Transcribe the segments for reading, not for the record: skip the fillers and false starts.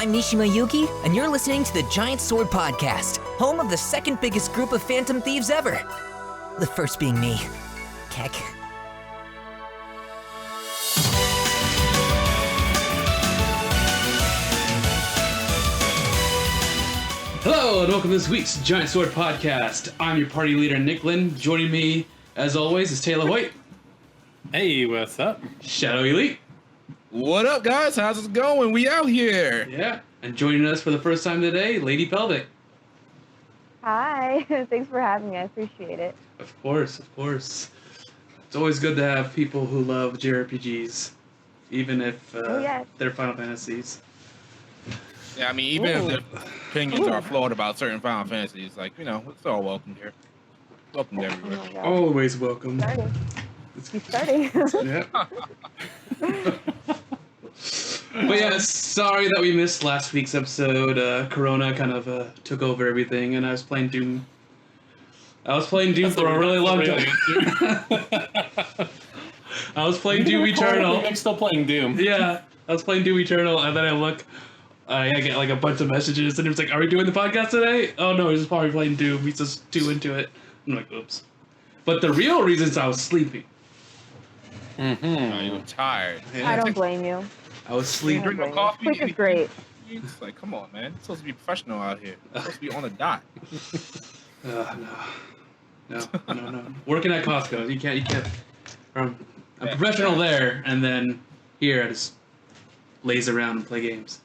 I'm Mishima Yuki, and you're listening to the Giant Sword Podcast, home of the second biggest group of Phantom Thieves ever. The first being me. Keck. Hello, and welcome to this week's Giant Sword Podcast. I'm your party leader, Nick Lynn. Joining me, as always, is Taylor White. Hey, what's up? Shadow Elite. What up, guys? How's it going? We out here. Yeah, and joining us for the first time today, Lady Pelvic. Hi, thanks for having me. I appreciate it. Of course, of course. It's always good to have people who love JRPGs, even if they're Final Fantasies. Yeah, I mean, even if their opinions are flawed about certain Final Fantasies, like, you know, it's all welcome here. Welcome to everywhere. Oh Always welcome. He's starting. Yeah. But yeah, sorry that we missed last week's episode. Corona kind of took over everything, and I was playing Doom. For a really long time. I was playing Doom Eternal. I'm still playing Doom. Yeah, I was playing Doom Eternal, and then I get like a bunch of messages, and it was like, "Are we doing the podcast today?" Oh no, he's just probably playing Doom. He's just too into it. I'm like, "Oops." But the real reason is I was sleeping. Oh, you were tired. Yeah. I don't blame you. I was sleeping. Drink no coffee. Sleep is great. It's like, come on, man. You're supposed to be professional out here. You're supposed to be on a dot. No. Working at Costco, you can't. I'm professional there, and then here I just laze around and play games.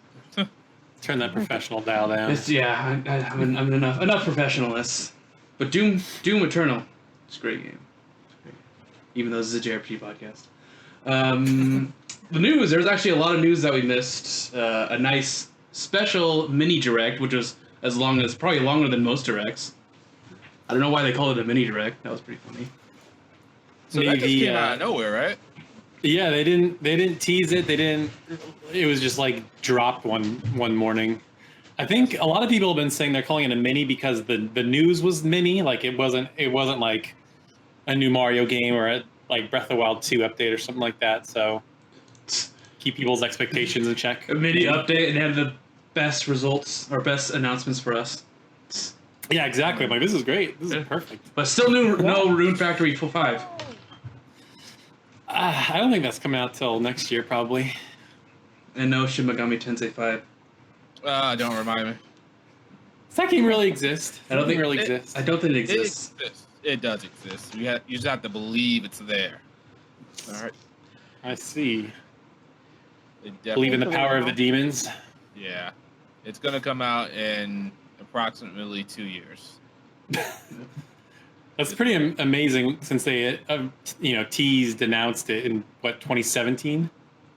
Turn that professional dial down. I'm enough professionalness. But Doom Eternal, it's a great game. Even though this is a JRPG podcast. The news, there's actually a lot of news that we missed. A nice special mini direct, which was probably longer than most directs. I don't know why they called it a mini direct. That was pretty funny. So that just came out of nowhere, right? Yeah, they didn't tease it. It was just like dropped one morning. I think a lot of people have been saying they're calling it a mini because the news was mini. Like it wasn't like a new Mario game or a like Breath of the Wild 2 update or something like that. So keep people's expectations in check. A mini update and have the best results or best announcements for us. Yeah, exactly. I'm like, this is great. This is perfect. But still no Rune Factory 5. I don't think that's coming out till next year, probably. And no Shin Megami Tensei 5. Don't remind me. Does that game really exist? I don't think it exists. I don't think it exists. It does exist. You just have to believe it's there. All right. I see. It Believe in the power of the demons. Yeah. It's going to come out in approximately 2 years. That's pretty amazing since they announced it in 2017.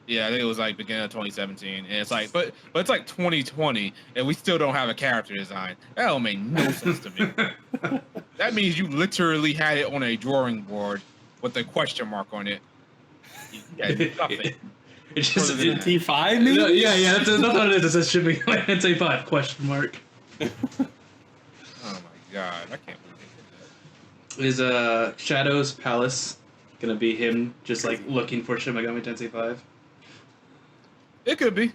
Yeah, I think it was like beginning of 2017, and it's like, but it's like 2020, and we still don't have a character design. That don't make no sense to me. That means you literally had it on a drawing board with a question mark on it. Yeah, nothing. It's just T5, maybe? Yeah. That's what it is. It says Shin Megami Tensei 5 question mark. Oh my god, I can't believe they did Is Shadow's Palace gonna be him just like looking for Shin Megami Tensei 5? It could be,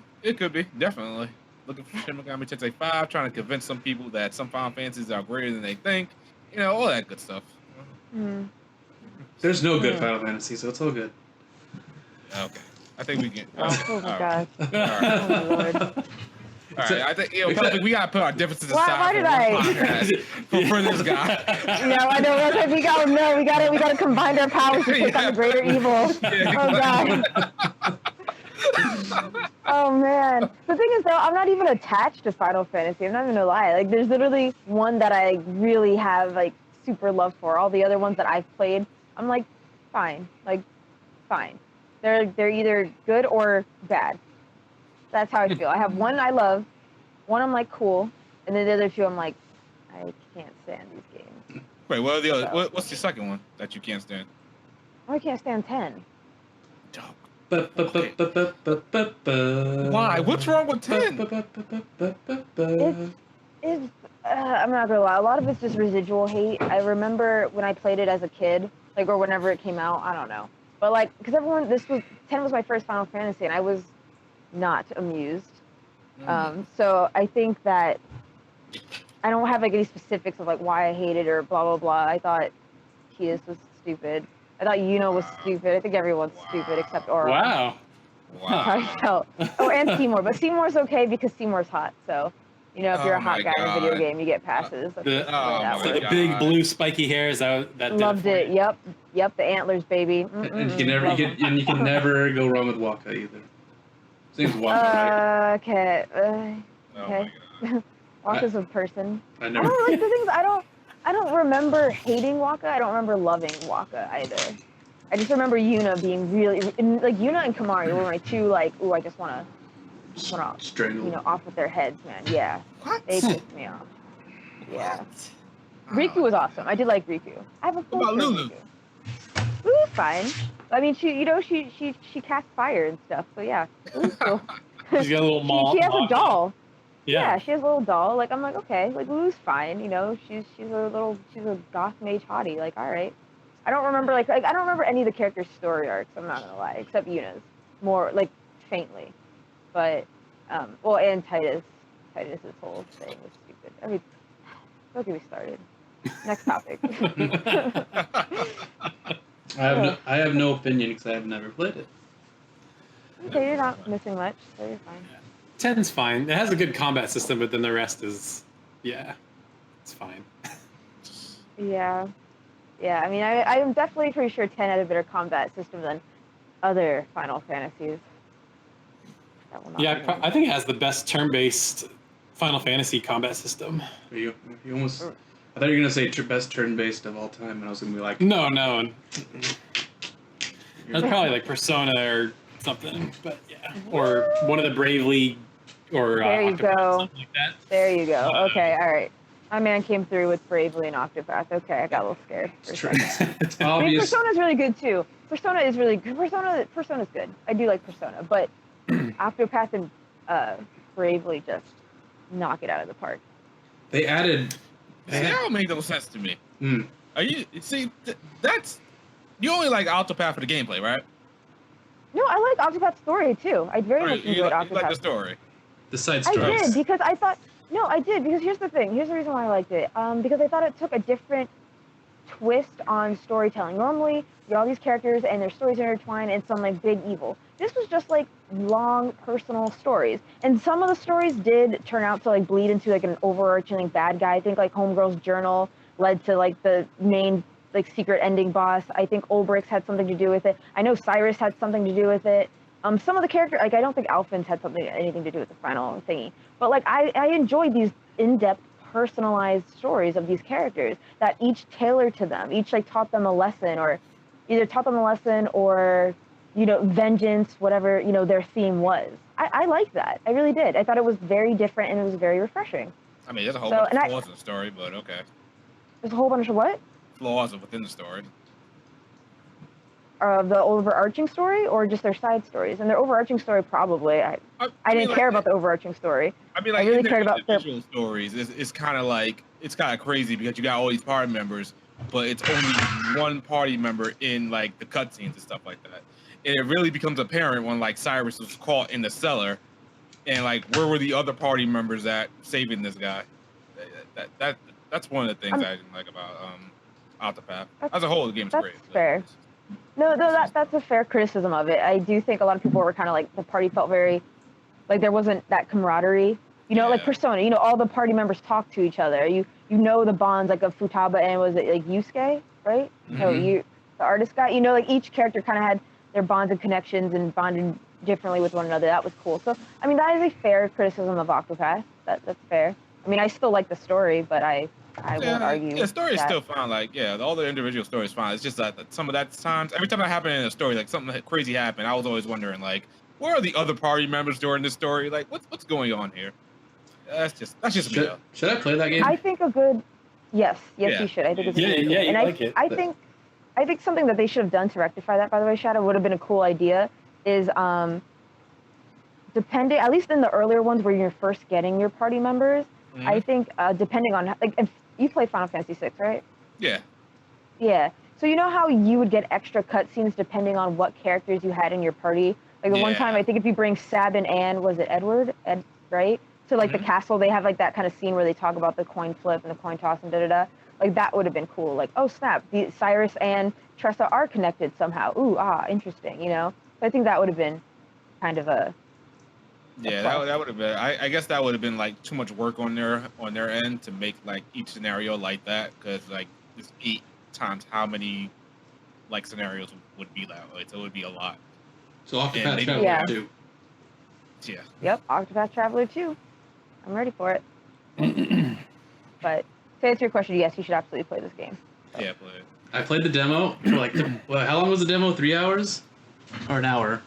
definitely. Looking for Shin Megami Tensei 5, trying to convince some people that some Final Fantasies are greater than they think. You know, all that good stuff. Mm. There's no good Final Fantasy, so it's all good. Okay. I think we can. Oh my god. All right. Oh my lord. All right. I think we gotta put our differences Why aside did I? for this guy. Yeah, I know. Like, we gotta combine our powers to take on the greater evil. Yeah, oh god. Oh man. The thing is though, I'm not even attached to Final Fantasy. I'm not even gonna lie. Like there's literally one that I really have like super love for. All the other ones that I've played, I'm like, fine. Like, fine. They're either good or bad. That's how I feel. I have one I love, one I'm like cool, and then the other two I'm like, I can't stand these games. Wait, what are the other? What's the second one that you can't stand? I can't stand 10. Why? What's wrong with 10? It's I'm not gonna lie. A lot of it's just residual hate. I remember when I played it as a kid, like or whenever it came out. I don't know, but like because 10 was my first Final Fantasy, and I was not amused. So I think that I don't have like any specifics of like why I hated or blah blah blah. I thought Tias was stupid. I thought Yuno was stupid. I think everyone's stupid except Aura. Wow. That's how I felt. Oh, and Seymour, but Seymour's okay because Seymour's hot. So, you know, if you're a hot guy in a video game, you get passes. That's just the way that So works. the big blue spiky hairs that Loved did it. Yep, the antlers, baby. And you can never go wrong with Waka either. His name's Waka, right? Okay. Oh Okay. my god. Waka's a person. I I never. don't like the things. I don't remember hating Waka. I don't remember loving Waka either. I just remember Yuna being really like Yuna and Kamari were my two like. Ooh, I just wanna Strangled. off with their heads, man. Yeah, What? they pissed me off. Yeah. What? Riku was awesome. I did like Riku. I have a full What about shirt of Lulu? Riku. Lulu's fine. I mean, she casts fire and stuff. So yeah, Lulu's cool. She's got a little mom. She has a doll. Yeah. Yeah, she has a little doll. Like I'm like, okay, like Lulu's fine. You know, she's a goth mage hottie. Like all right. I don't remember like I don't remember any of the characters' story arcs. I'm not gonna lie, except Yuna's more like faintly. But well, and Titus's whole thing was stupid. I mean, don't get me started. Next topic. I have no opinion because I have never played it. Okay, you're not missing much, so you're fine. 10's fine. It has a good combat system, but then the rest is, yeah, it's fine. Yeah. Yeah, I mean, I am definitely pretty sure 10 had a better combat system than other Final Fantasies. That will not Yeah, be I think it has the best turn-based Final Fantasy combat system. You almost. I thought you were gonna say best turn-based of all time, and I was gonna be like, No. That's probably like Persona or something, but yeah, or one of the Bravely or There you Octopath, go. something like that. There you go. Okay, all right. My man came through with Bravely and Octopath. Okay, I got a little scared for a second. it's I mean, obvious. Persona's really good too. Persona is really good. Persona's good. I do like Persona, but Octopath and Bravely just knock it out of the park. They added. See, that don't make no sense to me. Hmm. Are you see? That's you only like Octopath for the gameplay, right? No, I like Octopath's story too. I very Or much you enjoyed like the Octopath. story. The side I stories. did because I thought I did because here's the thing. Here's the reason why I liked it. Because I thought it took a different twist on storytelling. Normally, you have all these characters and their stories intertwined and some like big evil. This was just like long personal stories, and some of the stories did turn out to like bleed into like an overarching like, bad guy. I think like Homegirl's journal led to like the main like secret ending boss. I think Olbrix had something to do with it. I know Cyrus had something to do with it. Some of the characters, like I don't think Alphin's had anything to do with the final thingy. But like I enjoyed these in-depth, personalized stories of these characters that each tailored to them, each like taught them a lesson, or either taught them a lesson or vengeance, whatever their theme was. I liked that. I really did. I thought it was very different and it was very refreshing. I mean, there's a whole bunch of flaws in the story, but okay. There's a whole bunch of what? Flaws within the story. The overarching story or just their side stories? And their overarching story, probably. I didn't care about the overarching story. I mean, like, I really cared about the individual stories. It's kind of like, it's kind of crazy because you got all these party members, but it's only one party member in like the cutscenes and stuff like that. And it really becomes apparent when like Cyrus was caught in the cellar, and like where were the other party members at saving this guy? That's one of the things I didn't like about Octopath. As a whole, the game's great. Fair. No, that's a fair criticism of it. I do think a lot of people were kind of like the party felt very like there wasn't that camaraderie. Like Persona. All the party members talk to each other. You know the bonds like of Futaba and was it like Yusuke, right? Mm-hmm. No, the artist guy. Like each character kind of had their bonds and connections and bonded differently with one another. That was cool. So I mean that is a fair criticism of Octopath. That's fair. I mean I still like the story, but I won't argue. Yeah, the story is still fine. Like, all the individual stories fine. It's just that some of that times, every time that happened in a story, like something crazy happened, I was always wondering, like, where are the other party members during this story? Like, what's going on here? That's just me. Though. Should I play that game? I think a good yes, Yeah. you should. I think it's Yeah, really cool. yeah, you And like it. I think something that they should have done to rectify that, by the way, Shadow, would have been a cool idea. Is depending, at least in the earlier ones where you're first getting your party members, I think depending on like if you play Final Fantasy VI, right? Yeah. Yeah. So you know how you would get extra cutscenes depending on what characters you had in your party? Like the one time, I think if you bring Sab and Anne, was it Edward? right? So like the castle, they have like that kind of scene where they talk about the coin flip and the coin toss and da-da-da. Like that would have been cool. Like, oh snap, Cyrus and Tressa are connected somehow. Ooh, interesting, you know? So I think that would have been kind of a Yeah, that would have been. I guess that would have been like too much work on their end to make like each scenario like that, because like it's 8 times how many like scenarios would be that way, so it would be a lot. So Octopath Traveler Yeah. 2. Yeah. Yep, Octopath Traveler 2. I'm ready for it. But to answer your question, yes, you should absolutely play this game. Yeah, play it. I played the demo for like, how long was the demo? 3 hours? Or an hour?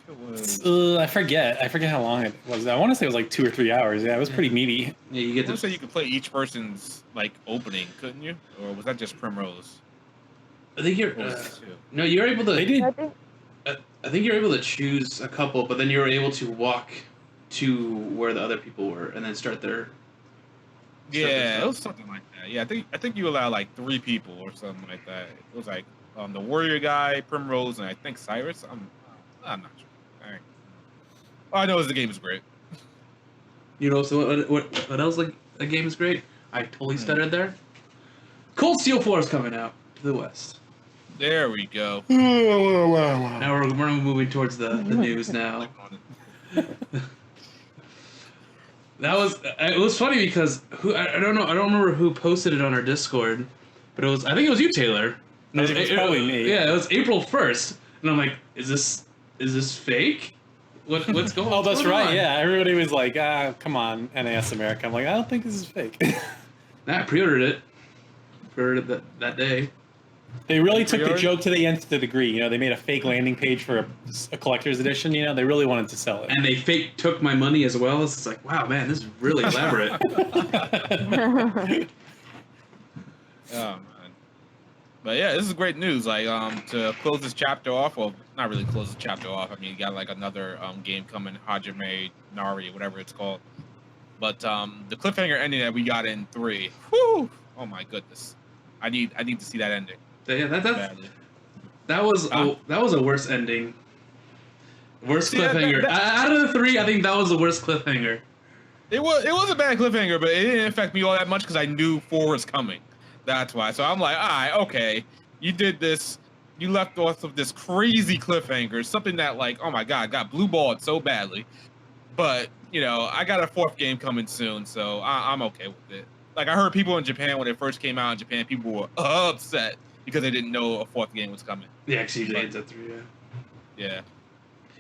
It was. I forget how long it was. I want to say it was like 2 or 3 hours. Yeah, it was pretty meaty. Yeah, you I get want to to say you could play each person's like opening, couldn't you? Or was that just Primrose? I think you're. Or was it two? No, you're able to. They did. I think I think you're able to choose a couple, but then you're able to walk to where the other people were and then start their. Yeah, it was something like that. Yeah, I think you allow like 3 people or something like that. It was like the warrior guy, Primrose, and I think Cyrus. I'm not sure. All right. All I know is the game is great. You know, so what else like a game is great? I totally stuttered there. Cold Steel 4 is coming out to the west. There we go. Now we're moving towards the news now. It was funny because I don't remember who posted it on our Discord, but I think it was you, Taylor. And It was probably me. Yeah, it was April 1st, and I'm like, is this fake? What's going on? Oh, that's right. Yeah, everybody was like, come on, NAS America. I'm like, I don't think this is fake. Nah, I pre-ordered it. Pre-ordered it that day. They really took the joke to the nth degree. You know, they made a fake landing page for a collector's edition. You know, they really wanted to sell it. And they fake took my money as well. It's like, wow, man, this is really elaborate. Oh man. But yeah, this is great news. Like to close this chapter off, well, not really close the chapter off. I mean, you got like another game coming, Hajime Nari, whatever it's called. But the cliffhanger ending that we got in 3, whew, oh my goodness, I need to see that ending. Yeah, that was a worse ending. Worst cliffhanger. Out of the 3, I think that was the worst cliffhanger. It was a bad cliffhanger, but it didn't affect me all that much because I knew 4 was coming. That's why. So I'm like, all right, okay, you did this. You left off of this crazy cliffhanger, something that like, oh my god, got blue balled so badly. But you know, I got a 4th game coming soon, so I'm okay with it. Like I heard people in Japan when it first came out in Japan, people were upset because they didn't know a 4th game was coming. Yeah, actually, usually ends at 3. Yeah. Yeah.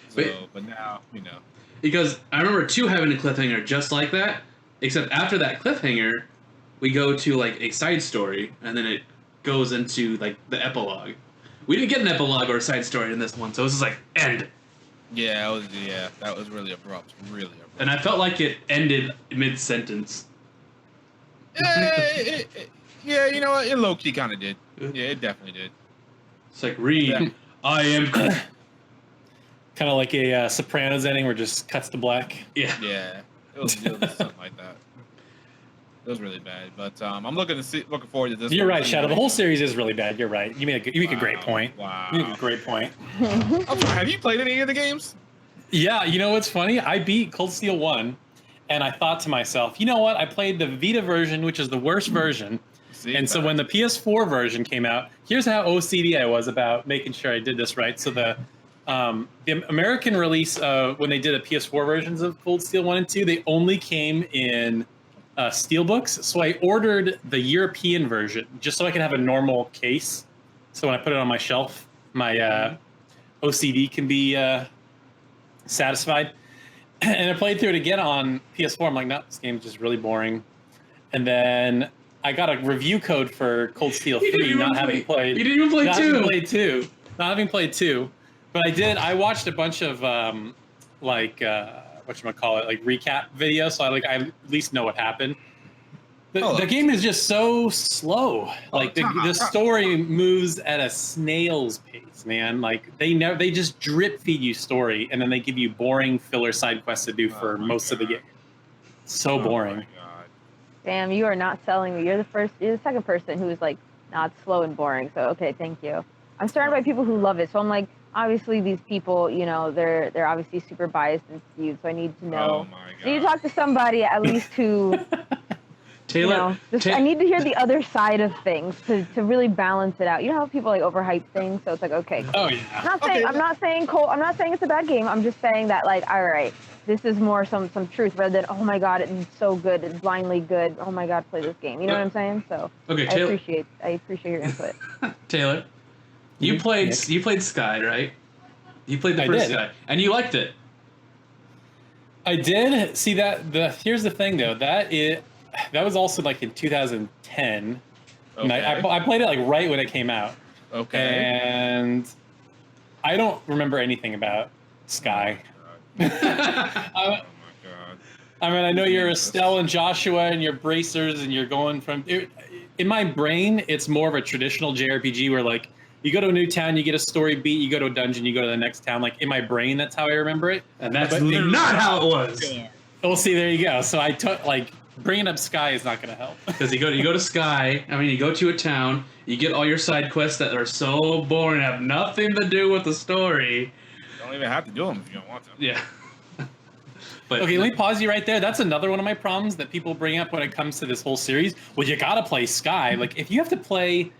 So, but now, you know. Because I remember 2 having a cliffhanger just like that, except after that cliffhanger, we go to like a side story, and then it goes into like the epilogue. We didn't get an epilogue or a side story in this one, so it was just like end. Yeah, that was really abrupt, really abrupt. And I felt like it ended mid-sentence. Yeah, you know what? It low key kind of did. Yeah, it definitely did. It's like read. Yeah. I am. Kind of like a Sopranos ending where it just cuts to black. Yeah. Yeah, it was something like that. It was really bad, but I'm looking forward to this. You're one. right, Shadow. The whole series is really bad. You're right. You make a great point. Wow. You make a great point. I'm sorry, have you played any of the games? Yeah, you know what's funny? I beat Cold Steel 1, and I thought to myself, you know what? I played the Vita version, which is the worst version. And so when the PS4 version came out, here's how OCD I was about making sure I did this right. So the American release, when they did the PS4 versions of Cold Steel 1 and 2, they only came in steelbooks. So I ordered the European version just so I could have a normal case. So when I put it on my shelf, my OCD can be satisfied. And I played through it again on PS4. I'm like, no, this game's just really boring. And then I got a review code for Cold Steel 3, not having played 2. Not having played 2. But I watched a bunch of whatchamacallit, like recap videos, so I at least know what happened. The game is just so slow. Like the story moves at a snail's pace, man. Like they just drip feed you story, and then they give you boring filler side quests to do for most of the game. So boring. My God. Damn, you are not selling me. You're the second person who's like not slow and boring. So okay, thank you. I'm surrounded by people who love it, so I'm like, obviously these people, they're obviously super biased and skewed. So I need to know. Oh my I need to god. talk to somebody at least who, Taylor, I need to hear the other side of things to really balance it out. You know how people like overhype things, so it's like, okay, cool. Oh yeah. I'm not saying it's a bad game. I'm just saying that, like, all right, this is more some truth rather than, oh my god, it's so good, it's blindly good. Oh my god, play this game. You know what I'm saying? So Okay, I appreciate your input. Taylor, you played Sky, right? You played the first Sky, and you liked it. I did. See here's the thing though, that was also like in 2010. Okay. And I played it like right when it came out. Okay. And I don't remember anything about Sky. Oh my god. I mean, I know you're Estelle and Joshua and you're bracers and you're going from... In my brain, it's more of a traditional JRPG where, like, you go to a new town, you get a story beat, you go to a dungeon, you go to the next town. Like, in my brain, that's how I remember it. And that's not how it was. Well, see, there you go. So I took, like, bringing up Sky is not going to help. Because you go to Sky, you go to a town, you get all your side quests that are so boring, have nothing to do with the story. You don't even have to do them if you don't want to. Yeah. But Okay, let me pause you right there. That's another one of my problems that people bring up when it comes to this whole series. Well, you got to play Sky. Like, if you have to play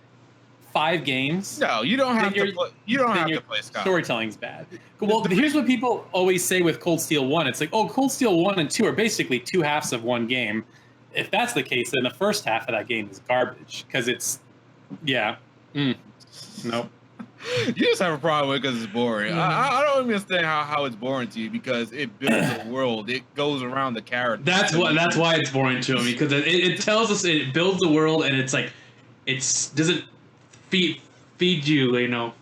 5 games... No, you don't have to play. You don't have to play Sky. Storytelling's bad. Well, here's what people always say with Cold Steel 1. It's like, oh, Cold Steel 1 and 2 are basically 2 halves of one game. If that's the case, then the first half of that game is garbage. Because it's... Yeah. Nope. You just have a problem with it because it's boring. I don't understand how it's boring to you because it builds a world. It goes around the character. That's why it's boring to me, because it tells us, it builds the world, and it's like, doesn't feed you,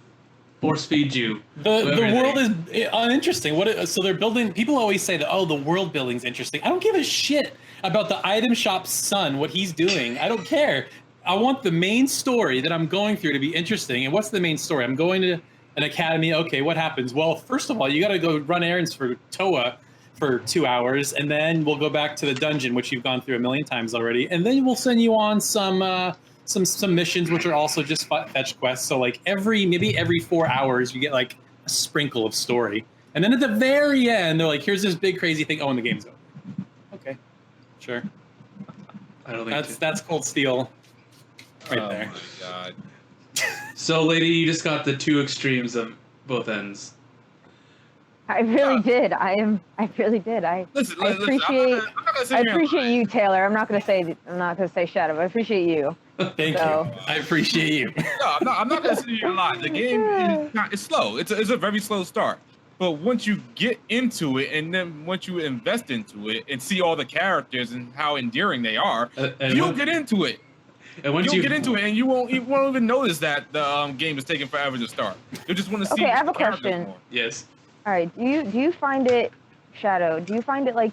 force feed you. The world is uninteresting. So they're building... People always say that, oh, the world building's interesting. I don't give a shit about the item shop's son, what he's doing. I don't care. I want the main story that I'm going through to be interesting. And what's the main story? I'm going to an academy. Okay, what happens? Well, first of all, you got to go run errands for Toa for 2 hours, and then we'll go back to the dungeon, which you've gone through a million times already, and then we'll send you on some missions, which are also just fetch quests. So like maybe every 4 hours, you get like a sprinkle of story, and then at the very end, they're like, "Here's this big crazy thing." Oh, and the game's over. Okay, sure. I don't think that's Cold Steel. Right there. Oh my god. So, lady, you just got the 2 extremes of both ends. I really did. I really did. I appreciate you, Taylor. I'm not gonna say Shadow, but I appreciate you. Thank you. I appreciate you. No, I'm not gonna sit here and lie. The game it's slow. It's a very slow start. But once you get into it, and then once you invest into it and see all the characters and how endearing they are, you'll get into it. And once You'll get into it, and you won't even notice that the game is taking forever to start. You just want to see. Okay, I have a question. More. Yes. All right. Do you find it, Shadow? Do you find it like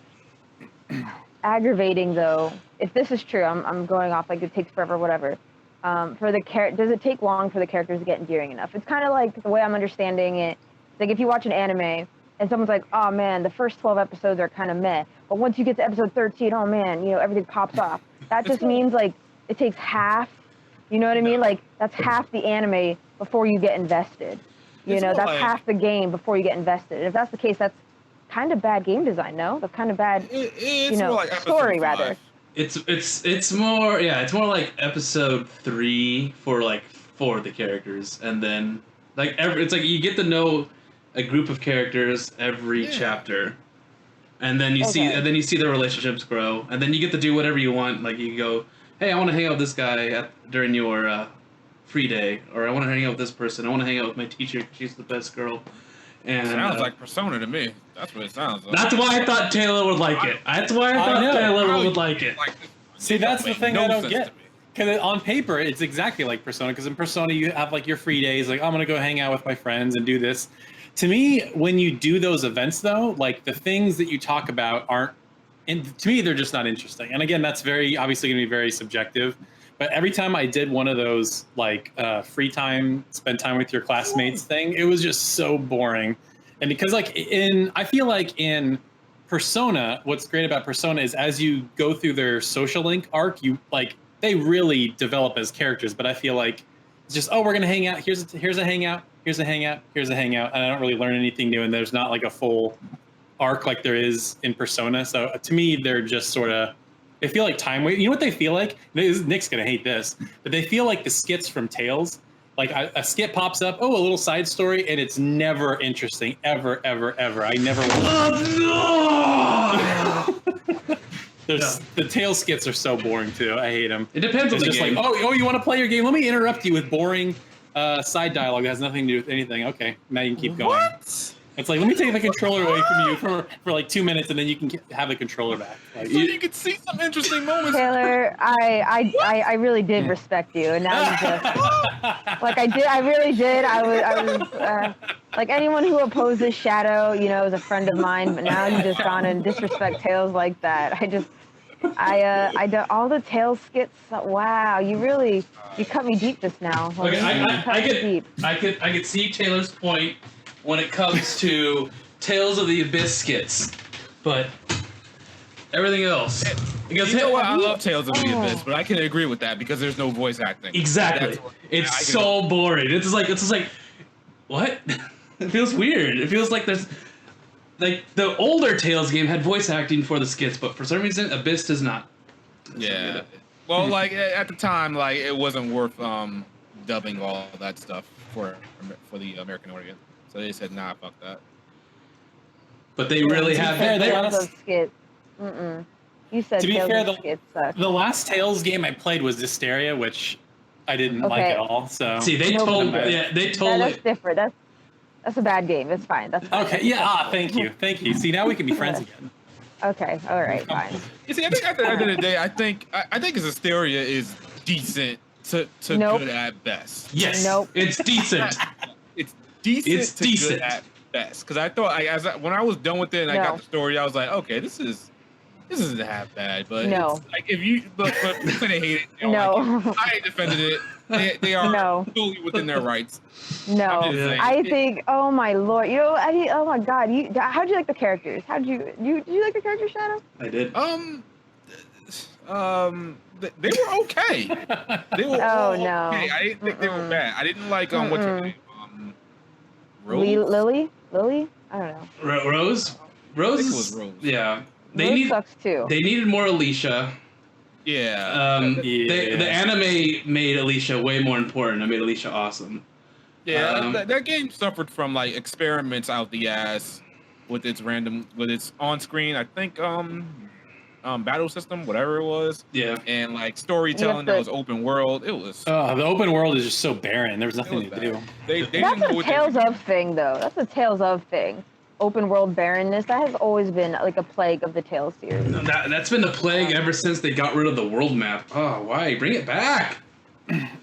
aggravating though? If this is true, I'm going off like it takes forever, whatever. Does it take long for the characters to get endearing enough? It's kind of like the way I'm understanding it. It's like if you watch an anime and someone's like, "Oh man, the first 12 episodes are kind of meh," but once you get to episode 13, oh man, everything pops off. That just means like it takes half. You know what I mean? Like that's half the anime before you get invested. That's half the game before you get invested. If that's the case, that's kind of bad game design. No, that's kind of bad. It's more like story 5. rather. It's more like episode 3 for the characters, and then it's like you get to know a group of characters every chapter, and then you see their relationships grow, and then you get to do whatever you want. Like you go, hey, I want to hang out with this guy during your free day, or I want to hang out with this person. I want to hang out with my teacher. She's the best girl. And sounds like Persona to me. That's what it sounds like. That's why I thought Taylor would like it. That's why I thought Taylor would like it. See, that's the thing I don't get. Because on paper, it's exactly like Persona. Because in Persona, you have like your free days. Like, I'm going to go hang out with my friends and do this. To me, when you do those events, though, like the things that you talk about aren't, and to me, they're just not interesting. And again, that's obviously going to be very subjective. But every time I did one of those, like, free time, spend time with your classmates thing, it was just so boring. And because, like, I feel like in Persona, what's great about Persona is as you go through their social link arc, they really develop as characters. But I feel like it's just, oh, we're going to hang out. Here's a hangout. here's a hangout, here's a hangout, and I don't really learn anything new. And there's not like a full arc like there is in Persona. So to me, they're just sort of. They feel like time waste. You know what they feel like? Nick's gonna hate this, but they feel like the skits from Tales. Like a skit pops up, oh, a little side story, and it's never interesting, ever, ever, ever. I never. The Tales skits are so boring too. I hate them. It depends on the game. Like, oh, you want to play your game? Let me interrupt you with boring side dialogue that has nothing to do with anything. Okay, now you can keep going. What? It's like, let me take the controller away from you for like 2 minutes, and then you can have the controller back. Like, So you could see some interesting moments. Taylor, I really did respect you, and now you just like I really did. I was like anyone who opposes Shadow, you know, is a friend of mine, but now you just gone and disrespect Tales like that. I do all the Tales skits. Wow, you cut me deep just now. Okay, I could see Taylor's point when it comes to Tales of the Abyss skits, but everything else. You know what? I love Tales of the Abyss, but I can agree with that because there's no voice acting. Exactly. It's so boring. It's just like, what? It feels weird. It feels like there's like the older Tales game had voice acting for the skits, but for some reason Abyss does not. Yeah. Well, like at the time, like it wasn't worth dubbing all that stuff for the American audience. So they said, nah, fuck that. But they really have. Those skits. You said to be Tales fair, of skits suck. the last Tales game I played was Hysteria, which I didn't like at all. So see, they told. That's different. That's a bad game. It's fine. That's fine. Okay. Yeah. Thank you. See, now we can be friends again. Okay. All right. Fine. You see, I think at the end of the day, I think Hysteria is decent to good at best. Yes. Nope. It's decent. It's decent good at best. Because I thought, when I was done with it and I got the story, I was like, okay, this isn't half bad. But it's like if you but people they hate it. You know, like, I ain't defended it. They are totally within their rights. No, I think. Oh my lord! You know, oh my god! How'd you like the characters? Did you like the characters, Shadow? I did. They were okay. They were okay. I didn't think they were bad. I didn't like what's her name? Rose? Lily? I don't know. Rose? I think it was Rose. Yeah. Rose sucks too. They needed more Alicia. Yeah. The anime made Alicia way more important. It made Alicia awesome. Yeah, that game suffered from like experiments out the ass with its on-screen. I think battle system, whatever it was. Yeah. And like storytelling that was open world. It was. The open world is just so barren. There was nothing to do. That's a Tales of thing, though. That's a Tales of thing. Open world barrenness. That has always been like a plague of the Tales series. That's been the plague ever since they got rid of the world map. Oh, why? Bring it back.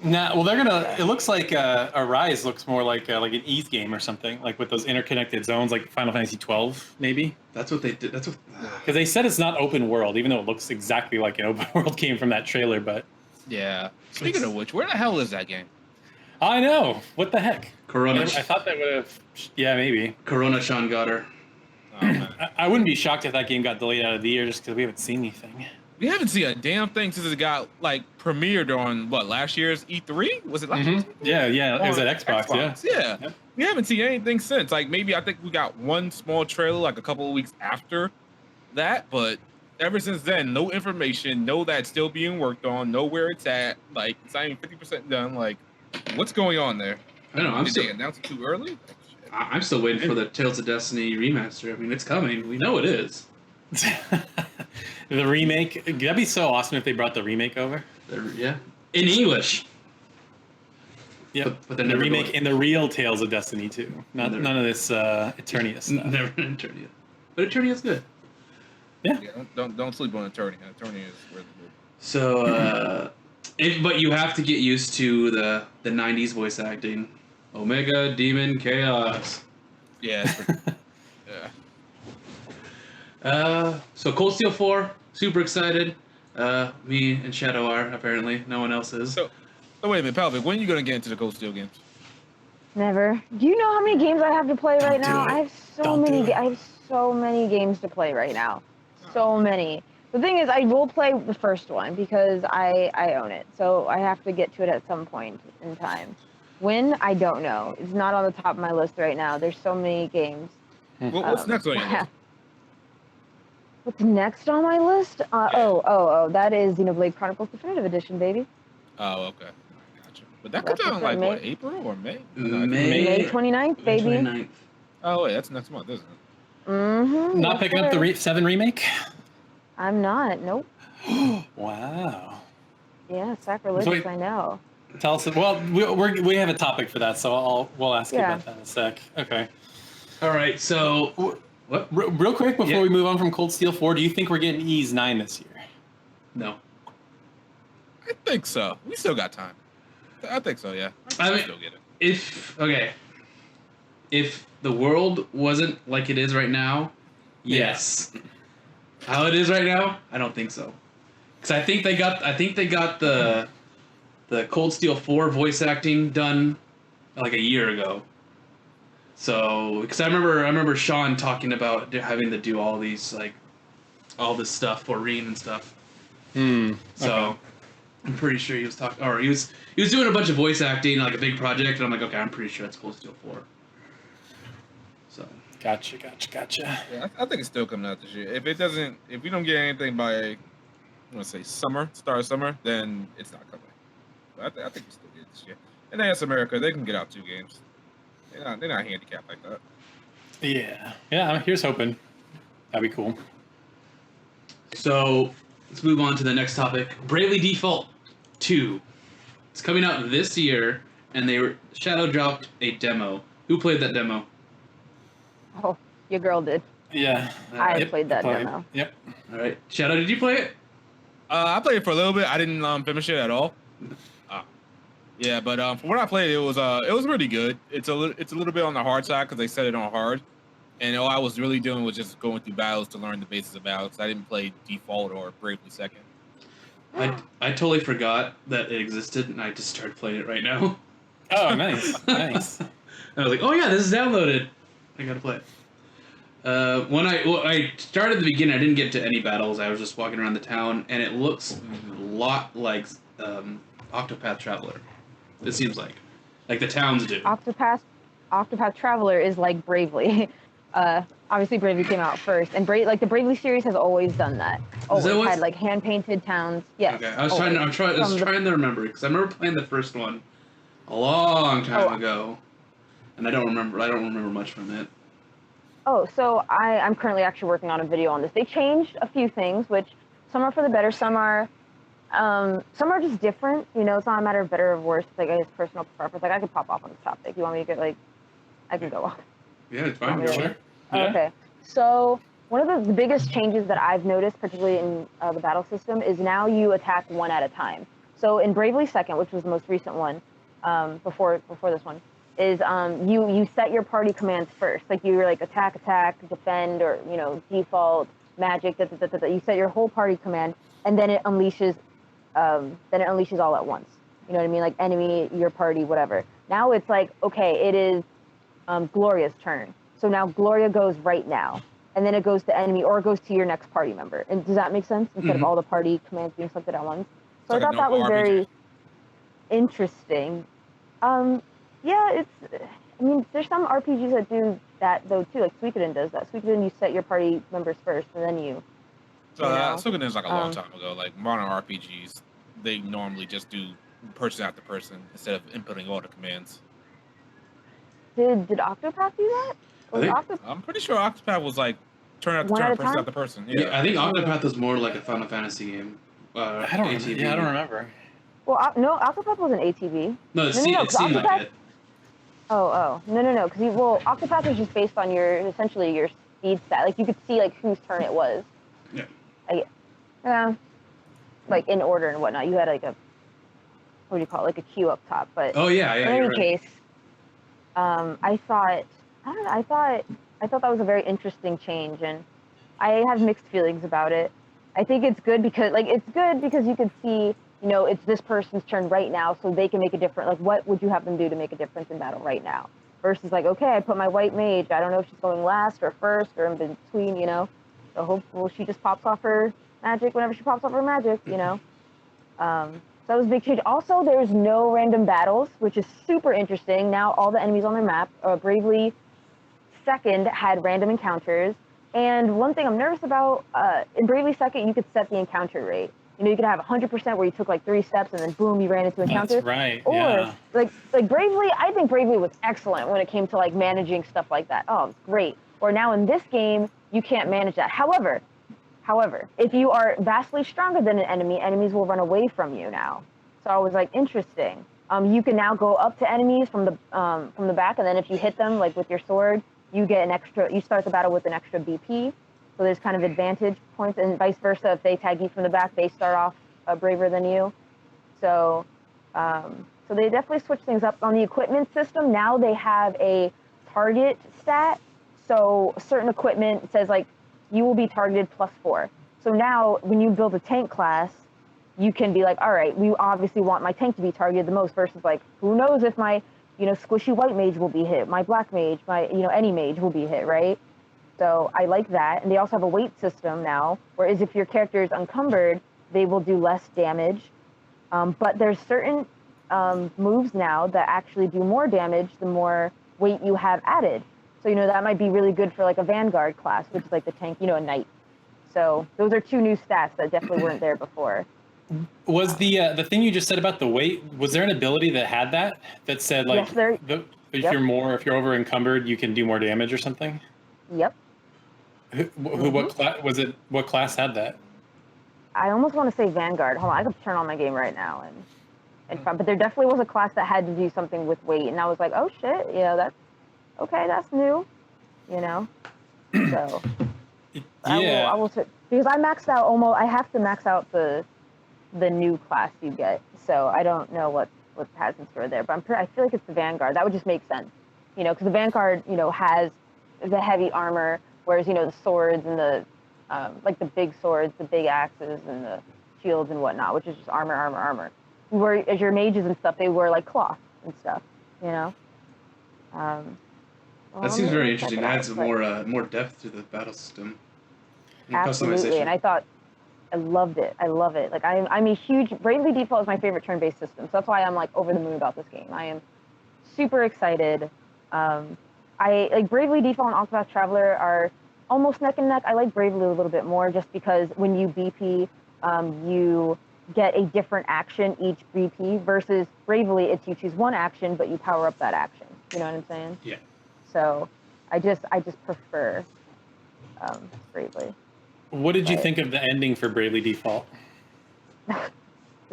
Nah, well, they're gonna. It looks like Arise looks more like an Ys game or something, like with those interconnected zones, like Final Fantasy 12, maybe. That's what they did. That's what. Because they said it's not open world, even though it looks exactly like an open world game from that trailer. But yeah. Speaking of which, where the hell is that game? I know. What the heck? Corona. I thought that would have. Yeah, maybe. Corona Sean got her. Oh, I wouldn't be shocked if that game got delayed out of the year just because we haven't seen anything. We haven't seen a damn thing since it got like premiered on last year's E3? Was it last year's E3? Yeah, it was at Xbox. Yeah. We haven't seen anything since. Like maybe I think we got one small trailer like a couple of weeks after that, but ever since then, no information, know that it's still being worked on, know where it's at, like it's not even 50% done. Like, what's going on there? I don't know. Did they announce it too early? I'm still waiting for the Tales of Destiny remaster. I mean, it's coming. We know it is. The remake. That'd be so awesome if they brought the remake over. Yeah. In English. Yeah. But the remake and the real Tales of Destiny 2. None of this Eternia stuff. Never Eternia. But Eternia's good. Yeah. Don't sleep on Eternia. Eternia is really good. So, but you have to get used to the 90s voice acting. Omega, Demon, Chaos. Yeah. Yeah. So Cold Steel 4, super excited. Me and Shadow are, apparently. No one else is. So wait a minute, Pelvic, when are you going to get into the Cold Steel games? Never. Do you know how many games I have to play right now? I have so many games to play right now. So many. The thing is, I will play the first one because I own it. So I have to get to it at some point in time. When? I don't know. It's not on the top of my list right now. There's so many games. What's next on your list? What's next on my list? Oh, that is Xenoblade Chronicles Definitive Edition, baby. Oh, okay. Gotcha. But that comes out in like what, April or May? No, I think May 29th, baby. May 29th. Oh wait, that's next month, isn't it? Mm-hmm. Not picking up the 7 remake? I'm not. Nope. Wow. Yeah, sacrilegious. I know. Tell us. Well, we have a topic for that, so we'll ask you about that in a sec. Okay. All right. So, what? Real quick before we move on from Cold Steel 4, do you think we're getting Ys 9 this year? No. I think so. We still got time. I think so. Yeah. I mean, still get it. If the world wasn't like it is right now, yes. How it is right now, I don't think so. Because I think they got the Cold Steel 4 voice acting done like a year ago. So, because I remember Sean talking about having to do all these all this stuff for Reen and stuff. So, I'm pretty sure he was talking, or he was doing a bunch of voice acting, like a big project, and I'm like, okay, I'm pretty sure it's Cold Steel 4. So. Gotcha. Yeah, I think it's still coming out this year. If we don't get anything by, I want to say start of summer, then it's not coming. But I think we still get it this year. And that's America. They can get out 2 games. They're not handicapped like that. Yeah. Here's hoping. That'd be cool. So let's move on to the next topic. Bravely Default 2. It's coming out this year, and they shadow dropped a demo. Who played that demo? Oh, your girl did. Yeah. I played that demo. Yep. All right. Shadow, did you play it? I played it for a little bit. I didn't finish it at all. Yeah, but from what I played, it was really good. It's a little bit on the hard side because they set it on hard, and all I was really doing was just going through battles to learn the basics of battles. I didn't play Default or Bravely Second. I totally forgot that it existed, and I just started playing it right now. Oh, nice. Nice. And I was like, oh yeah, this is downloaded. I gotta play it. When I started at the beginning, I didn't get to any battles. I was just walking around the town, and it looks a lot like Octopath Traveler. It seems like the towns do. Octopath Traveler is like Bravely. Obviously, Bravely came out first, and the Bravely series has always done that. Always had like hand painted towns. Yes. Okay, I was trying to remember because I remember playing the first one a long time ago, and I don't remember much from it. Oh, so I'm currently actually working on a video on this. They changed a few things, which some are for the better, some are just different. It's not a matter of better or worse. It's like I guess personal preference. Like I could pop off on this topic. You want me to get I can go off. Yeah, it's fine. Sure. Yeah. Okay. So one of the biggest changes that I've noticed, particularly in the battle system, is now you attack one at a time. So in Bravely Second, which was the most recent one, before this one, is you set your party commands first. Like you're attack, defend, or default, magic. You set your whole party command, and then it unleashes all at once. You know what I mean? Like enemy, your party, whatever. Now it's like, okay, it is Gloria's turn. So now Gloria goes right now, and then it goes to enemy, or it goes to your next party member. And does that make sense? Instead of all the party commands being selected at once. So I thought that was very interesting. Yeah, there's some RPGs that do that though too. Like Suikoden does that. Suikoden, you set your party members first, and then you. So Suikoden's like a long time ago. Like modern RPGs, they normally just do person after person instead of inputting all the commands. Did Octopath do that? I'm pretty sure Octopath was like turn after turn, person after person. Yeah, I think Octopath was more like a Final Fantasy game. I don't remember. Well, no, Octopath was an ATV. No, it seemed like it. No. Because Octopath was just based on essentially your speed stat. Like you could see whose turn it was. Yeah. Like in order and whatnot. You had what do you call it? Like a queue up top. But in any case, I thought that was a very interesting change, and I have mixed feelings about it. I think it's good because you could see, it's this person's turn right now, so they can make a difference. Like, what would you have them do to make a difference in battle right now? Versus okay, I put my white mage. I don't know if she's going last or first or in between, So hopefully she just pops off her magic whenever she pops off her magic, that was a big change. Also, there's no random battles, which is super interesting. Now all the enemies on their map, Bravely Second had random encounters. And one thing I'm nervous about, in Bravely Second, you could set the encounter rate. You know, you could have 100% where you took like 3 steps and then boom, you ran into encounters. That's right. Or yeah. like Bravely, I think Bravely was excellent when it came to like managing stuff like that. Oh, it's great. Or now in this game, you can't manage that. However, if you are vastly stronger than an enemy, enemies will run away from you now. So I was like, interesting. You can now go up to enemies from the back, and then if you hit them like with your sword, you get an extra. You start the battle with an extra BP. So there's kind of advantage points, and vice versa. If they tag you from the back, they start off braver than you. So, so they definitely switched things up on the equipment system. Now they have a target stat. So certain equipment says like you will be targeted +4. So now when you build a tank class, you can be like, all right, we obviously want my tank to be targeted the most versus like, who knows if my, squishy white mage will be hit, my black mage, my, any mage will be hit, right? So I like that. And they also have a weight system now, whereas if your character is encumbered, they will do less damage. But there's certain moves now that actually do more damage the more weight you have added. So, that might be really good for like a Vanguard class, which is like the tank, a knight. So those are 2 new stats that definitely weren't there before. Was the thing you just said about the weight, was there an ability that had that said like yes, if you're over encumbered, you can do more damage or something? Yep. What class had that? I almost want to say Vanguard. Hold on, I can turn on my game right now but there definitely was a class that had to do something with weight, and I was like, oh shit, that's okay, that's new, So yeah. I will because I maxed out I have to max out the new class you get, so I don't know what has in store there, but I feel like it's the Vanguard. That would just make sense, because the Vanguard, has the heavy armor, whereas, the swords and the, like the big swords, the big axes and the shields and whatnot, which is just armor. As your mages and stuff, they wear like cloth and stuff, That seems very interesting. It adds more depth to the battle system. Absolutely, and I loved it. I love it. Like I'm a huge Bravely Default is my favorite turn-based system, so that's why I'm like over the moon about this game. I am super excited. I like Bravely Default and Octopath Traveler are almost neck and neck. I like Bravely a little bit more just because when you BP, you get a different action each BP versus Bravely, it's you choose one action, but you power up that action. You know what I'm saying? Yeah. So I just prefer Bravely. What did you think of the ending for Bravely Default? We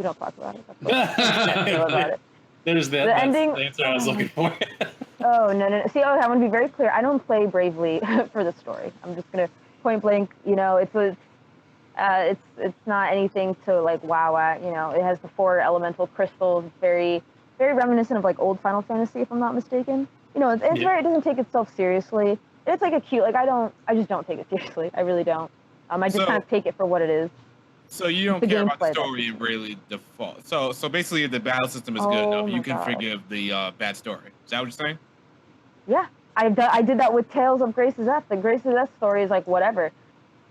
don't talk about it. About it. That's ending. The answer I was looking for. Oh no! See, I want to be very clear. I don't play Bravely for the story. I'm just gonna point blank. It's not anything to like wow at. It has the 4 elemental crystals. It's very, very reminiscent of like old Final Fantasy, if I'm not mistaken. It's very. It doesn't take itself seriously. It's like a cute. Like I just don't take it seriously. I really don't. I just kind of take it for what it is. So you don't care about the story in Bravely Default. So basically, if the battle system is good enough, you can forgive the bad story. Is that what you're saying? Yeah, I did that with Tales of Grace's F. The Grace's F story is like whatever,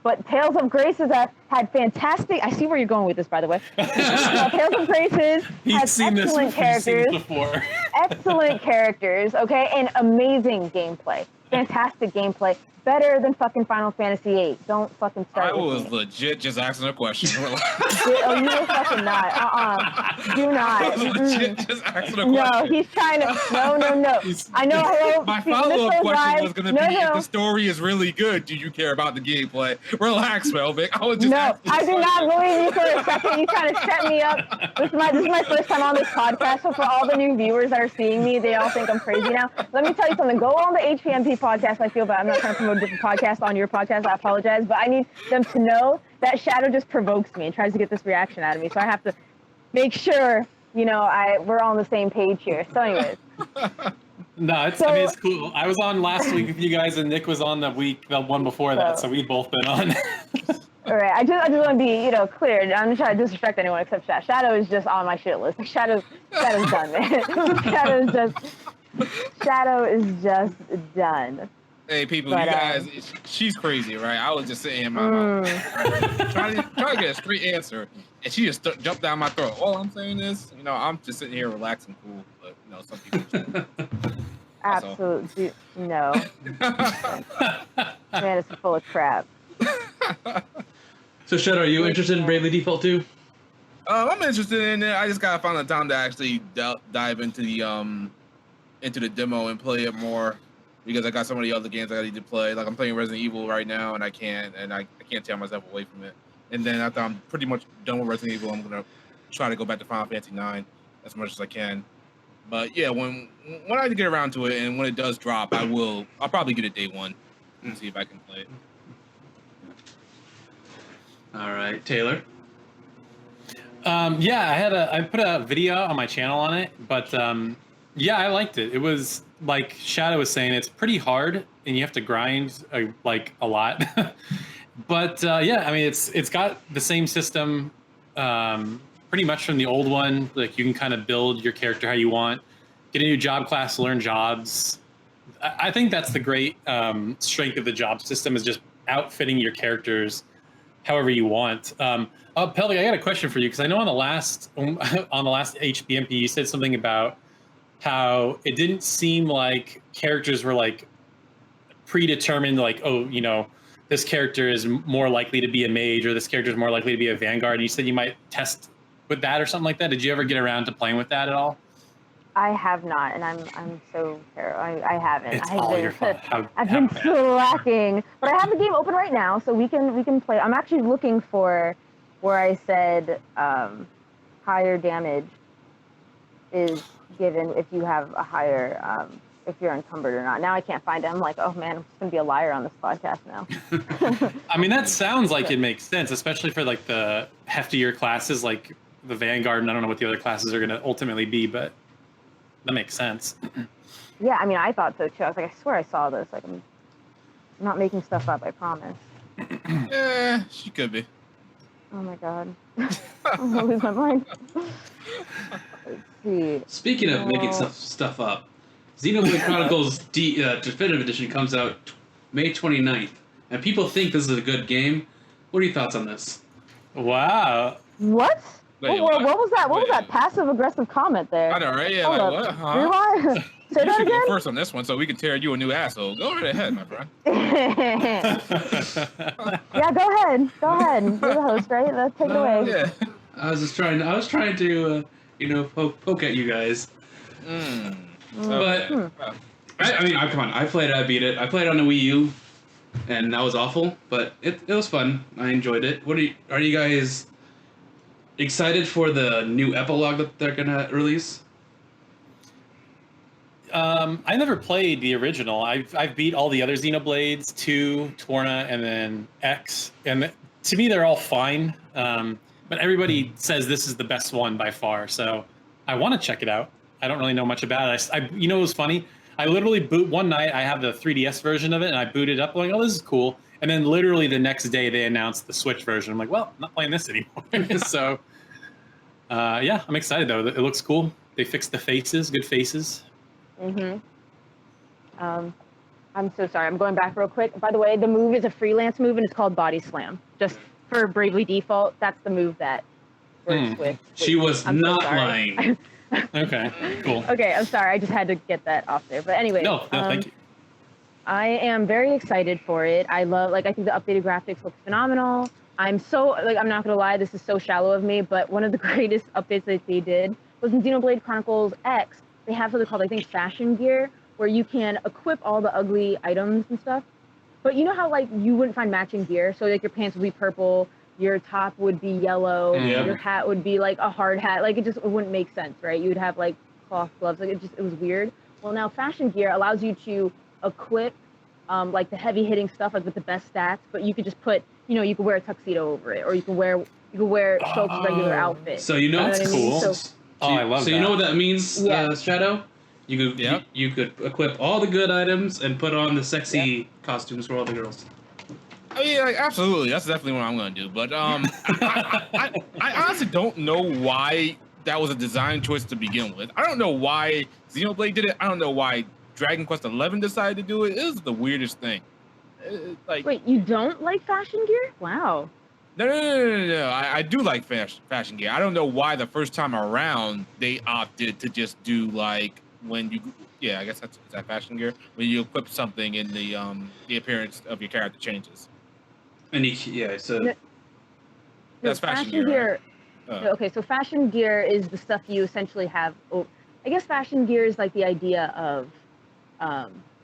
but Tales of Grace's F had fantastic. I see where you're going with this, by the way. Tales of Grace's has excellent characters, before. Excellent characters, okay, and amazing gameplay, fantastic gameplay. Better than fucking Final Fantasy VIII. Don't fucking start with me. I was legit just asking a question. Oh, you were fucking not. Do not. Legit just asking a question. No, he's trying to. No. I know. My follow-up question was going to be, if the story is really good, do you care about the gameplay? Relax, Pelvic. I was just I do not believe you for a second. You trying to set me up. This is my first time on this podcast, so for all the new viewers that are seeing me, they all think I'm crazy now. Let me tell you something. Go on the HPMP podcast. I feel bad. I'm not trying to promote a different podcast on your podcast. I apologize, but I need them to know that Shadow just provokes me and tries to get this reaction out of me. So I have to make sure, we're all on the same page here. So anyways. No, it's cool. I was on last week with you guys, and Nick was on the one before that, so we've both been on. All right, I just want to be, clear. I'm not trying to disrespect anyone except Shadow. Shadow is just on my shit list. Shadow's done, man. Shadow is just done. Hey, people, But, you guys, she's crazy, right? I was just sitting in my mouth, trying to get a straight answer, and she just jumped down my throat. All I'm saying is, I'm just sitting here relaxing, cool, but some people. Absolutely no. Man, it's full of crap. So, Shadow, are you interested in Bravely Default 2? I'm interested in it. I just gotta find the time to actually dive into the demo and play it more. Because I got so many other games I need to play. Like I'm playing Resident Evil right now, and I can't tear myself away from it. And then after I'm pretty much done with Resident Evil, I'm gonna try to go back to Final Fantasy 9 as much as I can. But yeah, when I get around to it, and when it does drop, I'll probably get it day one and see if I can play it. All right, Taylor. Yeah, I put a video on my channel on it, but yeah, I liked it. It was like Shadow was saying, it's pretty hard and you have to grind like a lot. But yeah, I mean, it's got the same system pretty much from the old one. Like you can kind of build your character how you want, get a new job class, learn jobs. I think that's the great strength of the job system is just outfitting your characters however you want. Pelvic, I got a question for you because I know on the last HBMP you said something about how it didn't seem like characters were like predetermined, like, oh, this character is more likely to be a mage or this character is more likely to be a vanguard. And you said you might test with that or something like that. Did you ever get around to playing with that at all? I have not, and I'm so terrible. I haven't. It's all your fault. I've been slacking, but I have the game open right now, so we can play. I'm actually looking for where I said higher damage is given if you have a higher, if you're encumbered or not. Now I can't find it. I'm like, oh man, I'm just gonna be a liar on this podcast now. I mean, that sounds like it makes sense, especially for like the heftier classes, like the Vanguard, and I don't know what the other classes are gonna ultimately be, but that makes sense. Yeah, I mean, I thought so too. I was like, I swear I saw this. Like, I'm not making stuff up. I promise. Yeah, she could be. Oh my god, I'm gonna lose my mind. Let's see. Speaking of making stuff up, Xenoblade Chronicles Definitive Edition comes out May 29th, and people think this is a good game. What are your thoughts on this? Wow. What? Wait, what was that? What was Wait. that passive-aggressive comment there? I know, right? Yeah, Hold like, up. what? Huh? Rewind. Say You that should go again. first on this one so we can tear you a new asshole. Go right ahead, my friend. Yeah, go ahead. Go ahead. You're the host, right? Let's take it away. Yeah. I was trying to poke at you guys. But I mean, come on. I beat it. I played it on the Wii U, and that was awful. But it was fun. I enjoyed it. Are you guys excited for the new epilogue that they're gonna release? I never played the original. I've beat all the other Xenoblades, 2, Torna, and then X. And to me, they're all fine. But everybody says this is the best one by far. So I want to check it out. I don't really know much about it. It was funny. I literally one night, I have the 3DS version of it, and I booted up going, oh, this is cool. And then literally the next day, they announced the Switch version. I'm like, well, I'm not playing this anymore. So yeah, I'm excited, though. It looks cool. They fixed the faces, good faces. I'm so sorry. I'm going back real quick. By the way, the move is a freelance move, and it's called Body Slam. Just for Bravely Default, that's the move that works with. She was not lying. Okay, cool. Okay, I'm sorry. I just had to get that off there. But anyway. No, thank you. I am very excited for it. I think the updated graphics look phenomenal. I'm not gonna lie, this is so shallow of me, but one of the greatest updates that they did was in Xenoblade Chronicles X. They have something called, I think, fashion gear, where you can equip all the ugly items and stuff. But you know how, like, you wouldn't find matching gear? So, like, your pants would be purple, your top would be yellow, your hat would be, like, a hard hat. Like, it wouldn't make sense, right? You would have, like, cloth gloves. Like, it was weird. Well, now fashion gear allows you to equip, like, the heavy-hitting stuff, like, with the best stats. But you could just put, you could wear a tuxedo over it. Or you could wear Schultz's regular outfit. So, that's cool. I love that. So you know what that means, Shadow? You could equip all the good items and put on the sexy costumes for all the girls. I mean, like, absolutely. That's definitely what I'm going to do. But I honestly don't know why that was a design choice to begin with. I don't know why Xenoblade did it. I don't know why Dragon Quest 11 decided to do it, it was the weirdest thing. Like, wait, you don't like fashion gear? Wow. No. I do like fashion gear. I don't know why the first time around they opted to just do like when you, I guess is that fashion gear, when you equip something in the appearance of your character changes. And so that's fashion gear. Right? Okay, so fashion gear is the stuff you essentially have. Oh, I guess fashion gear is like the idea of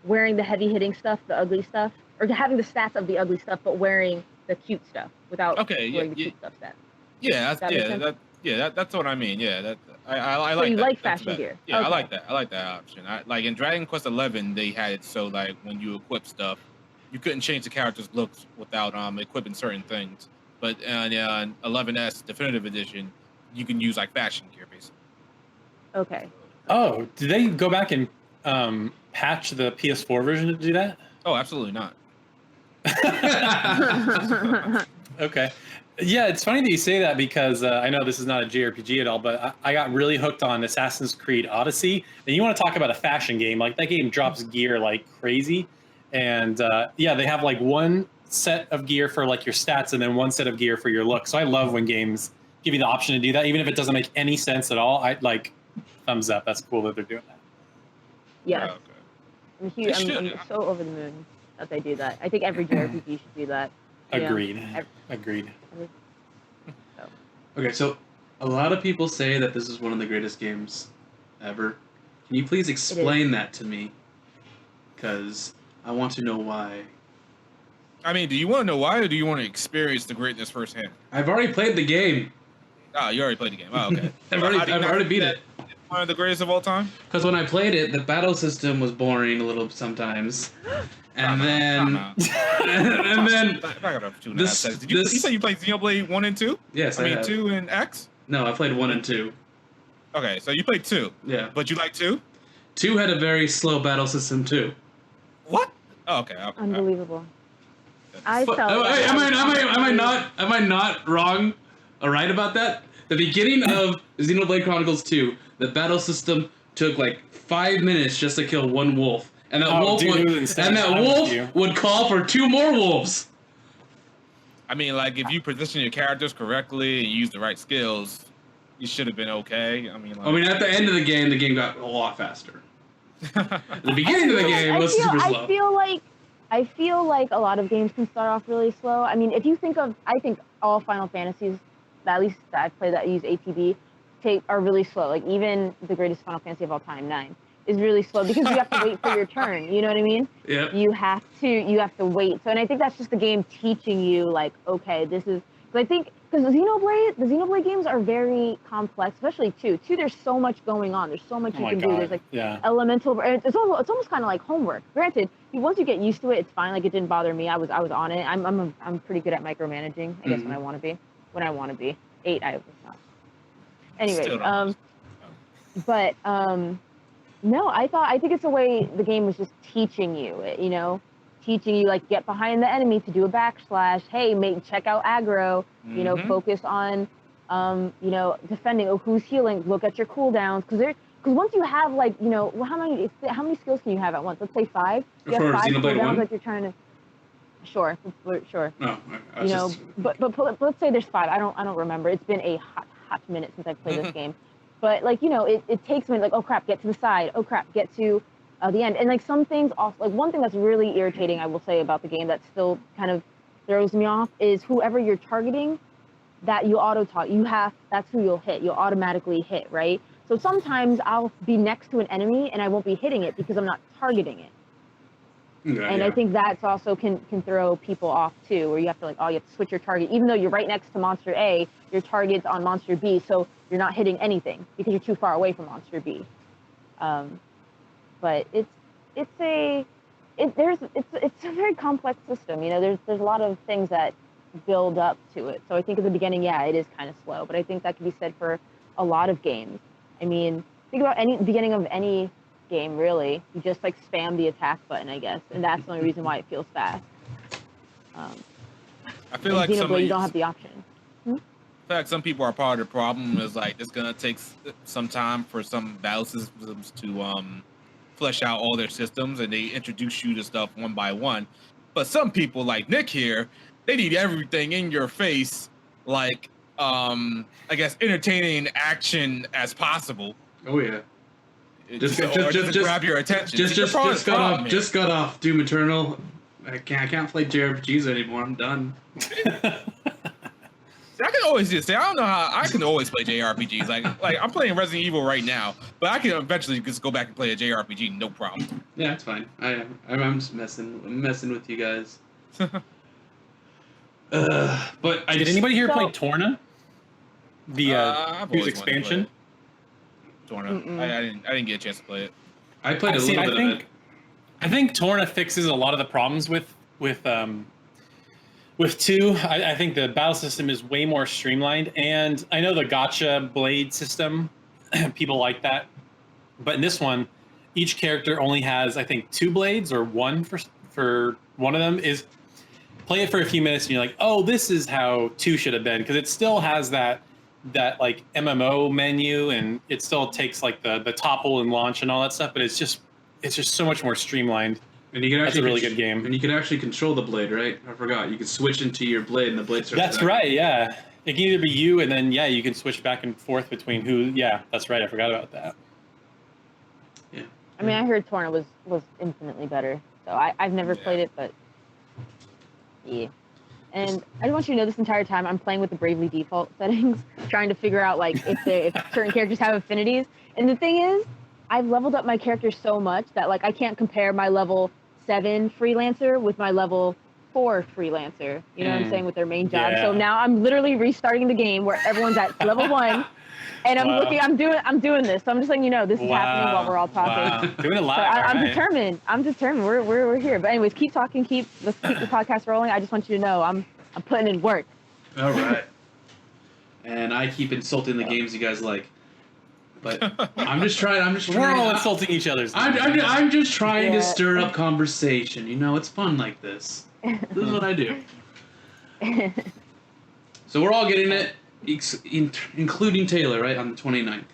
wearing the heavy hitting stuff, the ugly stuff, or having the stats of the ugly stuff, but wearing the cute stuff without wearing the cute stuff stats. Yeah, that's what I mean. Yeah, that I like. So you that. like fashion gear? Yeah, okay. I like that. I like that option. Like in Dragon Quest 11, they had it so like when you equip stuff, you couldn't change the character's looks without equipping certain things. But in 11S Definitive Edition, you can use like fashion gear basically. Okay. Oh, did they go back and patch the PS4 version to do that? Oh, absolutely not. Okay. Yeah, it's funny that you say that because I know this is not a JRPG at all, but I got really hooked on Assassin's Creed Odyssey. And you want to talk about a fashion game, like that game drops gear like crazy. And they have like one set of gear for like your stats and then one set of gear for your look. So I love when games give you the option to do that, even if it doesn't make any sense at all. I like thumbs up. That's cool that they're doing that. Yes. Oh, okay. I'm so over the moon that they do that. I think every JRPG should do that. Agreed. Agreed. Okay, so a lot of people say that this is one of the greatest games ever. Can you please explain that to me? Because I want to know why. I mean, do you want to know why, or do you want to experience the greatness firsthand? I've already played the game. Oh, you already played the game. Oh, okay. I've already beat it. One of the greatest of all time? Because when I played it, the battle system was boring a little sometimes. And then... Did you say you played Xenoblade 1 and 2? Yes, I mean, 2 and X? No, I played 1 and 2. Okay, so you played 2. Yeah. But you like 2? 2 had a very slow battle system, too. What? Oh, okay. Unbelievable. Am I not wrong or right about that? The beginning of Xenoblade Chronicles 2, the battle system took like 5 minutes just to kill one wolf. And that wolf would call for 2 more wolves. I mean, like, if you position your characters correctly and use the right skills, you should have been okay. I mean, at the end of the game got a lot faster. The beginning of the game was super slow. I feel like a lot of games can start off really slow. I mean, if you think of, I think all Final Fantasies, at least that I've played that use ATB, are really slow. Like even the greatest Final Fantasy of all time, 9, is really slow because you have to wait for your turn. You know what I mean? Yeah. You have to wait. So, and I think that's just the game teaching you, like, okay, this is. Because I think the Xenoblade games are very complex, especially 2. 2, there's so much going on. There's so much you can do. There's like elemental. It's almost kind of like homework. Granted, once you get used to it, it's fine. Like it didn't bother me. I was on it. I'm pretty good at micromanaging. I guess when I want to be. 8, I was not. Anyway, no, I think it's a way the game was just teaching you, like get behind the enemy to do a backslash. Hey, check out aggro. Focus on, defending. Oh, who's healing? Look at your cooldowns because once you have like, how many skills can you have at once? Let's say 5. You have 5 cooldowns like you're trying to. Sure. No, but let's say there's 5. I don't remember. It's been a hot minute since I've played this game. But like it takes me like, oh crap, get to the side. Oh crap, get to the end. And like some things also, like one thing that's really irritating, I will say about the game that still kind of throws me off is whoever you're targeting, that you that's who you'll hit. You'll automatically hit, right? So sometimes I'll be next to an enemy and I won't be hitting it because I'm not targeting it. I think that's also can throw people off too, where you have to you have to switch your target, even though you're right next to monster A, your target's on monster B, so you're not hitting anything because you're too far away from monster B. But it's a very complex system. There's a lot of things that build up to it. So I think at the beginning, it is kind of slow, but I think that can be said for a lot of games. I mean, think about any beginning of any game, really. You just like spam the attack button, I guess, and that's the only reason why it feels fast. I feel like you don't have the option. I feel like some people are part of the problem. Is like it's gonna take some time for some battle systems flesh out all their systems and they introduce you to stuff one by one. But some people like Nick here, they need everything in your face, like I guess entertaining action as possible. Oh yeah. Just grab your attention. Just got off Doom Eternal. I can't play JRPGs anymore. I'm done. I can always just say I don't know how I can always play JRPGs. Like I'm playing Resident Evil right now, but I can eventually just go back and play a JRPG, no problem. Yeah, it's fine. I'm just messing with you guys. But did anybody here play Torna? The Fuse expansion. Torna. I didn't get a chance to play it. I played a little bit of it. I think Torna fixes a lot of the problems with 2. I think the battle system is way more streamlined, and I know the gacha blade system, people like that. But in this one, each character only has, I think, 2 blades or 1 for one of them. Is play it for a few minutes and you're like, oh, this is how 2 should have been, because it still has that like MMO menu, and it still takes like the topple and launch and all that stuff, but it's just so much more streamlined. And you can actually That's a really good game. And you can actually control the blade, right? I forgot. You can switch into your blade and the blade starts. That's right, yeah. It can either be you, and then you can switch back and forth between who. Yeah, that's right. I forgot about that. Yeah. I mean, I heard Torna was infinitely better. So I've never played it, but yeah. And I just want you to know this entire time I'm playing with the Bravely default settings, trying to figure out like if certain characters have affinities. And the thing is, I've leveled up my character so much that like I can't compare my level 7 freelancer with my level 4 freelancer. You know what I'm saying, with their main job. Yeah. So now I'm literally restarting the game where everyone's at level 1. And I'm doing this. So I'm just letting you know this is happening while we're all talking. Wow. Doing it live. So I'm right. determined. We're here. But anyways, keep talking. Let's keep the podcast rolling. I just want you to know I'm putting in work. All right. And I keep insulting the games you guys like. But I'm just trying. We're all insulting each other's. I'm just trying to stir up conversation. You know, it's fun like this. This is what I do. So we're all getting it, including Taylor, right, on the 29th.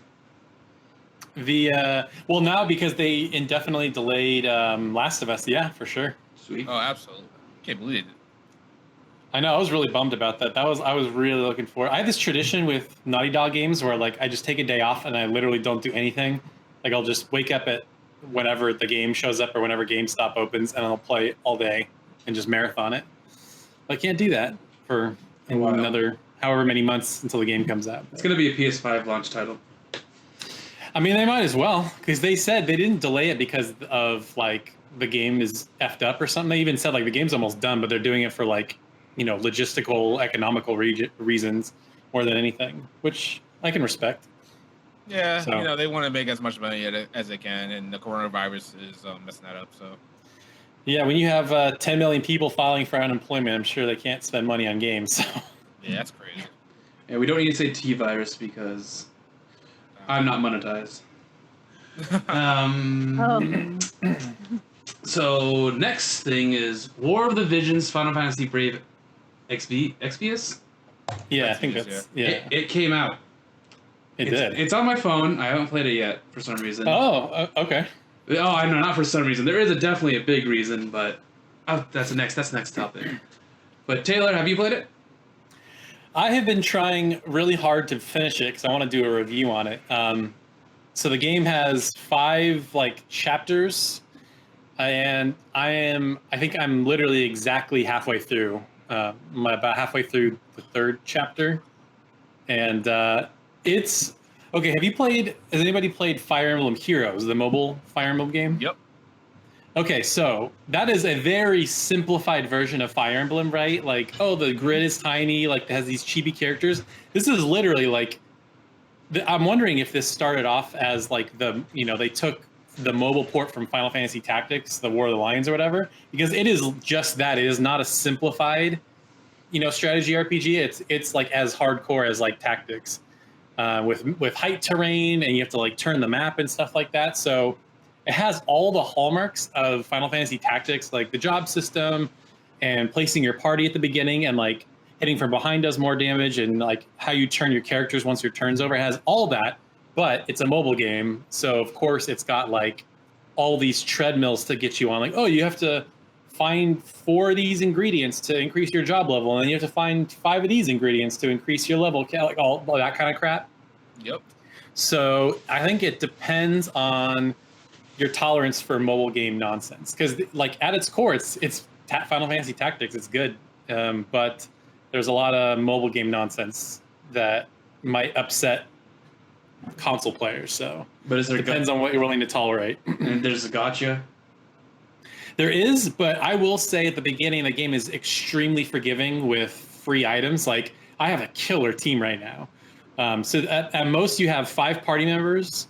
Well, now because they indefinitely delayed Last of Us, yeah, for sure. Sweet. Oh, absolutely. Can't believe it. I know, I was really bummed about that. I was really looking for it. I have this tradition with Naughty Dog games where like I just take a day off and I literally don't do anything. Like I'll just wake up at whenever the game shows up or whenever GameStop opens, and I'll play all day and just marathon it. But I can't do that for another however many months until the game comes out. It's going to be a PS5 launch title. I mean, they might as well, because they said they didn't delay it because of like the game is effed up or something. They even said like the game's almost done, but they're doing it for like, you know, logistical, economical reasons more than anything, which I can respect. Yeah, So- you know, they want to make as much money as they can, and the coronavirus is messing that up. So Yeah, when you have 10 million people filing for unemployment, I'm sure they can't spend money on games. So. yeah, that's crazy. Yeah, we don't need to say T-virus because I'm not monetized. So next thing is War of the Visions, Final Fantasy Brave Exvius. Yeah, I think that's It came out. It did. It's on my phone. I haven't played it yet for some reason. Oh, okay. Oh, I know, not for some reason. There is definitely a big reason, but that's the next topic. But Taylor, have you played it? I have been trying really hard to finish it because I want to do a review on it. So the game has 5 like chapters, and I think I'm literally exactly halfway through. About halfway through the 3rd chapter, and it's okay. Has anybody played Fire Emblem Heroes, the mobile Fire Emblem game? Yep. Okay, so that is a very simplified version of Fire Emblem, right? Like, oh, the grid is tiny, like it has these chibi characters. This is literally like, I'm wondering if this started off as like they took the mobile port from Final Fantasy Tactics, the War of the Lions or whatever, because it is just that. It is not a simplified, strategy RPG. It's like as hardcore as like Tactics, with height terrain, and you have to like turn the map and stuff like that. So it has all the hallmarks of Final Fantasy Tactics, like the job system and placing your party at the beginning, and like hitting from behind does more damage, and like how you turn your characters once your turn's over. It has all that, but it's a mobile game. So of course it's got like all these treadmills to get you on. Like, oh, you have to find 4 of these ingredients to increase your job level, and then you have to find 5 of these ingredients to increase your level, like all that kind of crap. Yep. So I think it depends on your tolerance for mobile game nonsense, because like at its core, it's Final Fantasy Tactics. It's good, but there's a lot of mobile game nonsense that might upset console players. So, But is there it depends on what you're willing to tolerate. and there's a gotcha. There is, but I will say at the beginning, the game is extremely forgiving with free items. Like, I have a killer team right now. So at most you have 5 party members.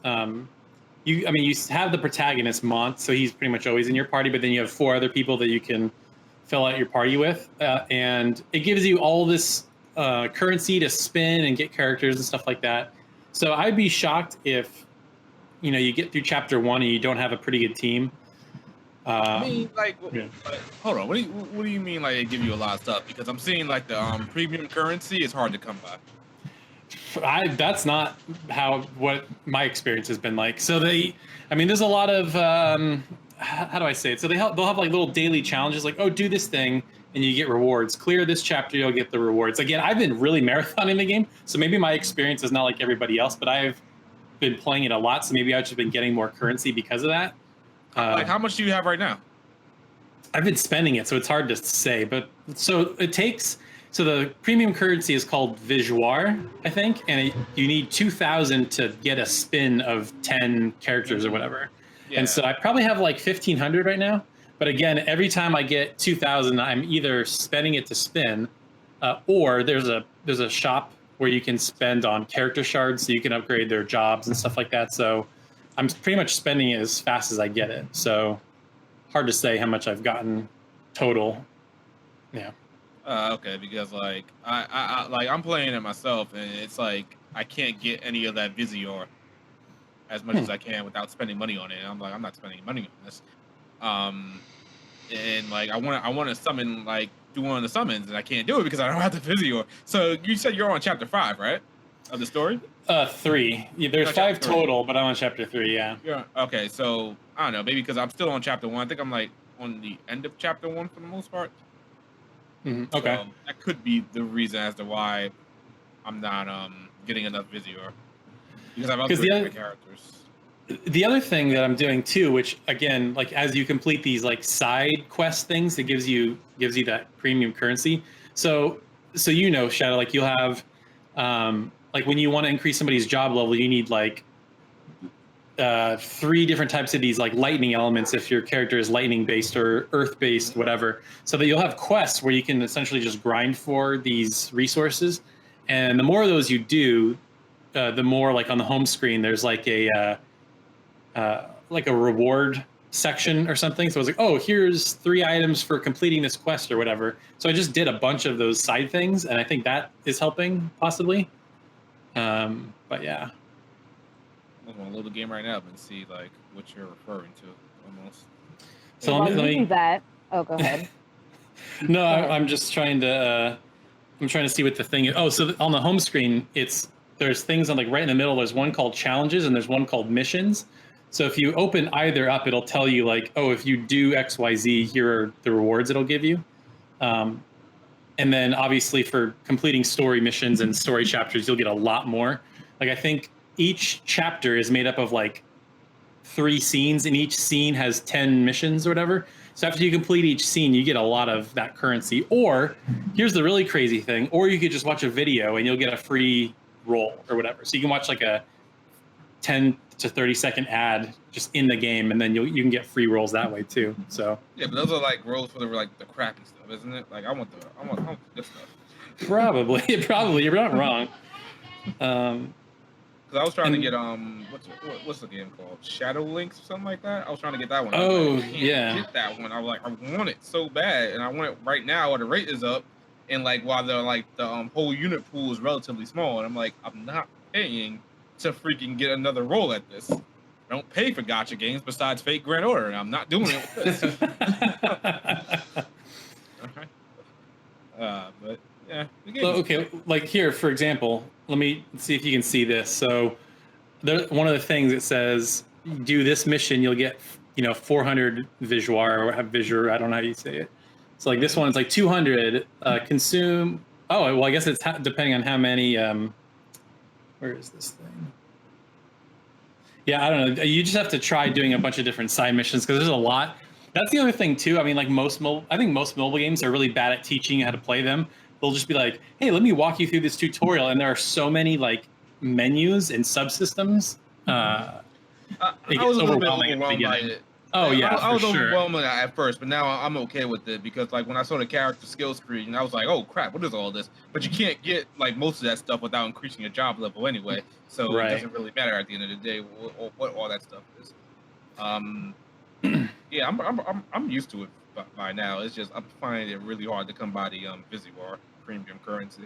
You have the protagonist Mont, so he's pretty much always in your party, but then you have 4 other people that you can fill out your party with, and it gives you all this currency to spin and get characters and stuff like that. So I'd be shocked if you get through chapter 1 and you don't have a pretty good team. I mean, like, yeah. Hold on. What do you mean, like, they give you a lot of stuff? Because I'm seeing like the premium currency is hard to come by. That's not what my experience has been like. So there's a lot of how do I say it? So they'll have like little daily challenges, like, oh, do this thing and you get rewards. Clear this chapter, you'll get the rewards. Again, I've been really marathoning the game, so maybe my experience is not like everybody else, but I've been playing it a lot, so maybe I've just been getting more currency because of that. Like, how much do you have right now? I've been spending it, so it's hard to say. But so the premium currency is called Visoire, I think, and you need 2,000 to get a spin of 10 characters or whatever. Yeah. And so I probably have like 1,500 right now. But again, every time I get 2,000, I'm either spending it to spin, or there's a shop where you can spend on character shards, so you can upgrade their jobs and stuff like that. So I'm pretty much spending it as fast as I get it. So hard to say how much I've gotten total. Yeah. Okay, because like I'm playing it myself, and it's like I can't get any of that Visoire as much as I can without spending money on it. And I'm like, I'm not spending money on this. And like I want to summon, like do one of the summons, and I can't do it because I don't have the Visoire. So you said you're on chapter 5, right, of the story? 3. Yeah, there's 5 total, but I'm on chapter 3. Yeah. Yeah. Okay, so I don't know, maybe because I'm still on chapter 1. I think I'm like on the end of chapter 1 for the most part. Mm-hmm. Okay. So that could be the reason as to why I'm not getting enough Visoire, because I've upgraded my characters. The other thing that I'm doing too, which again, like as you complete these like side quest things, it gives you that premium currency. So Shadow, like you'll have like when you want to increase somebody's job level, you need like 3 different types of these like lightning elements if your character is lightning based or earth based, whatever. So that you'll have quests where you can essentially just grind for these resources, and the more of those you do, the more like on the home screen there's like a reward section or something. So I was like, oh, here's 3 items for completing this quest or whatever. So I just did a bunch of those side things, and I think that is helping possibly. But yeah. I'm gonna load the game right now and see like what you're referring to almost. So let me do that. Oh, go ahead. No, I'm just trying to see what the thing is. Oh, so on the home screen, there's things on like right in the middle. There's one called challenges and there's one called missions. So if you open either up, it'll tell you like, oh, if you do XYZ, here are the rewards it'll give you. And then obviously for completing story missions and story chapters, you'll get a lot more. Like I think each chapter is made up of like 3 scenes, and each scene has 10 missions or whatever. So after you complete each scene, you get a lot of that currency. Or here's the really crazy thing, or you could just watch a video and you'll get a free roll or whatever. So you can watch like a 10 to 30 second ad just in the game, and then you can get free rolls that way too. So yeah, but those are like rolls for the crappy stuff, isn't it? Like I want the good stuff. Probably you're not wrong. Because I was trying to get what's the game called? Shadow Links or something like that. I was trying to get that one. Oh, like, I can't get that one. I was like, I want it so bad, and I want it right now while the rate is up, and like while the whole unit pool is relatively small, and I'm like, I'm not paying to freaking get another roll at this. I don't pay for gacha games besides Fate Grand Order, and I'm not doing it with this. Okay. But yeah. So, okay, like here, for example, let me see if you can see this. So one of the things it says, do this mission, you'll get 400 visuar or visure. I don't know how you say it. So like this one is like 200 consume. Oh, well, I guess it's depending on how many. Where is this thing? Yeah, I don't know. You just have to try doing a bunch of different side missions because there's a lot. That's the other thing too. I mean, like I think most mobile games are really bad at teaching you how to play them. They'll just be like, "Hey, let me walk you through this tutorial," and there are so many like menus and subsystems. I was a little bit overwhelmed by it. Oh yeah, I was sure. overwhelmed at first, but now I'm okay with it because like when I saw the character skill screen, I was like, "Oh crap, what is all this?" But you can't get like most of that stuff without increasing your job level anyway, so Right. it doesn't really matter at the end of the day what all that stuff is. Yeah, I'm used to it by now. It's just I'm finding it really hard to come by the Visivar premium currency.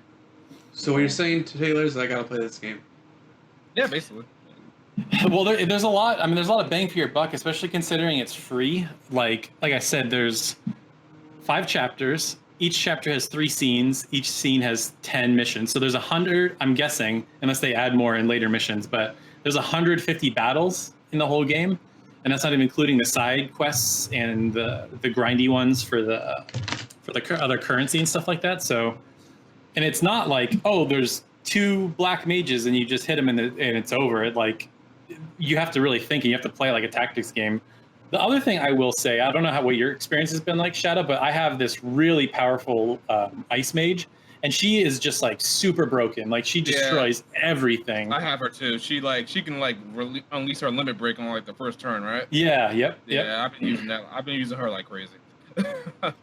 So what you're saying to Taylor is I gotta play this game. Yeah, basically. Well, there's a lot. I mean, there's a lot of bang for your buck, especially considering it's free. Like I said, there's 5 chapters. Each chapter has 3 scenes. Each scene has 10 missions. So there's 100. I'm guessing, unless they add more in later missions, but there's 150 battles in the whole game, and that's not even including the side quests and the grindy ones for the other currency and stuff like that. So, and it's not like, oh, there's 2 black mages and you just hit them and it's over. You have to really think and you have to play like a tactics game. The other thing I will say, I don't know what your experience has been like, Shadow, but I have this really powerful ice mage, and she is just like super broken. Like she destroys everything. I have her too. She can unleash her limit break on like the first turn, right? Yeah. Yep. Yeah, I've been using that. I've been using her like crazy.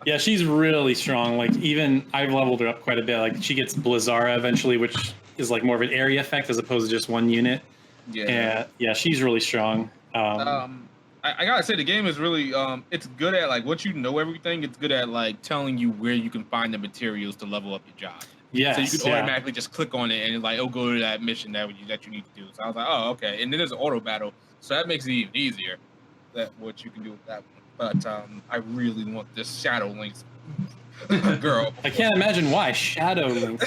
Yeah, she's really strong. Like even I've leveled her up quite a bit. Like she gets Blizzara eventually, which is like more of an area effect as opposed to just one unit. Yeah. And yeah, she's really strong. I gotta say the game is really it's good at like once you know everything, it's good at like telling you where you can find the materials to level up your job. Yes, so you can automatically just click on it and like it'll go to that mission that you need to do. So I was like, oh okay, and then there's an auto battle, so that makes it even easier. That what you can do with that one. But I really want this Shadow Link's girl. I can't imagine why Shadow Link.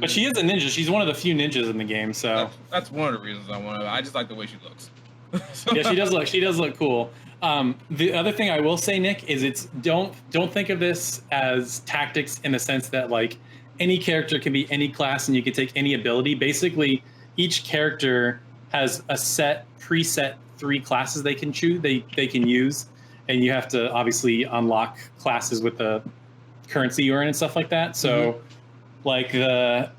But she is a ninja. She's one of the few ninjas in the game. So that's one of the reasons I want her. I just like the way she looks. Yeah, she does look cool. The other thing I will say, Nick, is don't think of this as tactics in the sense that like any character can be any class and you can take any ability. Basically, each character has a preset 3 classes they can choose, they can use, and you have to obviously unlock classes with the currency you earn and stuff like that. So, like that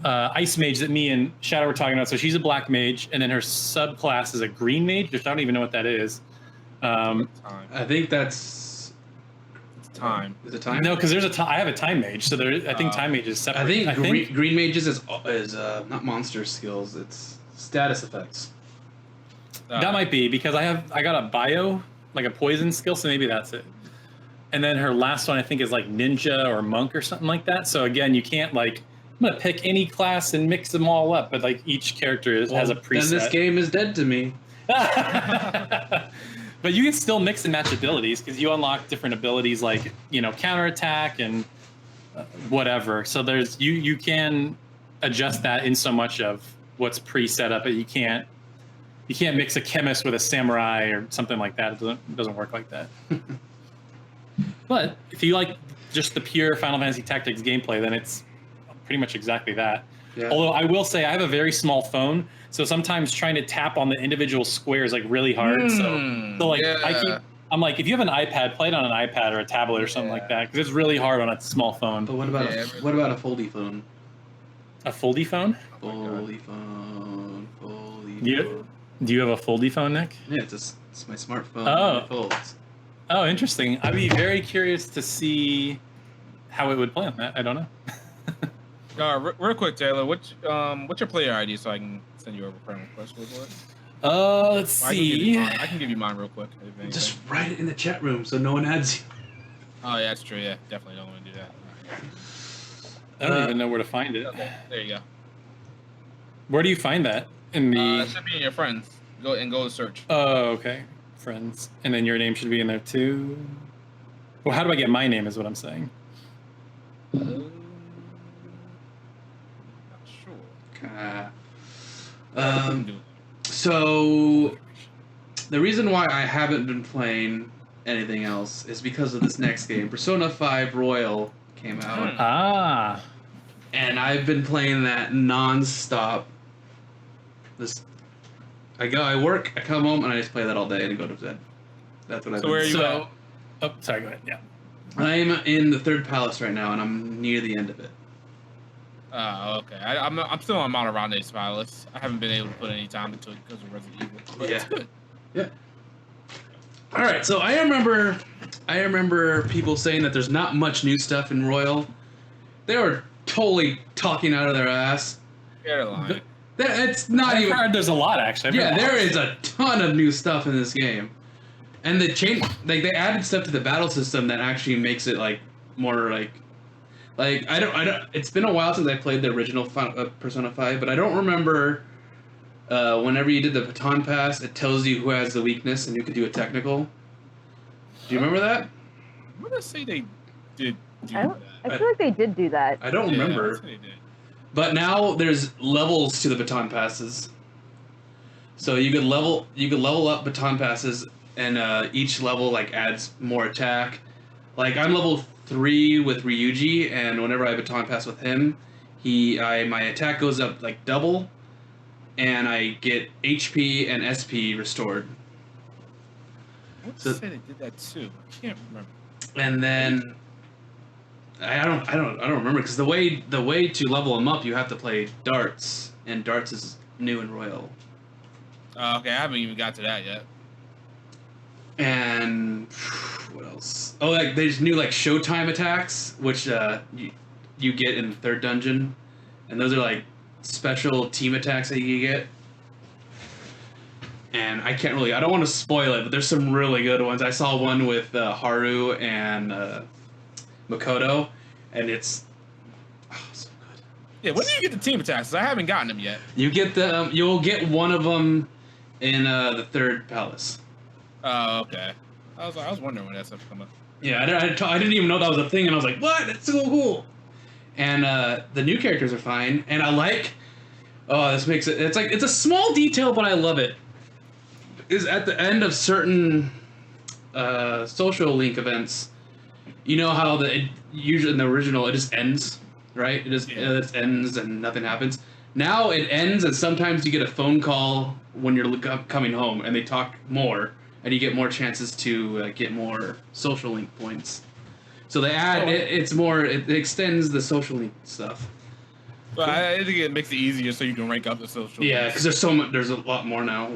ice mage that me and Shadow were talking about. So she's a black mage, and then her subclass is a green mage, which I don't even know what that is. I think that's time. Is it time? No, because I have a time mage, so I think time mage is separate. I think green mages is not monster skills; it's status effects. That might be because I got a bio, like a poison skill, so maybe that's it. And then her last one I think is like ninja or monk or something like that. So again, you can't like I'm gonna pick any class and mix them all up, but like each character has a preset. Then this game is dead to me. But you can still mix and match abilities because you unlock different abilities like counterattack and whatever. So there's you can adjust that in so much of what's pre-set up, but you can't mix a chemist with a samurai or something like that. It doesn't work like that. But if you like just the pure Final Fantasy Tactics gameplay, then it's pretty much exactly that. Yeah. Although I will say I have a very small phone, so sometimes trying to tap on the individual square is like really hard. So like I'm like, if you have an iPad, play it on an iPad or a tablet or something like that, because it's really hard on a small phone. But what about a foldy phone? A foldy phone? Foldy phone. Do you have a foldy phone, Nick? Yeah, it's my smartphone. Oh. It folds. Oh, interesting. I'd be very curious to see how it would play on that. I don't know. Real quick, Taylor, what's your player ID so I can send you over a friend request real quick? Let's see. I can give you mine real quick. Just write it in the chat room so no one adds you. Oh yeah, that's true. Yeah, definitely don't want to do that. I don't even know where to find it. Okay, there you go. Where do you find that? In the it should be in your friends. Go to search. Oh, okay. Friends. And then your name should be in there too. Well, how do I get my name is what I'm saying. Not sure. So the reason why I haven't been playing anything else is because of this next game. Persona 5 Royal came out. Ah. And I've been playing that non-stop. I work, I come home, and I just play that all day and go to bed. That's what I've been where are you doing. at? Oh, sorry, go ahead. Yeah. I'm in the third palace right now, and I'm near the end of it. Oh, okay. I'm still on Mount Arande's Palace. I haven't been able to put any time into it because of Resident Evil. But it's good. Yeah. All right, so I remember people saying that there's not much new stuff in Royal. They were totally talking out of their ass. They're lying. It's not I've even. heard there's a lot actually. Yeah, there is a ton of new stuff in this game, and they added stuff to the battle system that actually makes it like more like I don't. It's been a while since I played the original Persona 5, but I don't remember. Whenever you did the baton pass, it tells you who has the weakness, and you could do a technical. Do you remember that? I'm gonna say they did do I that. feel like they did do that. I don't remember. They did. But now there's levels to the baton passes. So you could level up baton passes, and each level like adds more attack. Like I'm level 3 with Ryuji, and whenever I baton pass with him, my attack goes up like double, and I get HP and SP restored. I want to say they did that too. I can't remember. And then I don't remember because the way to level them up, you have to play darts, and darts is new in Royal. Okay, I haven't even got to that yet. And what else? Oh, like there's new like Showtime attacks, which you get in the third dungeon, and those are like special team attacks that you get. And I don't want to spoil it, but there's some really good ones. I saw one with Haru and Makoto, and it's so good. Yeah, when do you get the team attacks? I haven't gotten them yet. You get you'll get one of them in the third palace. Oh, okay. I was wondering when that stuff come up. Yeah, I didn't even know that was a thing, and I was like, what? That's so cool. And the new characters are fine, and I like. Oh, this makes it. It's a small detail, but I love it. Is at the end of certain social link events, you know how usually in the original it just ends, right? It just ends and nothing happens. Now it ends, and sometimes you get a phone call when you're coming home, and they talk more, and you get more chances to get more social link points. So they add it extends the social link stuff. Well, I think it makes it easier so you can rank up the social. Yeah, because there's a lot more now.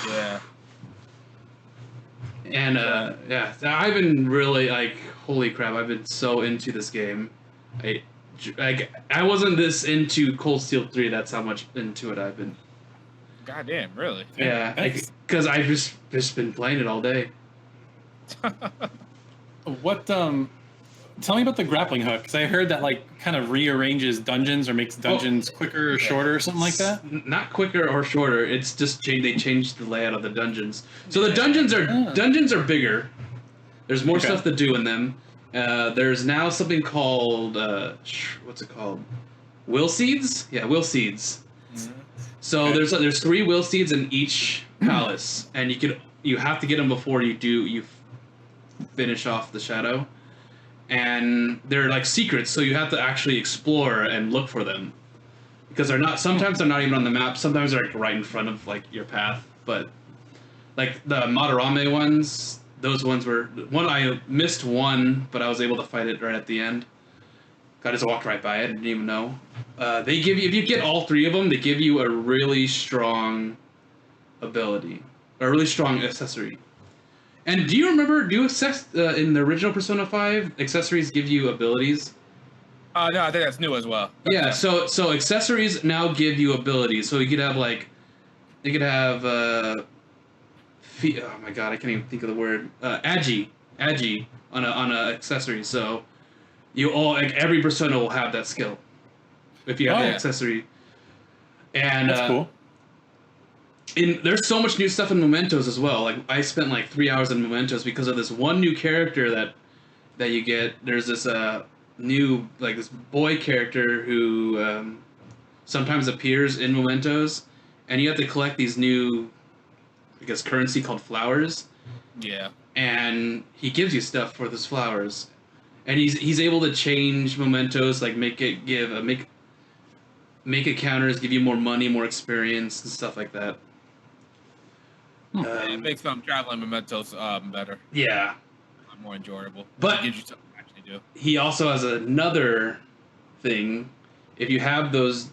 Yeah. And I've been really like, holy crap! I've been so into this game. I wasn't this into Cold Steel 3. That's how much into it I've been. Goddamn, really? Yeah, because I've just been playing it all day. What tell me about the grappling hook, because I heard that like kind of rearranges dungeons or makes dungeons quicker or shorter or something like that. Not quicker or shorter. It's just they changed the layout of the dungeons. So the dungeons are bigger. There's more stuff to do in them. There's now something called what's it called? Will seeds? Yeah, will seeds. Mm-hmm. So there's 3 will seeds in each palace, and you have to get them before you finish off the shadow. And they're like secrets, so you have to actually explore and look for them, because sometimes they're not even on the map. Sometimes they're like right in front of like your path. But like the Madarame ones, those ones were one. I missed one, but I was able to fight it right at the end. I just walked right by it. I didn't even know. They give you, if you get all 3 of them, they give you a really strong ability, a really strong accessory. And do you remember, in the original Persona 5, accessories give you abilities? No, I think that's new as well. Yeah, so accessories now give you abilities. So you could have oh my god, I can't even think of the word. Agi on a accessory. So every Persona will have that skill if you have the accessory. And that's cool. There's so much new stuff in Mementos as well. Like I spent like 3 hours in Mementos because of this one new character that you get. There's this new this boy character who sometimes appears in Mementos, and you have to collect these new currency called flowers. Yeah. And he gives you stuff for those flowers, and he's able to change mementos, like make it counters, give you more money, more experience, and stuff like that. It makes some traveling mementos better. Yeah, more enjoyable. But it gives you something to actually do. He also has another thing. If you have those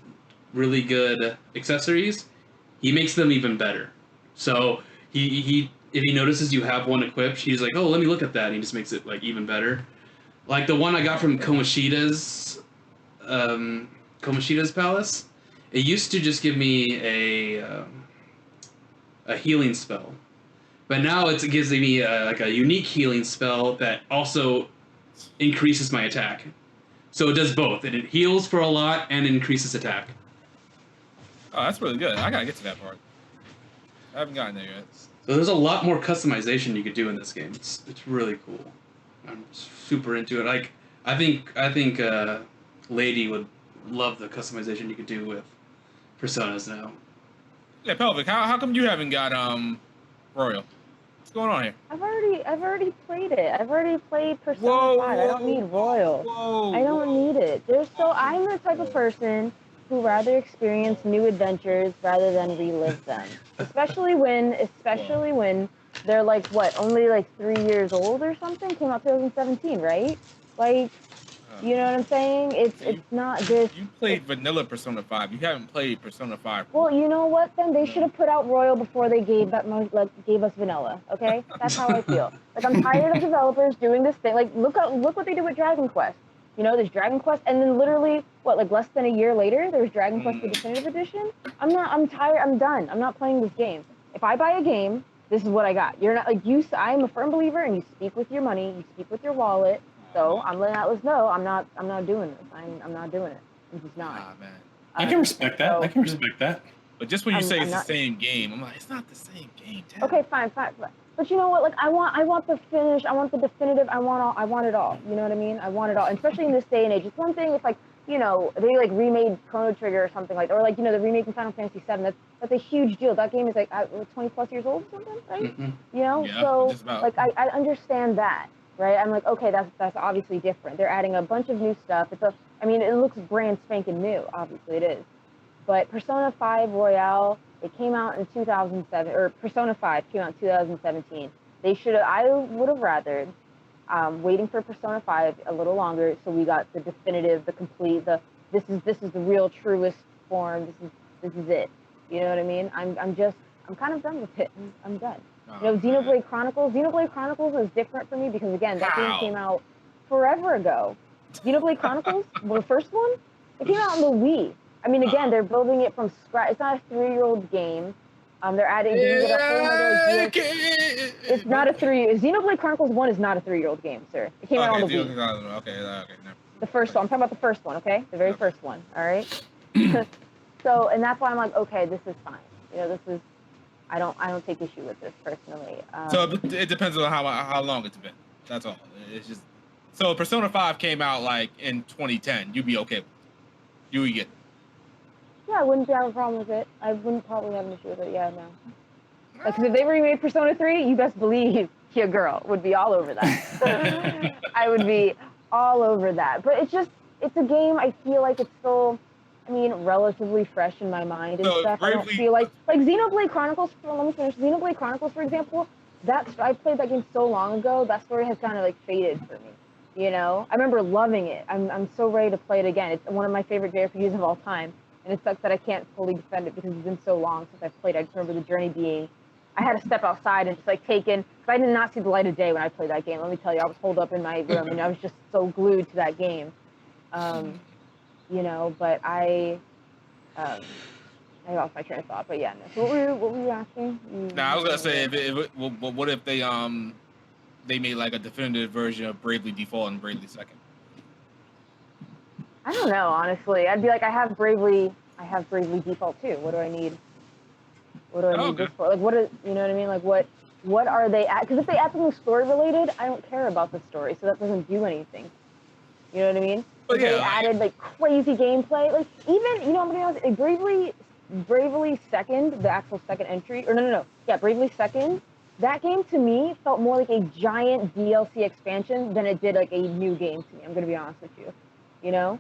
really good accessories, he makes them even better. So he if he notices you have one equipped, he's like, oh, let me look at that, and he just makes it like even better. Like the one I got from Komoshida's palace, it used to just give me a healing spell, but now it gives me like a unique healing spell that also increases my attack. So it does both, and it heals for a lot and increases attack. Oh, that's really good. I gotta get to that part. I haven't gotten there yet. So there's a lot more customization you could do in this game. It's really cool. I'm super into it. Like I think Lady would love the customization you could do with personas now. Yeah, Pelvic. How come you haven't got Royal? What's going on here? I've already played it. I've already played Persona 5. I don't need Royal. I don't need it. I'm the type of person who rather experience new adventures rather than relive them. Especially when they're like only like 3 years old or something. Came out 2017, right? Like, you know what I'm saying? It's not this. You played vanilla Persona 5. You haven't played Persona 5. Well, you know what? Then they should have put out Royal before they gave us vanilla. Okay, that's how I feel. Like I'm tired of developers doing this thing. Like look what they did with Dragon Quest. You know, there's Dragon Quest, and then literally less than a year later, there's Dragon Quest the Definitive Edition. I'm tired. I'm done. I'm not playing this game. If I buy a game, this is what I got. You're not like you. I'm a firm believer, and you speak with your money. You speak with your wallet. So I'm letting Atlas know I'm not doing this. I'm not doing it. I'm just not. Ah, man. I can respect that. I can respect that. But just when you say it's the same game, I'm like, it's not the same game. Ted. Okay, fine. But you know what? Like I want the finish. I want the definitive. I want it all. You know what I mean? I want it all. And especially in this day and age, it's one thing if they remade Chrono Trigger or something like, or the remake in Final Fantasy VII. That's a huge deal. That game is 20 plus years old or something, right? Mm-hmm. You know, yeah, so I understand that. Right, I'm like, okay, that's obviously different. They're adding a bunch of new stuff. It looks brand spanking new. Obviously, it is. But Persona 5 Royale, it came out in 2007, or Persona 5 came out in 2017. I would have rathered waiting for Persona 5 a little longer, so we got the definitive, the complete, this is the real truest form. This is it. You know what I mean? I'm kind of done with it. I'm done. Xenoblade Chronicles. Xenoblade Chronicles is different for me because again, that game came out forever ago. Xenoblade Chronicles, the first one, it came out on the Wii. I mean, again, they're building it from scratch. It's not a 3-year-old game. They're adding. It's not a 3. Xenoblade Chronicles 1 is not a 3-year-old game, sir. It came out on the Wii. Okay. The first one. I'm talking about the first one. Okay, the very first one. All right. So, and that's why I'm like, okay, this is fine. This is. I don't take issue with this personally. So it depends on how long it's been. That's all. It's just so Persona 5 came out in 2010. You'd be okay with it. You would get it. Yeah, I wouldn't have a problem with it. I wouldn't probably have an issue with it. Yeah, no. Because if they remade Persona 3, you best believe your girl would be all over that. I would be all over that. But it's a game. I feel like it's still. Relatively fresh in my mind and stuff. I don't feel like Xenoblade Chronicles. Let me finish. Xenoblade Chronicles, for example, I played that game so long ago. That story has kind of faded for me. I remember loving it. I'm so ready to play it again. It's one of my favorite JRPGs of all time, and it sucks that I can't fully defend it because it's been so long since I've played. I just remember the journey being. I had to step outside and just take in. Because I did not see the light of day when I played that game. Let me tell you, I was holed up in my room and I was just so glued to that game. But I lost my train of thought. But yeah, no. So what were you asking? I was gonna say, what if they made a definitive version of Bravely Default and Bravely Second? I don't know, honestly. I'd be like, I have Bravely Default too. What do I need? What do I need this for? You know what I mean? What are they at? Because if they add something story related, I don't care about the story, so that doesn't do anything. You know what I mean? But they added crazy gameplay, even I'm gonna be honest, Bravely Second, the actual second entry, or no, yeah, Bravely Second. That game to me felt more like a giant DLC expansion than it did like a new game to me. I'm gonna be honest with you. You know,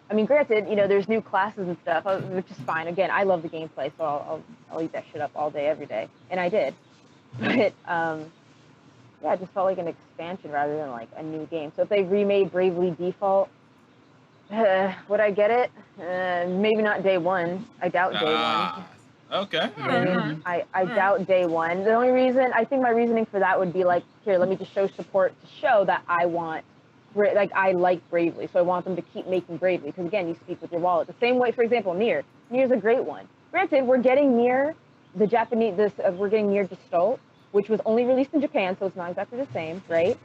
I mean, granted, there's new classes and stuff, which is fine. Again, I love the gameplay, so I'll eat that shit up all day, every day, and I did. But yeah, it just felt like an expansion rather than like a new game. So if they remade Bravely Default, would I get it? Maybe not day one. I doubt day one. Okay. I doubt day one. The only reason, I think my reasoning for that would be like, here, let me just show support to show that I want, like, I like Bravely, so I want them to keep making Bravely, because again, you speak with your wallet. The same way, for example, Nier. Nier's a great one. Granted, we're getting Nier, we're getting Nier Gestalt, which was only released in Japan, so it's not exactly the same, right?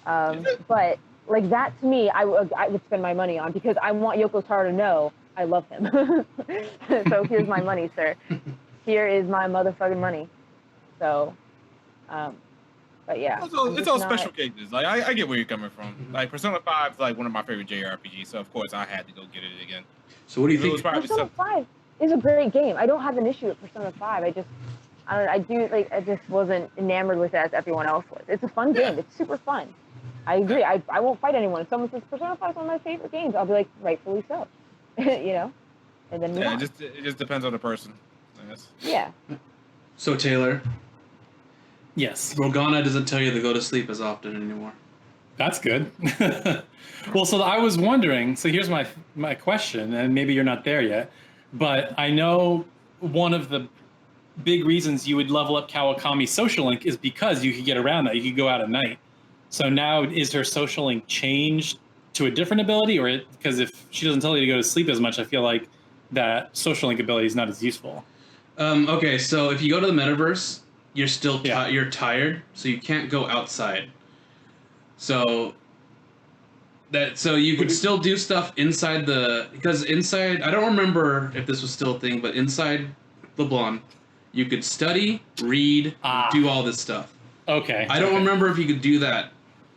But like that to me, I would spend my money on, because I want Yoko Taro to know I love him. So here's my money, sir. Here is my motherfucking money. So, but yeah. It's all special cases. Like I get where you're coming from. Like Persona 5 is like one of my favorite JRPGs, so of course I had to go get it again. So what do you think? Persona 5 is a great game. I don't have an issue with Persona 5. I just wasn't enamored with it as everyone else was. It's a fun game. It's super fun. I agree. I won't fight anyone. If someone says Persona 5 is one of my favorite games, I'll be like, rightfully so. And then move on. It just depends on the person, I guess. Yeah. So Taylor, Yes. Morgana doesn't tell you to go to sleep as often anymore. That's good. Well, so I was wondering, so here's my question, and maybe you're not there yet, but I know one of the big reasons you would level up Kawakami's social link is because you could get around that. You could go out at night. So now is her social link changed to a different ability, or because if she doesn't tell you to go to sleep as much, I feel like that social link ability is not as useful. Okay, so if you go to the metaverse, you're still you're tired, so you can't go outside. So you could still do stuff inside because inside, I don't remember if this was still a thing, but inside LeBlanc, you could study, read, do all this stuff. Okay. I don't remember if you could do that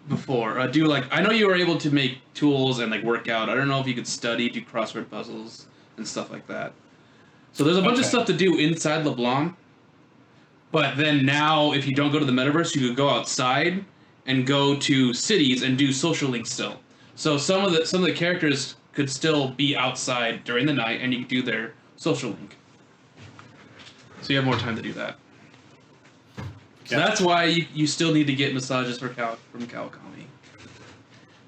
before. I know you were able to make tools and like work out. I don't know if you could study, do crossword puzzles and stuff like that. So there's a bunch of stuff to do inside LeBlanc. But then now, if you don't go to the metaverse, you could go outside and go to cities and do social links still. So some of the characters could still be outside during the night, and you could do their social link. So you have more time to do that. So that's why you still need to get massages from Kawakami.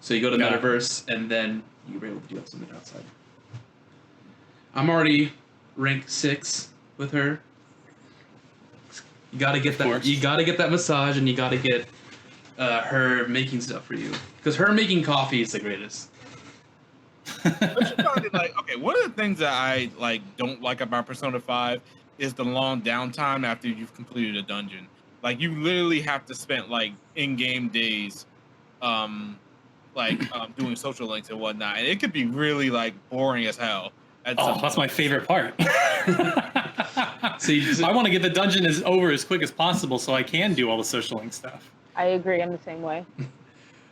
So you go to metaverse, and then you're able to do something outside. I'm already rank 6 with her. You gotta get that. You gotta get that massage, and you gotta get her making stuff for you, because her making coffee is the greatest. One of the things that I don't like about Persona 5 is the long downtime after you've completed a dungeon. Like you literally have to spend in-game days, doing social links and whatnot, and it could be really boring as hell. That's my favorite part. I want to get the dungeon over as quick as possible so I can do all the social link stuff. I agree. I'm the same way.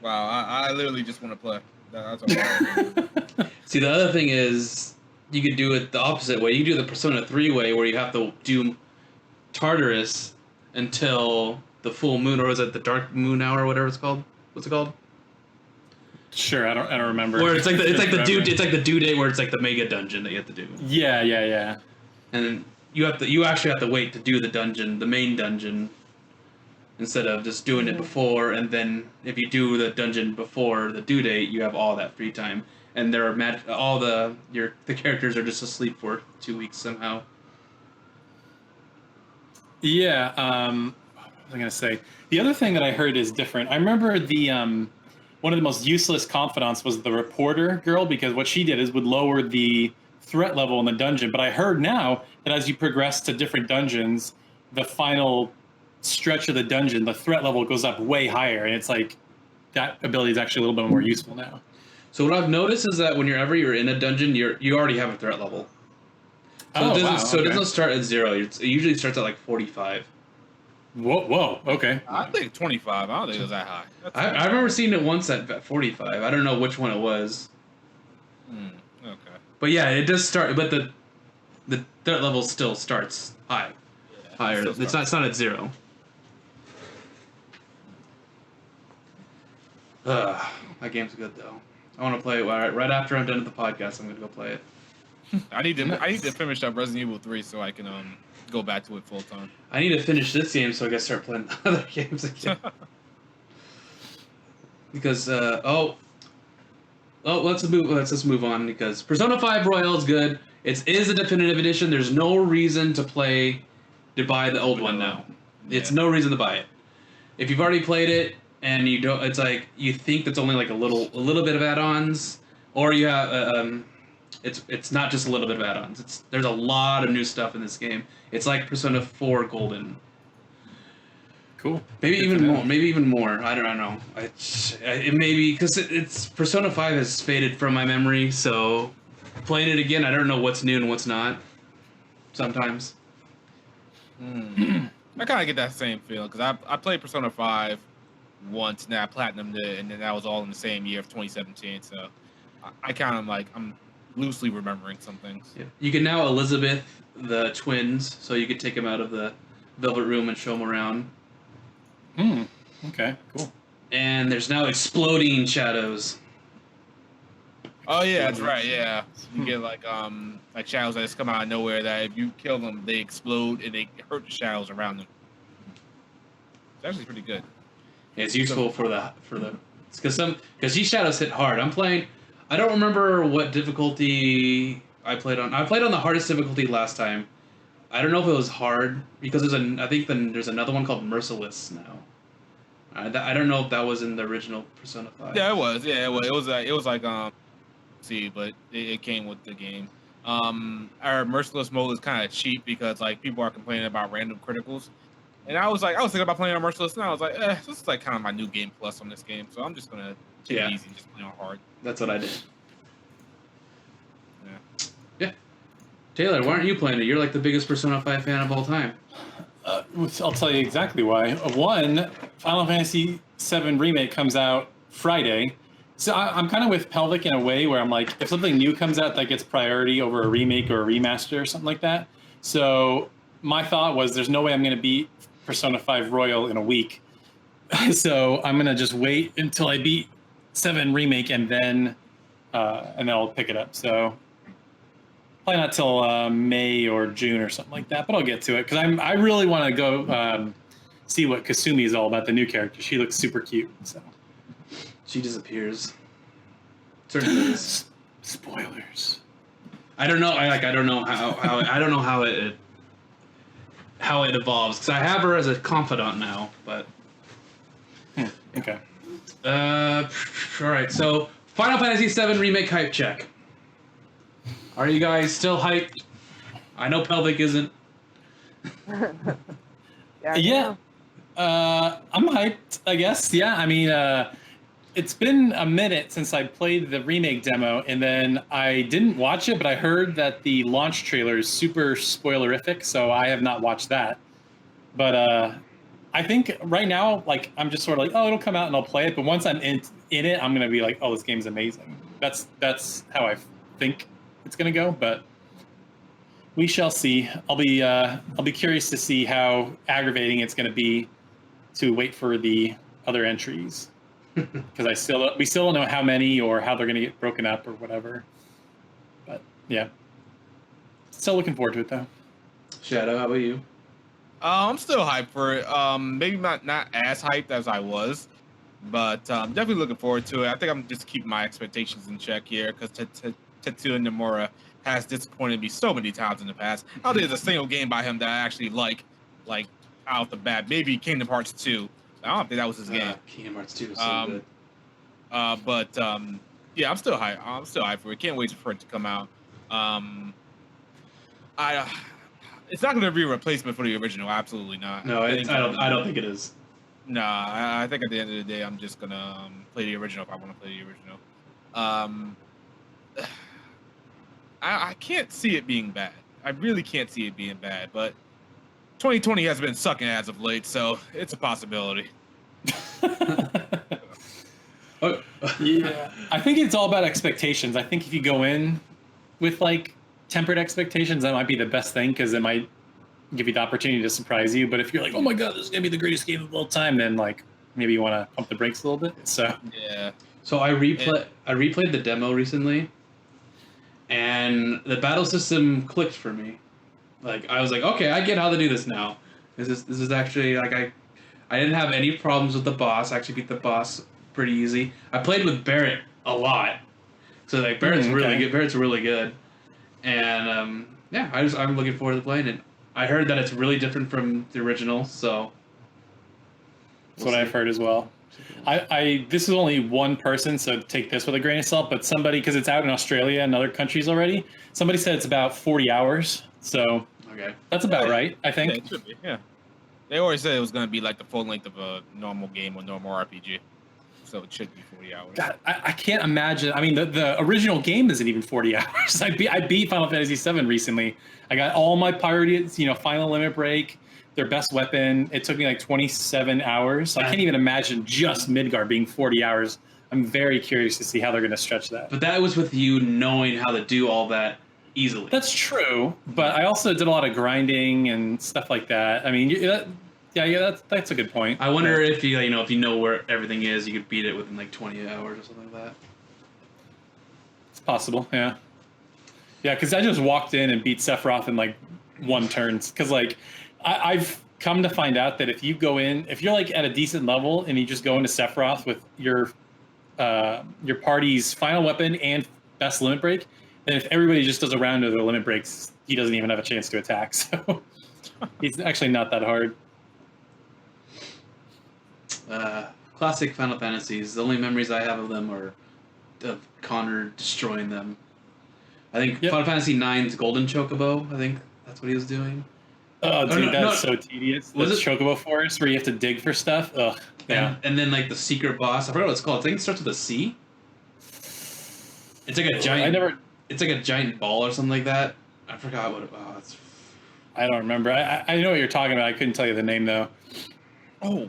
Wow, I literally just want to play. That's all. See, the other thing is you could do it the opposite way. You do the Persona 3 way, where you have to do Tartarus until the full moon, or is it the dark moon hour, or whatever it's called? What's it called? Sure, I don't remember. Where it's like the due date, where it's like the mega dungeon that you have to do. Yeah. And you actually have to wait to do the main dungeon, instead of just doing it before. And then if you do the dungeon before the due date, you have all that free time, and the characters are just asleep for 2 weeks somehow. Yeah. What was I gonna say? The other thing that I heard is different. I remember one of the most useless confidants was the reporter girl, because what she did would lower the threat level in the dungeon. But I heard now that as you progress to different dungeons, the final stretch of the dungeon, the threat level goes up way higher, and it's like that ability is actually a little bit more useful now. So what I've noticed is that whenever you're in a dungeon, you already have a threat level. So it doesn't start at 0. It usually starts at 45. Whoa, okay. I think 25. I don't think it was that high. I remember seeing it once at 45. I don't know which one it was. Okay. But yeah, it does start. But the threat level still starts high. Yeah. higher. It's not at 0. That game's good though. I want to play it right after I'm done with the podcast. I'm gonna go play it. I need to finish up Resident Evil 3 so I can go back to it full time. I need to finish this game so I can start playing other games again. Because let's move on because Persona 5 Royal is good. It is a definitive edition. There's no reason to buy the old one now. Yeah. It's no reason to buy it. If you've already played it and you don't, it's like you think that's only like a little bit of add-ons, or you have it's not just a little bit of add-ons. There's a lot of new stuff in this game. It's like Persona 4 Golden. Cool. Maybe even more. I don't know. It may be because it's Persona 5 has faded from my memory. So playing it again, I don't know what's new and what's not. Sometimes. I kind of get that same feeling because I played Persona 5 once, and then I platinumed it, and then that was all in the same year of 2017. So I kind of like I'm loosely remembering some things. Yeah. You can now Elizabeth the twins, so you could take them out of the Velvet Room and show them around. Okay, cool. And there's now exploding shadows. Oh yeah, that's right. Yeah, you get like shadows that just come out of nowhere. That if you kill them, they explode and they hurt the shadows around them. It's actually pretty good. Yeah, it's useful for the because these shadows hit hard. I don't remember what difficulty I played on. I played on the hardest difficulty last time. I don't know if it was hard because there's another one called Merciless now. I don't know if that was in the original Persona 5. Yeah, it was. Yeah, it was like but it came with the game. Our Merciless mode is kind of cheap because like people are complaining about random criticals, and I was thinking about playing on Merciless, and I was like, this is like kind of my new game plus on this game, so I'm just gonna take it easy and just play on hard. That's what I did. Yeah. Taylor, why aren't you playing it? You're like the biggest Persona 5 fan of all time. I'll tell you exactly why. One, Final Fantasy VII Remake comes out Friday. So I'm kind of with Pelvic in a way where I'm like, if something new comes out, that gets priority over a remake or a remaster or something like that. So my thought was there's no way I'm going to beat Persona 5 Royal in a week. So I'm going to just wait until I beat 7 Remake and then I'll pick it up. So probably not till May or June or something like that, but I'll get to it because I really want to go see what Kasumi is all about, the new character. She looks super cute. So she disappears. Certainly. Spoilers. I don't know. I don't know how it evolves because I have her as a confidant now. But okay. All right. So Final Fantasy VII Remake hype check. Are you guys still hyped? I know Pelvic isn't. Yeah. I'm hyped, I guess. Yeah, I mean, it's been a minute since I played the remake demo, and then I didn't watch it, but I heard that the launch trailer is super spoilerific, so I have not watched that. But I think right now, like, I'm just sort of like, oh, it'll come out and I'll play it, but once I'm in it, I'm going to be like, oh, this game's amazing. That's how I think it's going to go, but we shall see. I'll be curious to see how aggravating it's going to be to wait for the other entries because we still don't know how many or how they're going to get broken up or whatever. But yeah, still looking forward to it though. Shadow, how about you? I'm still hyped for it. Maybe not as hyped as I was, but definitely looking forward to it. I think I'm just keeping my expectations in check here because Tetsuya Nomura has disappointed me so many times in the past. I don't think there's a single game by him that I actually like out the bat. Maybe Kingdom Hearts 2. I don't think that was his game. Kingdom Hearts 2 is so good. But yeah, I'm still hyped. I'm still hyped for it. Can't wait for it to come out. It's not going to be a replacement for the original. Absolutely not. No, I don't think it is. Nah, I think at the end of the day, I'm just gonna play the original if I want to play the original. I can't see it being bad. I really can't see it being bad, but 2020 has been sucking as of late, so it's a possibility. Yeah, I think it's all about expectations. I think if you go in with like tempered expectations, that might be the best thing because it might give you the opportunity to surprise you. But if you're like, oh my god, this is gonna be the greatest game of all time, then like maybe you want to pump the brakes a little bit. So Yeah. So I replayed the demo recently, and the battle system clicked for me. Like I was like, okay, I get how to do this now. This is actually like I didn't have any problems with the boss. I actually beat the boss pretty easy. I played with Barrett a lot, so like Barrett's really good. Barrett's really good, and yeah, I'm looking forward to playing it. I heard that it's really different from the original, so that's what I've heard as well. I this is only one person, so take this with a grain of salt. But somebody, because it's out in Australia and other countries already, somebody said it's about 40 hours. So okay, that's about right, I think. Yeah, it should be. Yeah. They always said it was going to be like the full length of a normal game or normal RPG. So it should be 40 hours. God, I can't imagine. I mean, the original game isn't even 40 hours. I beat Final Fantasy VII recently. I got all my pirated, Final Limit Break, their best weapon. It took me like 27 hours. I can't even imagine just Midgar being 40 hours. I'm very curious to see how they're going to stretch that. but that was with you knowing how to do all that easily. That's true, but I also did a lot of grinding and stuff like that. I mean, that's a good point. I wonder if you if you know where everything is, you could beat it within like 20 hours or something like that. It's possible, yeah. Yeah, because I just walked in and beat Sephiroth in like one turn. Because like I've come to find out that if you're like at a decent level and you just go into Sephiroth with your party's final weapon and best limit break, then if everybody just does a round of their limit breaks, he doesn't even have a chance to attack. So he's actually not that hard. Classic Final Fantasies. The only memories I have of them are of Connor destroying them. I think Final Fantasy IX's Golden Chocobo. I think that's what he was doing. Oh, dude, that's so tedious. Was it Chocobo Forest where you have to dig for stuff? Ugh. Yeah. And then like the secret boss. I forgot what it's called. I think it starts with a C. It's like a giant. It's like a giant ball or something like that. I forgot what it was. I don't remember. I know what you're talking about. I couldn't tell you the name though. Oh.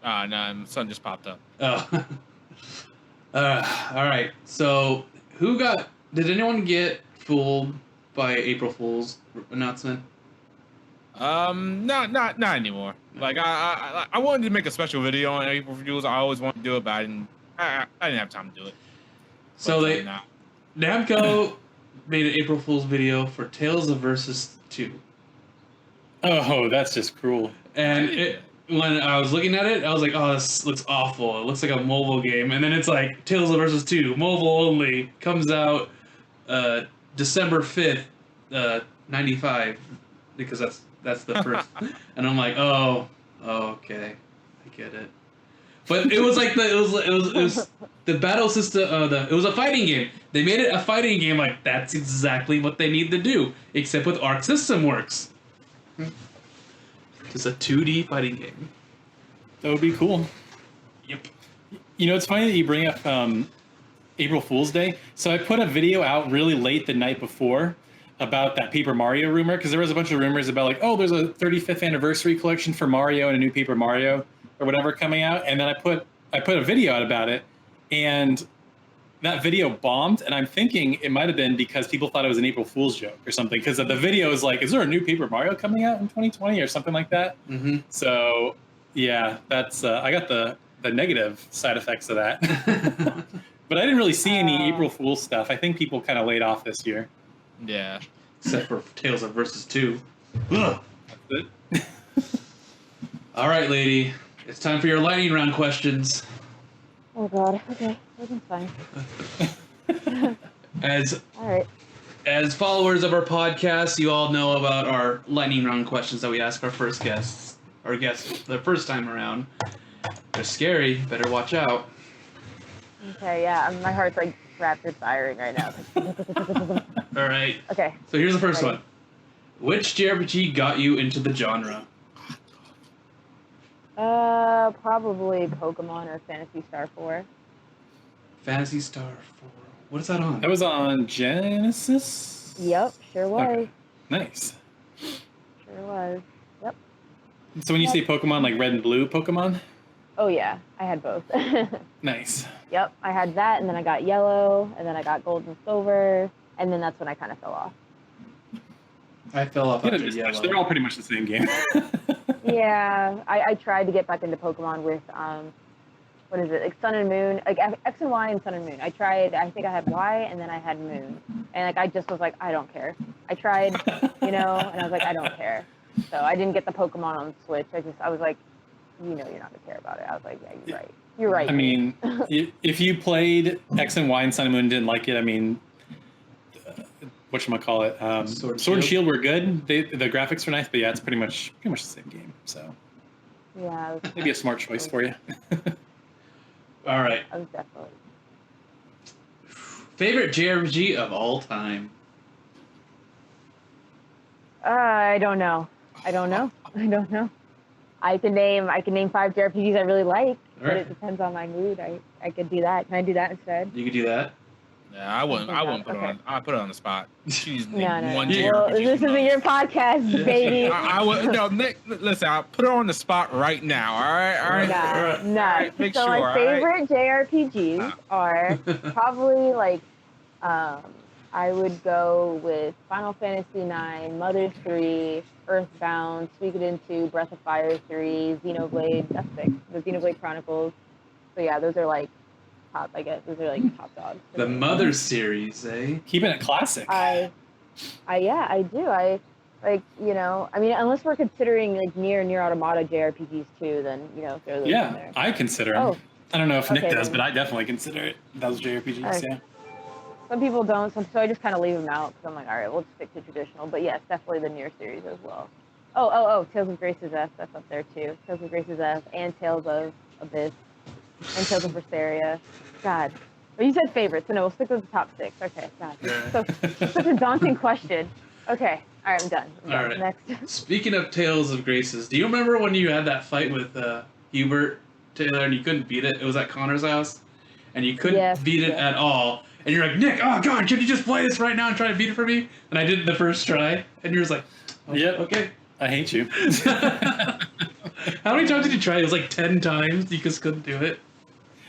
No, sun just popped up. Oh. All right. So, did anyone get fooled by April Fool's announcement? Not anymore. Like I wanted to make a special video on April Fools. I always wanted to do it, but I didn't have time to do it. So Namco made an April Fool's video for Tales of Versus 2. Oh, that's just cruel. And when I was looking at it, I was like, oh, this looks awful. It looks like a mobile game. And then it's like, Tales of Versus 2, mobile only, comes out December 5th, 95, because that's the first. And I'm like, oh, okay, I get it. But it was like it was the battle system. It was a fighting game. They made it a fighting game. Like that's exactly what they need to do, except with Arc System Works. It's a 2D fighting game. That would be cool. Yep. It's funny that you bring up April Fool's Day. So I put a video out really late the night before about that Paper Mario rumor, because there was a bunch of rumors about like, oh, there's a 35th anniversary collection for Mario and a new Paper Mario or whatever coming out. And then I put a video out about it, and that video bombed. And I'm thinking it might have been because people thought it was an April Fool's joke or something, because the video is like, is there a new Paper Mario coming out in 2020 or something like that? Mm-hmm. So yeah, that's I got the negative side effects of that. But I didn't really see any April Fool's stuff. I think people kind of laid off this year. Yeah. Except for Tales of Versus 2. Ugh. That's it. All right, lady. It's time for your lightning round questions. Oh god. Okay, everything's fine. All right. As followers of our podcast, you all know about our lightning round questions that we ask our first guests, the first time around. They're scary. Better watch out. Okay, yeah, my heart's like rapid firing right now. All right. Okay. So here's the first one. Which JRPG got you into the genre? Probably Pokemon or Phantasy Star 4. Phantasy Star 4. What is that on? That was on Genesis? Yep, sure was. Okay. Nice. Sure was. Yep. So when you say Pokemon, like red and blue Pokemon? Oh yeah, I had both. Nice. Yep, I had that, and then I got yellow, and then I got gold and silver, and then that's when I kind of fell off. I fell off You know, after Yellow. they're all pretty much the same game. Yeah, I tried to get back into Pokemon with what is it, like Sun and Moon, like X and Y and Sun and Moon. I tried. I think I had Y and then I had Moon, and like I just was like, I don't care. I tried, and I was like, I don't care. So I didn't get the Pokemon on Switch. I was like, you're not gonna care about it. I was like, yeah, you're right. You're right. I mean, if you played X and Y and Sun and Moon and didn't like it, I mean, whatchamacallit, Sword and Shield were good. The graphics were nice, but yeah, it's pretty much the same game. So yeah, maybe a smart choice for you. All right. I was definitely. Favorite JRPG of all time? I don't know. I don't know. I can name 5 JRPGs I really like, but it depends on my mood. I could do that. Can I do that instead? You could do that. Yeah, I wouldn't put it on. I put it on the spot. She's No. one Well, JRPG. this isn't your podcast, baby. I would no. Nick, listen, I'll put her on the spot right now. All right. No. right, make So sure, my all favorite JRPGs are probably like, I would go with Final Fantasy IX, Mother 3, Earthbound, Suikoden 2, Breath of Fire 3, Xenoblade. That's 6. The Xenoblade Chronicles. So yeah, those are like top. I guess those are like top dogs. The Mother series, eh? Keeping it classic. I do. I like, I mean, unless we're considering like Nier Automata JRPGs too, then throw those in there. I consider them. Oh. I don't know if Nick Okay, does, then. but I definitely consider it. Those JRPGs, Okay. yeah. Some people don't, so I just kind of leave them out because I'm like, all right, we'll stick to traditional. But yes, definitely the Nier series as well. Oh, Tales of Grace's F, that's up there too. Tales of Grace's F and Tales of Abyss and Tales of Berseria. God. But you said favorites, so no, we'll stick with the top 6. Okay, God. So such a daunting question. Okay, all right, I'm done. All right. Next. Speaking of Tales of Graces, do you remember when you had that fight with Hubert Taylor and you couldn't beat it? It was at Connor's house, and you couldn't beat it at all. And you're like, Nick, oh God, can you just play this right now and try to beat it for me? And I did it the first try, and you're just like, Yep. okay. I hate you. How many times did you try? It was like 10 times. You just couldn't do it.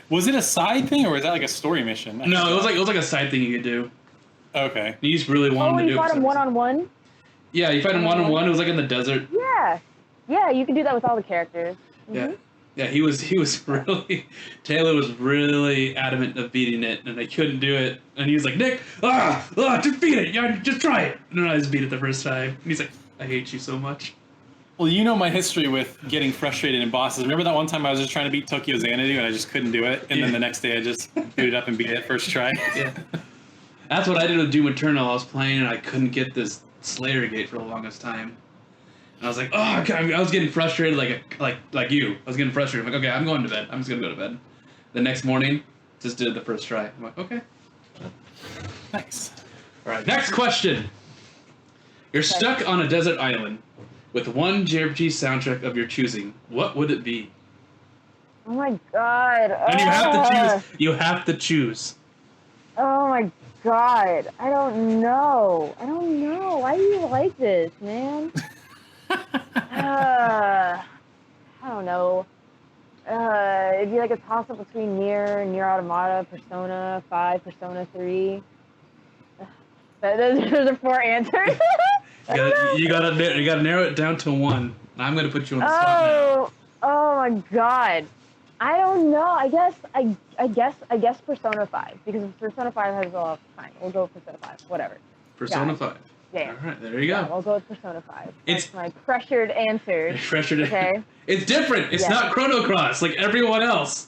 Was it a side thing or was that like a story mission? No, it was like a side thing you could do. Okay. You just really wanted to do it. You fought him one-on-one? Yeah, you fight him one-on-one. It was like in the desert. Yeah, you can do that with all the characters. Yeah. Yeah, he was really, Taylor was really adamant of beating it, and I couldn't do it. And he was like, Nick, just beat it. Yeah, just try it. And then I just beat it the first time. And he's like, I hate you so much. Well, you know my history with getting frustrated in bosses. Remember that one time I was just trying to beat Tokyo Xanadu and I just couldn't do it? And then the next day I just booted up and beat it first try. Yeah. That's what I did with Doom Eternal. I was playing and I couldn't get this Slayer gate for the longest time. And I was like, oh God, I was getting frustrated like you. I was getting frustrated. I'm like, okay, I'm going to bed. I'm just going to go to bed. The next morning, just did it the first try. I'm like, okay. Nice. All right, next question. You're stuck on a desert island with one JRPG soundtrack of your choosing. What would it be? Oh my God. And you have to choose. You have to choose. Oh my God. I don't know. Why do you like this, man? I don't know. It'd be like a toss-up between Nier Automata, Persona 5, Persona 3. Those are 4 answers. You gotta narrow it down to one. I'm gonna put you on the spot now. Oh my God. I don't know. I guess Persona 5 because Persona 5 has a lot of time. We'll go with Persona 5. Whatever. Persona 5. Yeah. All right, there you go. Yeah, we'll go with Persona 5. That's It's my pressured answer. Okay. It's different. It's not Chrono Cross like everyone else.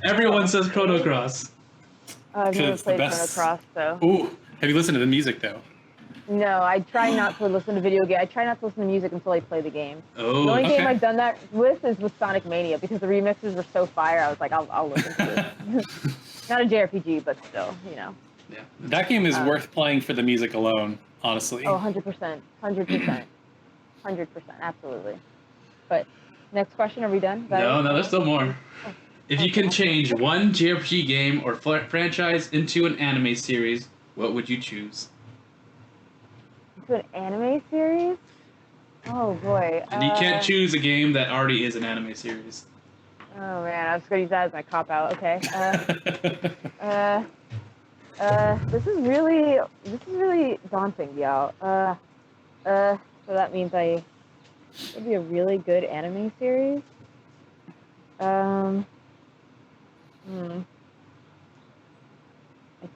Everyone says Chrono Cross. I've never It's the played Chrono best. Cross, so. Ooh, have you listened to the music though? No, I try not to listen to video games. I try not to listen to music until I play the game. Oh, The only game okay. I've done that with is with Sonic Mania because the remixes were so fire. I was like, I'll listen to it. Not a JRPG, but still, Yeah. That game is worth playing for the music alone, honestly. Oh, 100%. 100%. 100%. Absolutely. But next question, are we done? Is that No, it? there's still more. If you can change one JRPG game or franchise into an anime series, what would you choose? To an anime series? Oh boy. And you can't choose a game that already is an anime series. Oh man, I was gonna use that as my cop out. Okay. This is really daunting, y'all. So that means it would be a really good anime series. I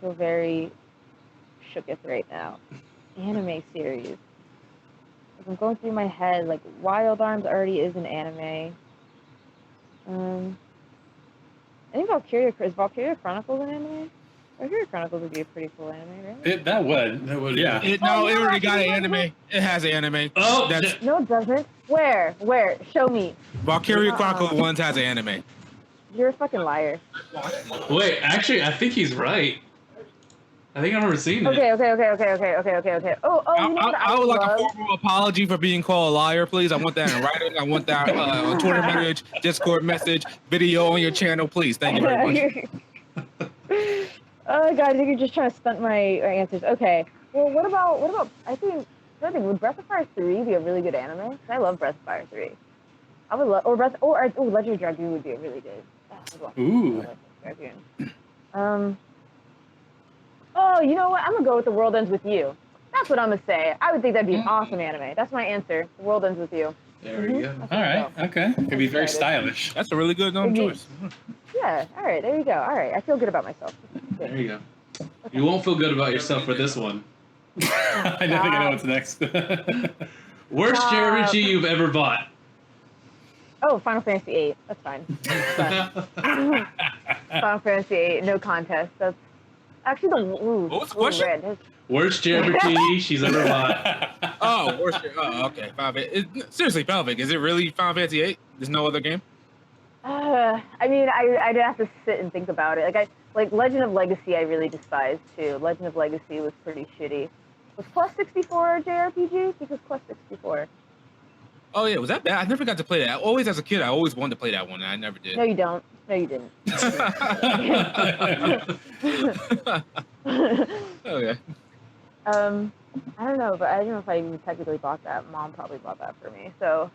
feel very shooketh right now. Anime series. If I'm going through my head, like Wild Arms already is an anime. I think Valkyria Chronicles an anime? Valkyria Chronicles would be a pretty cool anime, right? That would, yeah. It Oh, already got an actually, anime. It has an anime. Oh, That's No, it doesn't. Where? Show me. Valkyria Chronicles 1 has an anime. You're a fucking liar. wait. Actually, I think he's right. I think I've never seen it. Okay. Oh, you know what I would like a love? formal apology for being called a liar, please. I want that in writing. I want that on Twitter message, Discord message, video on your channel, please. Thank you very much. Oh god, I think you're just trying to stunt my answers. Okay. Well, what about? I think would Breath of Fire 3 be a really good anime? 'Cause I love Breath of Fire 3. I would love, Legend of Dragoon would be a really good. Ooh. Oh, you know what? I'm gonna go with The World Ends With You. That's what I'm gonna say. I would think that'd be an awesome anime. That's my answer. The World Ends With You. There we go. All right. Okay. It'd be very stylish. That's a really good choice. Yeah. All right. There you go. All right. I feel good about myself. There you go. You won't feel good about yourself for this one. I don't think I know what's next. Worst JRPG you've ever bought. Oh, Final Fantasy VIII. That's fine. Final Fantasy VIII. No contest. That's actually What's the question? red. Worst JRPG she's ever bought. Okay. Seriously, Pelvic, is it really Final Fantasy 8? There's no other game? I mean, I'd have to sit and think about it. Like Legend of Legacy, I really despised too. Legend of Legacy was pretty shitty. Was Plus 64 a JRPG? Because Plus 64. Oh yeah, was that bad? I never got to play that. Always as a kid, I always wanted to play that one, and I never did. No, you don't. No, you didn't. Okay. I don't know, but I don't know if I even technically bought that. Mom probably bought that for me. So,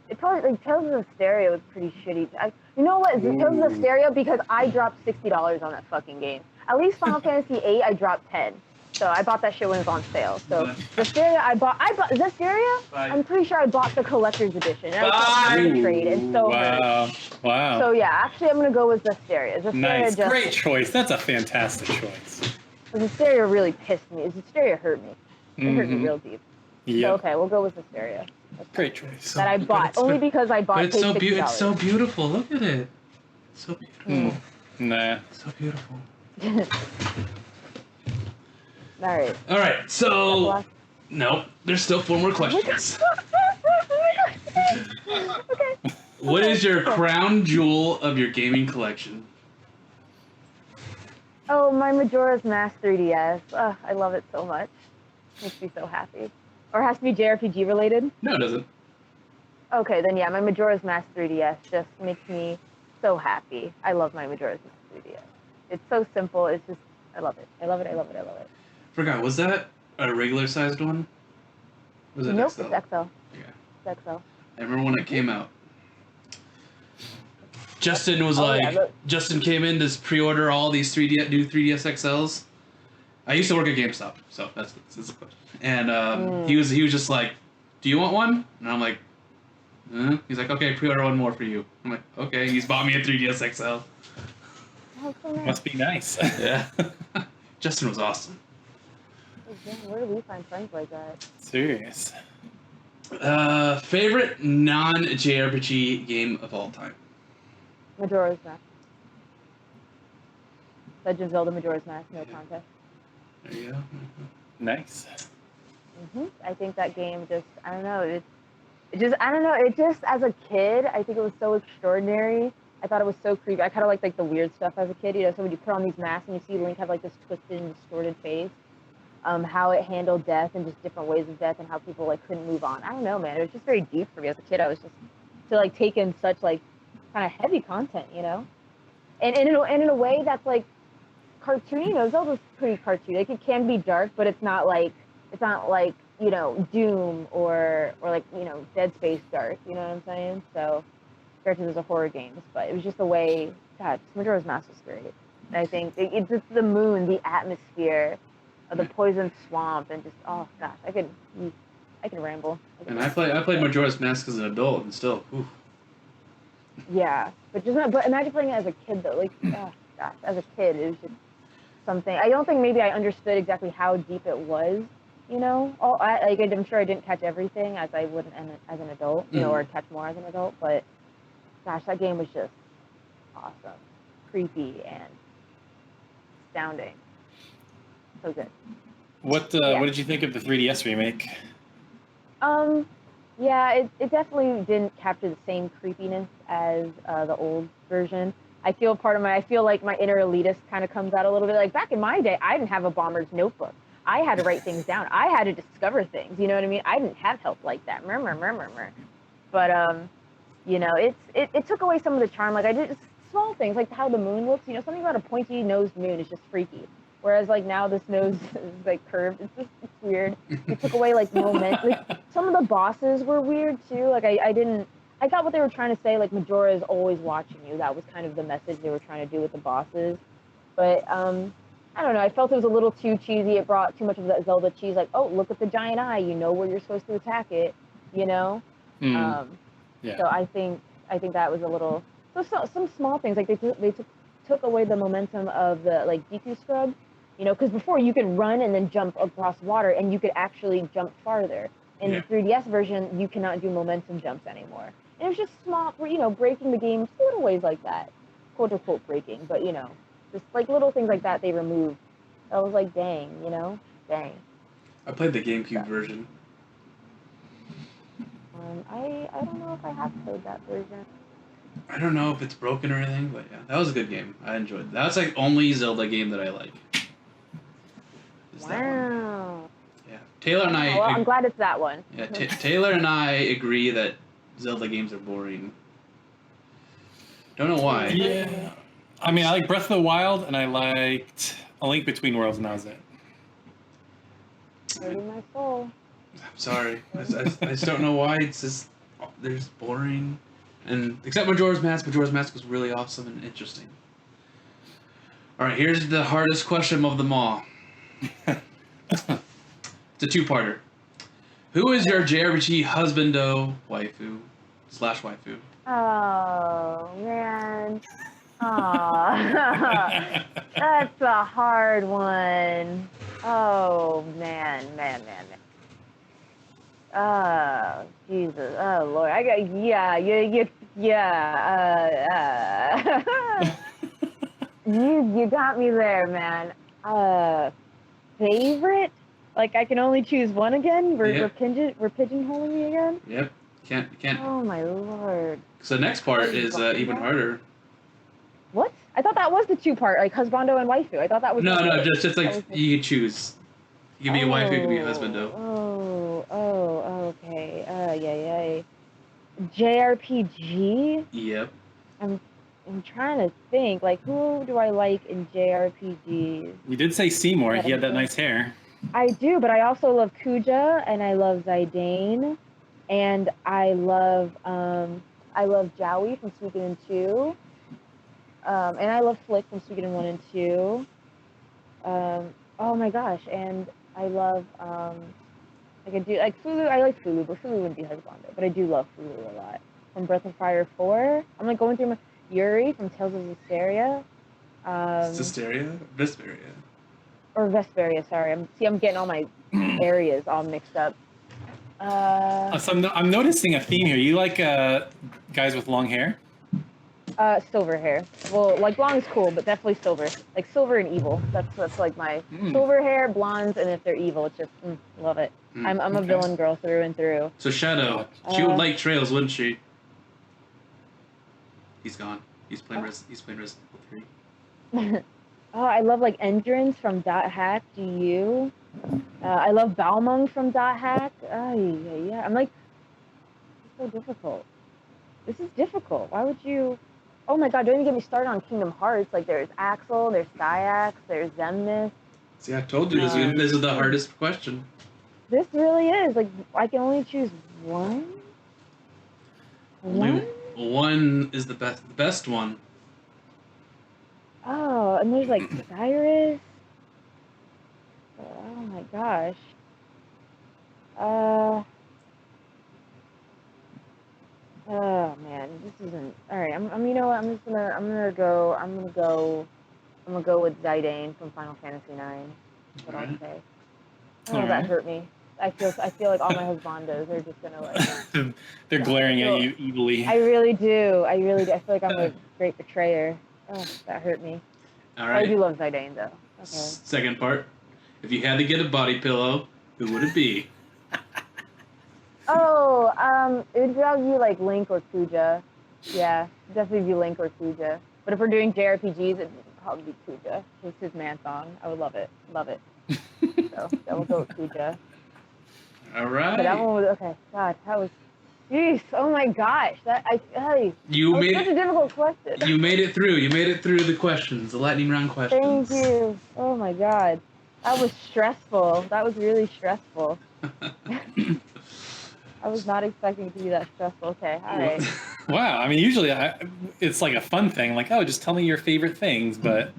it probably, like, Tales of Stereo was pretty shitty. You know what? Tales of Stereo, because I dropped $60 on that fucking game. At least Final Fantasy VIII, I dropped 10. So I bought that shit when it was on sale. So Zestiria, I bought Zestiria. I'm pretty sure I bought the collector's edition. And I was trade and so Wow. So yeah, actually I'm gonna go with Zestiria. Nice, great choice. That's a fantastic choice. Zestiria really pissed me. Zestiria hurt me. It hurt me real deep. Yeah. So okay, we'll go with Zestiria. Great choice. That I bought only because I bought. But it's so beautiful. Look at it. It's so beautiful. Nah. So beautiful. All right. So no, there's still 4 more questions. Okay. What is your crown jewel of your gaming collection? Oh, my Majora's Mask 3DS. I love it so much. Makes me so happy. Or it has to be JRPG related? No, it doesn't. Okay, then yeah, my Majora's Mask 3DS just makes me so happy. I love my Majora's Mask 3DS. It's so simple. It's just, I love it. I love it. Forgot, was that a regular sized one? Was it Nope, XL? it's XL. Yeah. It's XL. I remember when it came out. Justin was Justin came in to pre-order all these new 3DS XLs. I used to work at GameStop, so that's the question. And he was just like, "Do you want one?" And I'm like, He's like, "Okay, pre-order one more for you." I'm like, "Okay." He's bought me a 3DS XL. Oh, so nice. Must be nice. Yeah. Justin was awesome. Where do we find friends like that? Serious. Favorite non-JRPG game of all time? Majora's Mask. Legend of Zelda Majora's Mask, no contest. There you go. Nice. I think that game just, I don't know, it just, as a kid, I think it was so extraordinary. I thought it was so creepy. I kind of like the weird stuff as a kid, so when you put on these masks and you see Link have like this twisted and distorted face, how it handled death and just different ways of death and how people like couldn't move on. I don't know, man. It was just very deep for me as a kid. I was just to like take in such like kind of heavy content, and in a way that's like cartoony. Zelda's pretty cartoony. Like it can be dark, but it's not like Doom or like Dead Space dark. You know what I'm saying? So, granted, there's a horror games, but it was just the way. God, Majora's Mask was great. And I think it's just the moon, the atmosphere, of the poison swamp, and just oh gosh, I could I can ramble. And I played Majora's Mask as an adult, and still, oof. Yeah, but just not. But imagine playing it as a kid though. Like, oh gosh, as a kid, it was just something. I don't think maybe I understood exactly how deep it was. You know, I'm sure I didn't catch everything as I would as an adult. You know, or catch more as an adult. But gosh, that game was just awesome, creepy, and astounding. So good. What did you think of the 3DS remake? Yeah, it definitely didn't capture the same creepiness as the old version. I feel like my inner elitist kind of comes out a little bit. Like back in my day, I didn't have a bomber's notebook. I had to write things down. I had to discover things. You know what I mean? I didn't have help like that. But you know, it took away some of the charm. Like I did just small things, like how the moon looks. You know, something about a pointy-nosed moon is just freaky. Whereas like now this nose is like curved. It's weird. It took away like moment. Like some of the bosses were weird too. Like I got what they were trying to say. Like Majora is always watching you. That was kind of the message they were trying to do with the bosses. But I don't know. I felt it was a little too cheesy. It brought too much of that Zelda cheese. Like, oh, look at the giant eye. You know where you're supposed to attack it. You know. Yeah. So I think that was a little. So some small things like they took away the momentum of the like Deku scrub. You know, because before you could run and then jump across water, and you could actually jump farther. In the 3DS version, you cannot do momentum jumps anymore. And it was just small, you know, breaking the game little ways like that, quote unquote breaking, but you know, just like little things like that they removed. I was like, dang, you know, dang. I played the GameCube version. I don't know if I have played that version. I don't know if it's broken or anything, but yeah, that was a good game. I enjoyed it. That's like only Zelda game that I like. Wow. Yeah, Taylor and I. Well, I'm glad it's that one. Yeah, Taylor and I agree that Zelda games are boring. Don't know why. Yeah. I mean, I like Breath of the Wild, and I liked A Link Between Worlds, and that was it. Hurting my soul. I'm sorry. I just don't know why. It's just they're just boring. And except Majora's Mask. Majora's Mask was really awesome and interesting. All right, here's the hardest question of them all. It's a two-parter. Who is your JRPG husbando waifu / waifu? Oh man. Aw. That's a hard one. Oh man. Oh Jesus. Oh Lord. I got you got me there, man. Favorite? Like I can only choose one again? We're pigeonholing me again? Yep. Can't. Oh my Lord. So the next part is even harder. What? I thought that was the two-part, like husbando and waifu. I thought that was No, just like you could choose. You could be a waifu, you could be a husbando. Okay. JRPG? Yep. I'm trying to think, like, who do I like in JRPGs? You did say Seymour. He had that nice hair. I do, but I also love Kuja, and I love Zidane, and I love Jowie from Suikoden 2. And I love Flick from Suikoden 1 and 2. Oh my gosh, and I love I could do like Fulu. I like Fulu, but Fulu wouldn't be husbando. But I do love Fulu a lot. From Breath of Fire 4, I'm like going through my Yuri from Tales of Zestiria. Vesperia. Or Vesperia. Sorry, I'm getting all my areas all mixed up. So I'm noticing a theme here. You like guys with long hair? Silver hair. Well, like blonde is cool, but definitely silver. Like silver and evil. That's like my silver hair, blondes, and if they're evil, it's just love it. I'm a villain girl through and through. So Shadow, she would like Trails, wouldn't she? He's gone. He's playing Resident Evil 3. Oh, I love like Endurance from Dot Hack. Do you? I love Balmung from Dot Hack. Yeah. I'm like, it's so difficult. This is difficult. Why would you? Oh my God! Don't even get me started on Kingdom Hearts. Like there's Axel, there's Syax, there's Xemnas. See, I told you this is the hardest question. This really is. Like I can only choose one. One is the best. The best one. Oh, and there's like Cyrus. Oh my gosh. Oh man, this isn't all right. I'm you know what? I'm gonna go with Zidane from Final Fantasy IX. That's what I'll Alright. say. All Oh, that right. hurt me. I feel like all my husbandos are just gonna like. They're glaring at you evilly. I really do. I really do. I feel like I'm a great betrayer. Oh, that hurt me. All I do right. love Zidane though. Okay. Second part. If you had to get a body pillow, who would it be? Oh, it would probably be like Link or Kuja. Yeah, definitely be Link or Kuja. But if we're doing JRPGs, it'd probably be Kuja. It's his man song. I would love it. Love it. So that will go with Kuja. All Okay, that right. one was okay. God, that was. Jeez, oh my gosh, You that was made such a it. difficult question. You made it through. You made it through the questions, the lightning round questions. Thank you. Oh my God, that was stressful. That was really stressful. I was not expecting it to be that stressful. Okay, all right. Wow. I mean, usually it's like a fun thing, like, oh, just tell me your favorite things, but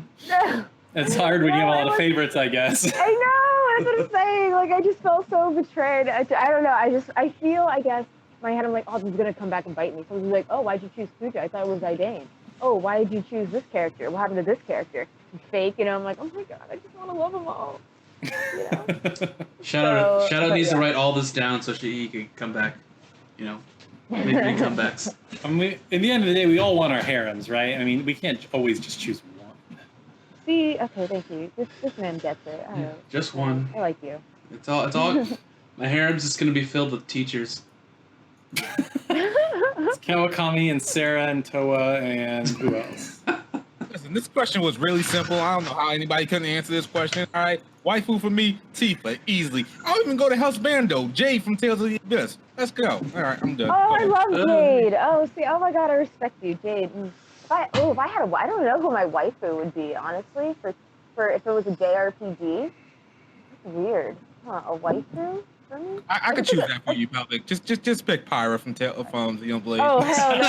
it's hard when you have a lot of favorites, I guess. I know. That's what I'm saying. Like, I just felt so betrayed. I don't know. I feel. I guess in my head, I'm like, oh, this is gonna come back and bite me. So I was like, oh, why'd you choose Kuja? I thought it was Zidane. Oh, why did you choose this character? What happened to this character? Fake. You know. I'm like, oh my God, I just want to love them all. You know. Shout out needs to yeah. write all this down so he can come back. You know, make big comebacks. I mean, in the end of the day, we all want our harems, right? I mean, we can't always just choose one. See, okay, thank you. This man gets it. All right. Just one. I like you. It's all. My harem's just gonna be filled with teachers. It's Kawakami and Sarah and Toa and who else? Listen, this question was really simple. I don't know how anybody couldn't answer this question. All right, waifu for me, Tifa, easily. I'll even go to Husbando, Jade from Tales of the Abyss. Let's go. All right, I'm done. Oh, I Go ahead. love Jade. Oh, see, oh my God, I respect you, Jade. If I had I don't know who my waifu would be, honestly, for if it was a JRPG. That's weird. Huh, a waifu for me? I could choose that for you, Pelvic. Just pick Pyra from Xenoblade. Oh hell no!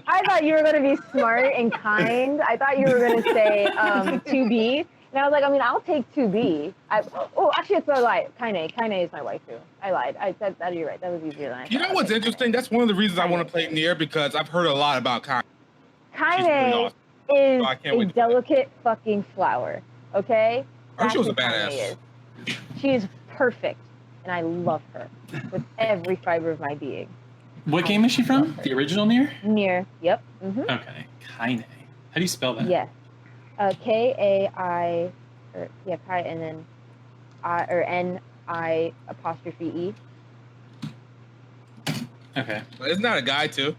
I thought you were gonna be smart and kind. I thought you were gonna say 2B, and I was like, I mean, I'll take 2B. Actually, it's a lie. Kaine is my waifu. I lied. I said that. You're right. That was easier than I thought. You know what's interesting? That's one of the reasons I want to play Nier, because I've heard a lot about Kaine. Kaine awesome. is So I can't wait a to play. delicate fucking flower. Okay. I heard she was a That's what Kaine badass. is. She is perfect, and I love her with every fiber of my being. What game is she from? The original Nier? Nier. Yep. Mm-hmm. Okay, Kaine. How do you spell that? Yes. Kai, or yeah, Kai, and then or NI apostrophe E. Okay. Isn't that a guy too?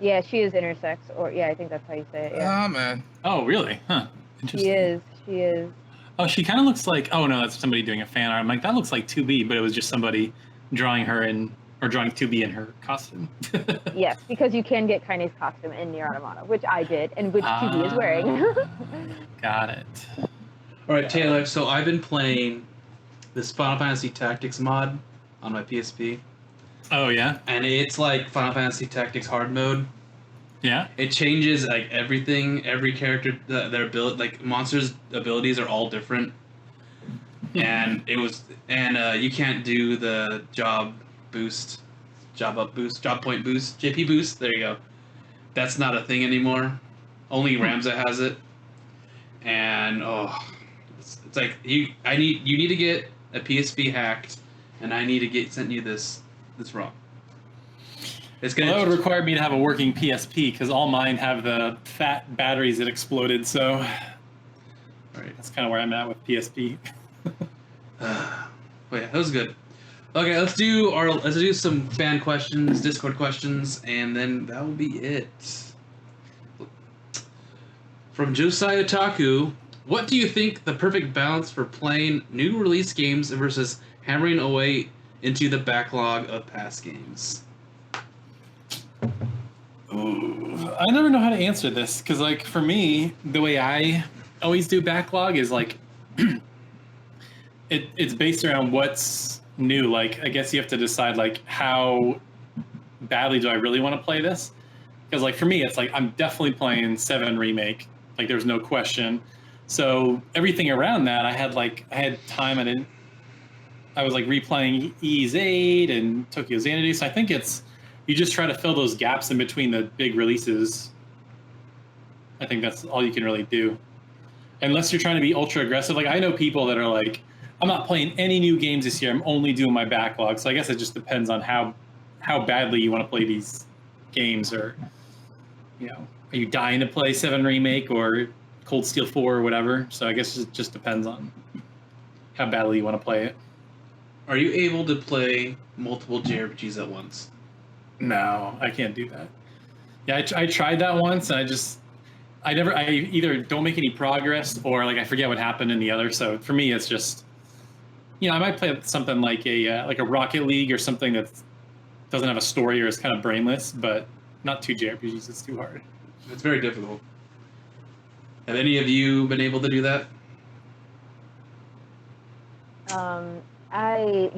Yeah, she is intersex, or yeah, I think that's how you say it. Yeah, Oh man. Oh, really? Huh. Interesting. she is. She is. Oh, she kind of looks like. Oh no, that's somebody doing a fan art. I'm like, that looks like 2B, but it was just somebody drawing her in, or drawing 2B in her costume. Yes, because you can get Kaine's costume in Nier Automata, which I did, and which TV is wearing. Got it. All right, Taylor. So I've been playing this Final Fantasy Tactics mod on my PSP, Oh yeah, and it's like Final Fantasy Tactics hard mode. yeah. It changes like everything. Every character, their ability, like monsters' abilities are all different. And you can't do the job up boost, job point boost, JP boost. There you go. That's not a thing anymore. Only Ramza has it. And it's like you need to get a PSP hacked, and I need to send you this ROM. It's gonna. Well, that would require me to have a working PSP because all mine have the fat batteries that exploded. So All right. that's kind of where I'm at with PSP. But yeah, that was good. Okay, let's do some fan questions, Discord questions, and then that will be it. From Josiah Taku, what do you think the perfect balance for playing new release games versus hammering away into the backlog of past games? Ooh, I never know how to answer this because, like, for me, the way I always do backlog is like it's based around what's new. Like, I guess you have to decide like how badly do I really want to play this? Because, like, for me, it's like I'm definitely playing 7 Remake. Like, there's no question. So everything around that, I had time. I was like replaying EZ8 and Tokyo Xanadu. So I think it's you just try to fill those gaps in between the big releases. I think that's all you can really do. Unless you're trying to be ultra aggressive. Like, I know people that are like, I'm not playing any new games this year. I'm only doing my backlog. So I guess it just depends on how badly you want to play these games, or, you know, are you dying to play 7 Remake or Cold Steel 4 or whatever? So I guess it just depends on how badly you want to play it. Are you able to play multiple JRPGs at once? No, I can't do that. Yeah, I tried that once, and I either don't make any progress, or like I forget what happened in the other. So for me, it's just, you know, I might play something like a Rocket League or something that doesn't have a story or is kind of brainless, but not 2 JRPGs. It's too hard. It's very difficult. Have any of you been able to do that? Have I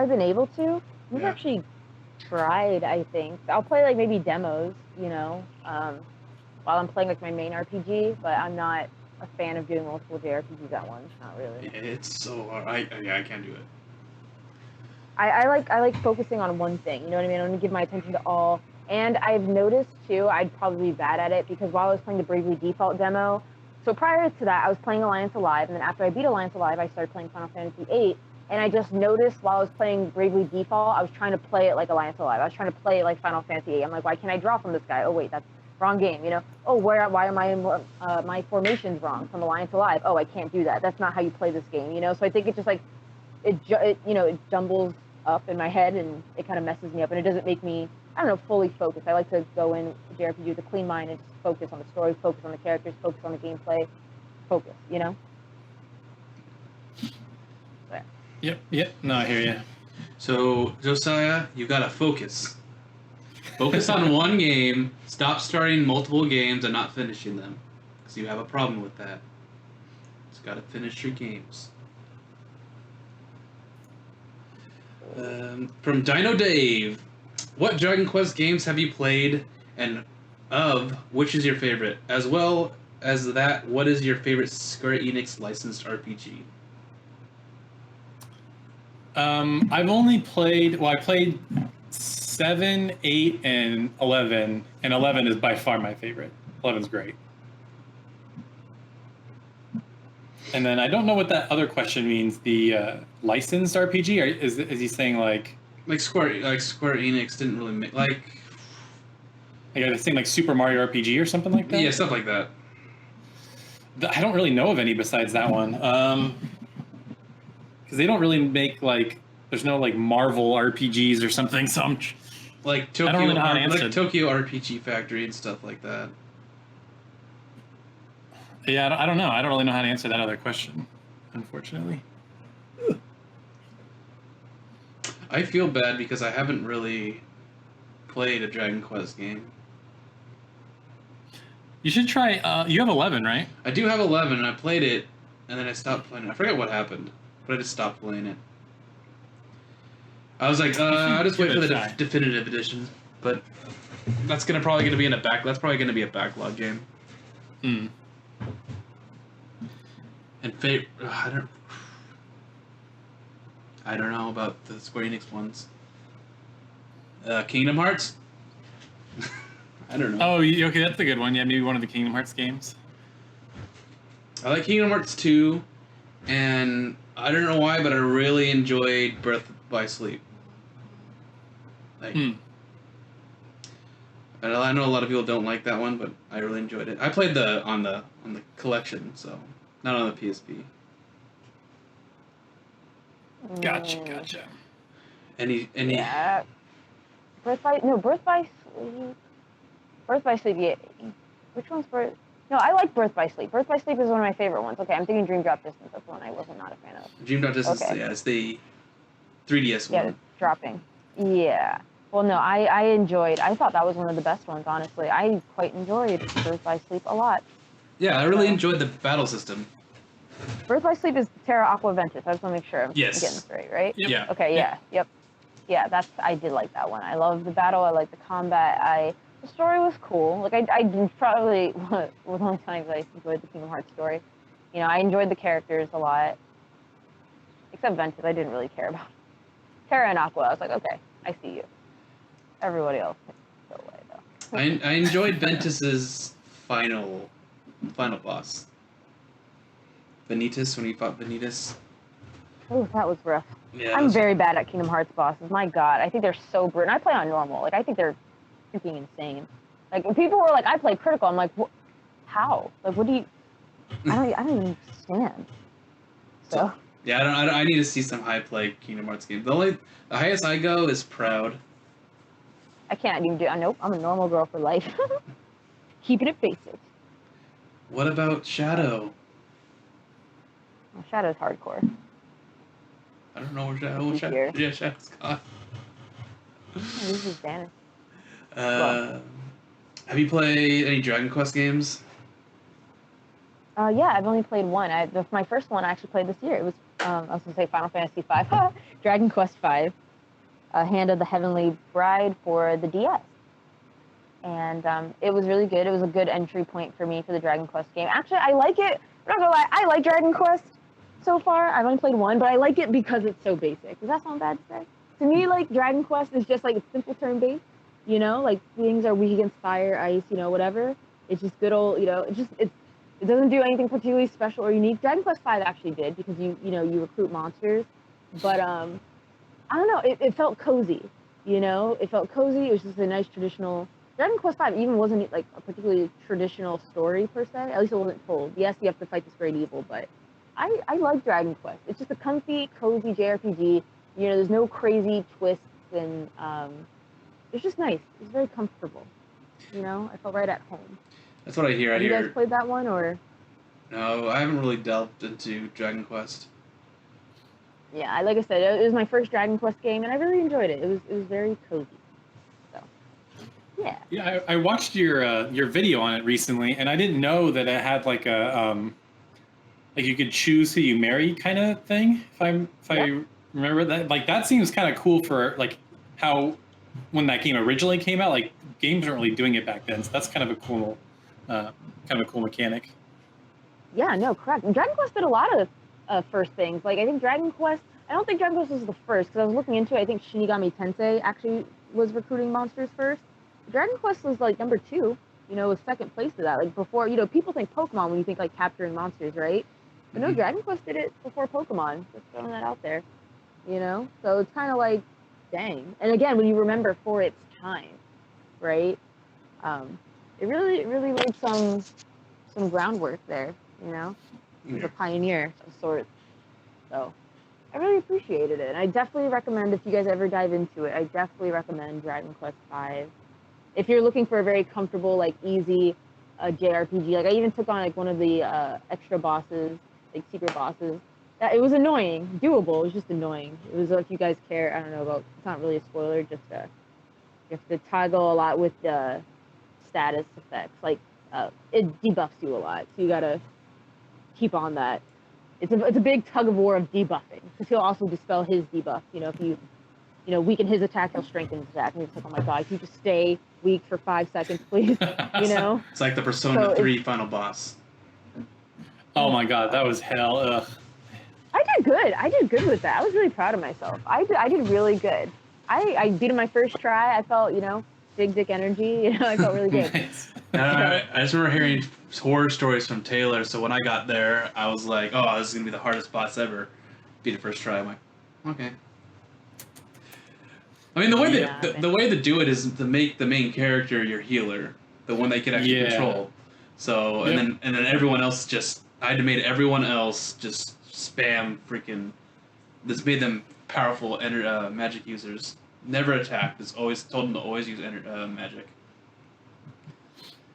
been able to? We've actually tried, I think. I'll play like maybe demos, you know, while I'm playing like my main RPG, but I'm not a fan of doing multiple JRPGs at once. Not really. It's so hard. I can't do it. I like focusing on one thing. You know what I mean? I want to give my attention to all. And I've noticed too, I'd probably be bad at it because while I was playing the Bravely Default demo, so prior to that, I was playing Alliance Alive, and then after I beat Alliance Alive, I started playing Final Fantasy VIII. And I just noticed while I was playing Bravely Default, I was trying to play it like Alliance Alive. I was trying to play it like Final Fantasy VIII. I'm like, why can't I draw from this guy? Oh wait, that's wrong game. You know? Oh, why are my formations wrong from Alliance Alive? Oh, I can't do that. That's not how you play this game. You know? So I think it just like it jumbles up in my head, and it kind of messes me up, and it doesn't make me, I don't know, fully focused. I like to go in JRPG with a clean mind and just focus on the story, focus on the characters, focus on the gameplay, focus, you know? So, yeah. Yep. No, I hear you. So, Josiah, you gotta focus. Focus on one game. Stop starting multiple games and not finishing them, because you have a problem with that. Just gotta finish your games. From Dino Dave, what Dragon Quest games have you played, and of which is your favorite? As well as that, what is your favorite Square Enix licensed RPG? I've only played, I played 7, 8, and 11, and 11 is by far my favorite. 11's great. And then I don't know what that other question means. The licensed RPG? Or is he saying like Square Enix didn't really make like are they saying like Super Mario RPG or something like that? Yeah, stuff like that. I don't really know of any besides that one. Because they don't really make like, there's no like Marvel RPGs or something. So like Tokyo, I don't really know how to answer. Like Tokyo RPG Factory and stuff like that. Yeah, I don't know. I don't really know how to answer that other question, unfortunately. I feel bad because I haven't really played a Dragon Quest game. You should try. You have 11, right? I do have 11, and I played it, and then I stopped playing it. I forget what happened, but I just stopped playing it. I was like, I'll just wait for the definitive edition, but that's probably gonna be That's probably gonna be a backlog game. Hmm. And I don't know about the Square Enix ones. Kingdom Hearts? I don't know. Oh, okay, that's a good one. Yeah, maybe one of the Kingdom Hearts games. I like Kingdom Hearts 2, and I don't know why, but I really enjoyed Birth by Sleep. Like, and I know a lot of people don't like that one, but I really enjoyed it. I played on the collection, so not on the PSP. Gotcha. Any? Yeah. Birth by Sleep. Yeah. Which one's Birth? No, I like Birth by Sleep. Birth by Sleep is one of my favorite ones. Okay, I'm thinking Dream Drop Distance. That's the one I wasn't not a fan of. Dream Drop Distance. Okay. Yeah, it's the 3DS one. Yeah, dropping. Yeah. Well, no, I thought that was one of the best ones, honestly. I quite enjoyed Birth by Sleep a lot. Yeah, I really enjoyed the battle system. Birth by Sleep is Terra Aqua Ventus. I just want to make sure I'm getting this right? Yep. Yeah. Okay, yeah. Yep. Yeah, I did like that one. I love the battle. I like the combat. The story was cool. Like, I probably was one of the times I enjoyed the Kingdom Hearts story. You know, I enjoyed the characters a lot. Except Ventus, I didn't really care about. Terra and Aqua, I was like, okay, I see you. Everybody else can go away though. I enjoyed Ventus's final boss. Vanitas, when he fought Vanitas. Oh, that was rough. Yeah, I'm very bad at Kingdom Hearts bosses. My God, I think they're so brutal. And I play on normal. Like I think they're freaking insane. Like when people were like, I play critical. I'm like, how? Like, what do you? I don't even understand. So. Yeah, I need to see some high play Kingdom Hearts games. The highest I go is Proud. I can't even do. Nope, I'm a normal girl for life. Keeping it basic. What about Shadow? Well, Shadow's hardcore. I don't know where Shadow. Yeah, Shadow's gone. This is vanished. Have you played any Dragon Quest games? Yeah, I've only played one. My first one I actually played this year. It was I was gonna say Final Fantasy V, Dragon Quest V, Hand of the Heavenly Bride for the DS, and it was really good. It was a good entry point for me for the Dragon Quest game. Actually, I like it. I'm not gonna lie, I like Dragon Quest so far. I've only played one, but I like it because it's so basic. Does that sound bad to say? To me, like Dragon Quest is just like it's simple turn-based. You know, like things are weak against fire, ice, you know, whatever. It's just good old, you know, it doesn't do anything particularly special or unique. Dragon Quest V actually did because you recruit monsters, but I don't know. It felt cozy, you know. It felt cozy. It was just a nice traditional. Dragon Quest V even wasn't like a particularly traditional story per se. At least it wasn't told. Yes, you have to fight this great evil, but I like Dragon Quest. It's just a comfy, cozy JRPG. You know, there's no crazy twists and it's just nice. It's very comfortable. You know, I felt right at home. That's what I hear. Have you guys played that one or? No, I haven't really delved into Dragon Quest. Yeah, like I said, it was my first Dragon Quest game, and I really enjoyed it. It was very cozy. So, yeah. Yeah, I watched your video on it recently, and I didn't know that it had like a like you could choose who you marry kind of thing. If I remember that, like that seems kind of cool for like how when that game originally came out, like games weren't really doing it back then. So that's kind of a cool mechanic. Yeah, no, correct. Dragon Quest did a lot of first things. Like I think I don't think Dragon Quest was the first because I was looking into it. I think Shinigami Tensei actually was recruiting monsters first. Dragon Quest was like number 2. You know, was second place to that. Like before, you know, people think Pokemon when you think like capturing monsters, right? But no, Dragon Quest did it before Pokemon. Just throwing that out there. You know, so it's kind of like, dang. And again, when you remember for its time, right? It really laid some groundwork there. You know, as a pioneer of sorts. So I really appreciated it. And I definitely recommend if you guys ever dive into it, I definitely recommend Dragon Quest V. If you're looking for a very comfortable, like easy JRPG, like I even took on like one of the extra bosses, like secret bosses. That it was annoying, doable. It was just annoying. It was if you guys care, I don't know about. It's not really a spoiler. Just you have to toggle a lot with the status effects. Like it debuffs you a lot, so you gotta keep on that. It's a big tug of war of debuffing because he'll also dispel his debuff. You know, if you weaken his attack, he'll strengthen his attack. And you're just like, oh my god, can you just stay weak for 5 seconds, please? You know, it's like the Persona 3 final boss. Oh my god, that was hell. Ugh. I did good with that. I was really proud of myself. I did really good. I beat him my first try. I felt, you know, big dick energy. You know, I felt really good. I just remember hearing horror stories from Taylor, so when I got there, I was like, oh, this is going to be the hardest boss ever. Beat it first try. I'm like, okay. I mean, the way to do it is to make the main character your healer, the one that you can actually control. So, and then everyone else I had to make everyone else just spam freaking. This made them powerful magic users. Never attacked. It's always told them to always use magic.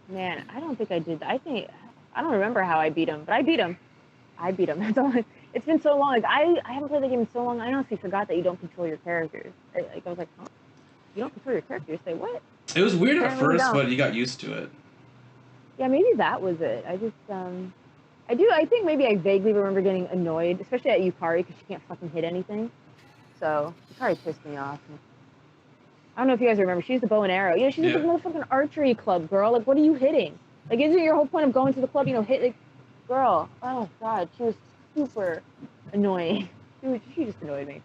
Man, I don't think I did. I don't remember how I beat him, but I beat him. It's been so long. Like I haven't played the game in so long. I honestly forgot that you don't control your characters. I was like, huh? You don't control your characters? Say what? It was weird at first, but you got used to it. Yeah, maybe that was it. I just I think maybe I vaguely remember getting annoyed, especially at Yukari because she can't fucking hit anything. So Yukari pissed me off. I don't know if you guys remember. She used the bow and arrow. You know, she's like a motherfucking archery club, girl. Like, what are you hitting? Like, isn't your whole point of going to the club, you know, hit, like, girl. Oh, God. She was super annoying. She just annoyed me.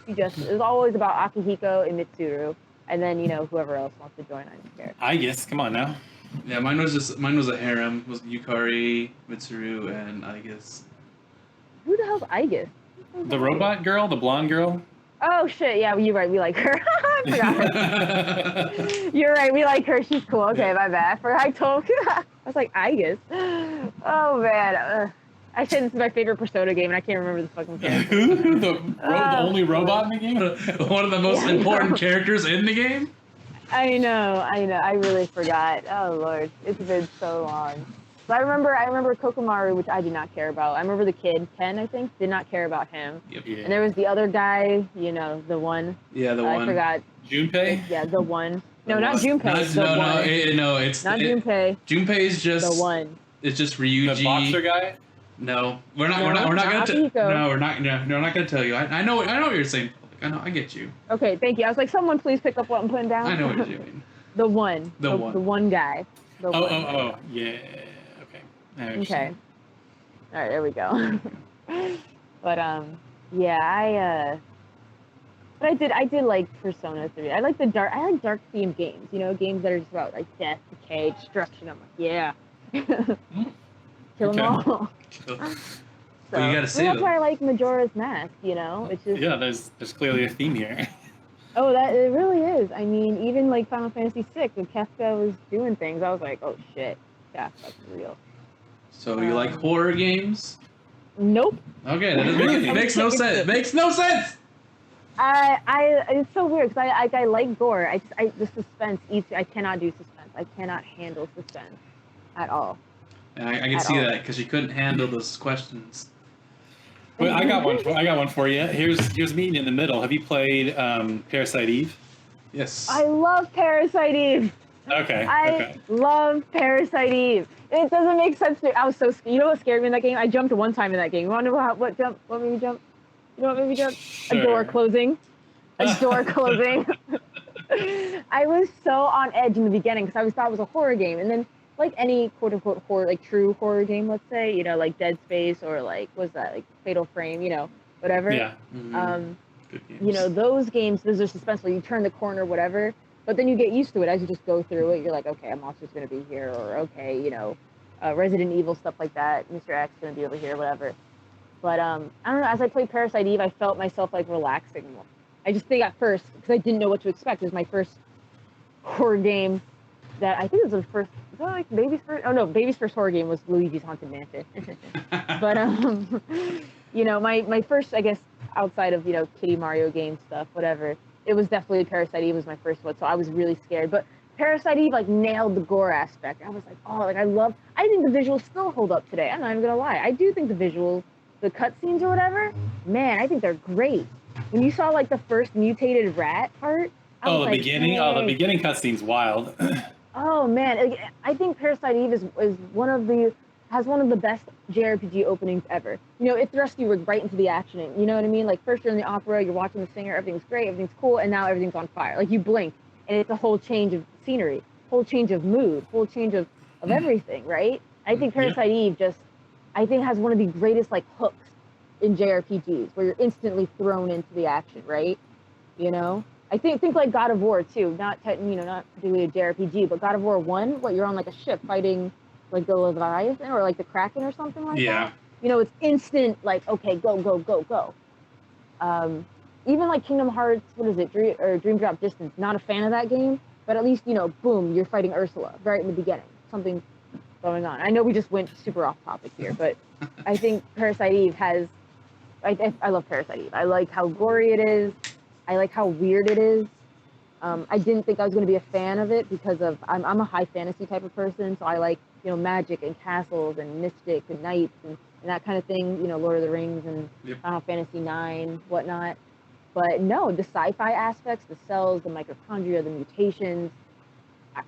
It was always about Akihiko and Mitsuru. And then whoever else wants to join, I don't care. I guess. Come on now. Yeah, mine was a harem. It was Yukari, Mitsuru, and I guess. Who the hell's Aegis? The robot girl, the blonde girl. Oh shit! Yeah, you're right. We like her. I forgot. You're right. We like her. She's cool. Okay, my bad. I was like Aegis. Oh man. I said this is my favorite Persona game, and I can't remember the fucking character. the only robot in the game? One of the most important characters in the game? I know. I really forgot. Oh, Lord. It's been so long. But I remember Kokomaru, which I did not care about. I remember the kid, Ken, I think, did not care about him. Yep. Yeah. And there was the other guy, the one. Yeah, the one. I forgot. Junpei? Yeah, the one. No, not Junpei. No, it's not Junpei. Junpei's just the one. It's just Ryuji. The boxer guy? No, we're not gonna tell you. I know what you're saying. I get you. Okay, thank you. I was like, someone please pick up what I'm putting down. I know what you're doing. The one. The one guy. Oh, yeah. Okay. Okay. All right, there we go. But yeah, but I did like Persona 3. I like dark themed games. Games that are just about like death, decay, destruction. I'm like, yeah. Kill them all. So, well, you gotta see that's why I like Majora's Mask. It's just there's clearly a theme here. Oh, it really is. I mean, even like Final Fantasy VI, when Kefka was doing things, I was like, oh shit, yeah, that's real. So you like horror games? Nope. Okay, that doesn't makes no sense. It makes no sense. It's so weird because I like gore. The suspense I cannot do suspense. I cannot handle suspense at all. And I can see that because you couldn't handle those questions. But I got one for you. Here's meeting in the middle. Have you played Parasite Eve? Yes. I love Parasite Eve. Okay. I love Parasite Eve. It doesn't make sense to me. I was so scared. You know what scared me in that game? I jumped one time in that game. You want to know what made me jump? You know what made me jump? Sure. A door closing. A door closing. I was so on edge in the beginning because I always thought it was a horror game, and then like any quote unquote horror, like true horror game, let's say, like Dead Space or like what's that, like Fatal Frame, whatever. Yeah. Mm-hmm. Good games. Those games, those are suspenseful. You turn the corner, whatever. But then you get used to it as you just go through it. You're like, okay, a monster's going to be here, or okay, Resident Evil, stuff like that. Mr. X going to be over here, whatever. But I don't know. As I played Parasite Eve, I felt myself like relaxing more. I just think at first, because I didn't know what to expect. It was my first horror game that I think it was the first. Was that like Baby's first? Oh no, Baby's first horror game was Luigi's Haunted Mansion. But my first, I guess, outside of Kitty Mario game stuff, whatever. It was definitely Parasite Eve was my first one, so I was really scared. But Parasite Eve like nailed the gore aspect. I was like, oh, like I think the visuals still hold up today. I'm not even gonna lie. I do think the visuals, the cutscenes or whatever, man, I think they're great. When you saw like the first mutated rat part, the beginning cutscene's wild. Oh man, I think Parasite Eve is has one of the best JRPG openings ever. It thrusts you right into the action. You know what I mean? Like first you're in the opera, you're watching the singer, everything's great, everything's cool, and now everything's on fire. Like you blink, and it's a whole change of scenery, whole change of mood, whole change of everything, right? I think Parasite Eve has one of the greatest like hooks in JRPGs, where you're instantly thrown into the action, right? I think like God of War too, not particularly a JRPG, but God of War 1, you're on like a ship fighting like the Leviathan or like the Kraken or something like that. It's instant, like, okay, go, go, go, go. Even like Kingdom Hearts, what is it, Dream Drop Distance, not a fan of that game, but at least, boom, you're fighting Ursula right in the beginning. Something going on. I know we just went super off topic here, but I think Parasite Eve has, I love Parasite Eve. I like how gory it is. I like how weird it is. I didn't think I was going to be a fan of it because I'm a high fantasy type of person, so I like magic and castles and mystic and knights and that kind of thing, Lord of the Rings and Final Fantasy IX, whatnot. But no, the sci-fi aspects, the cells, the mitochondria, the mutations, I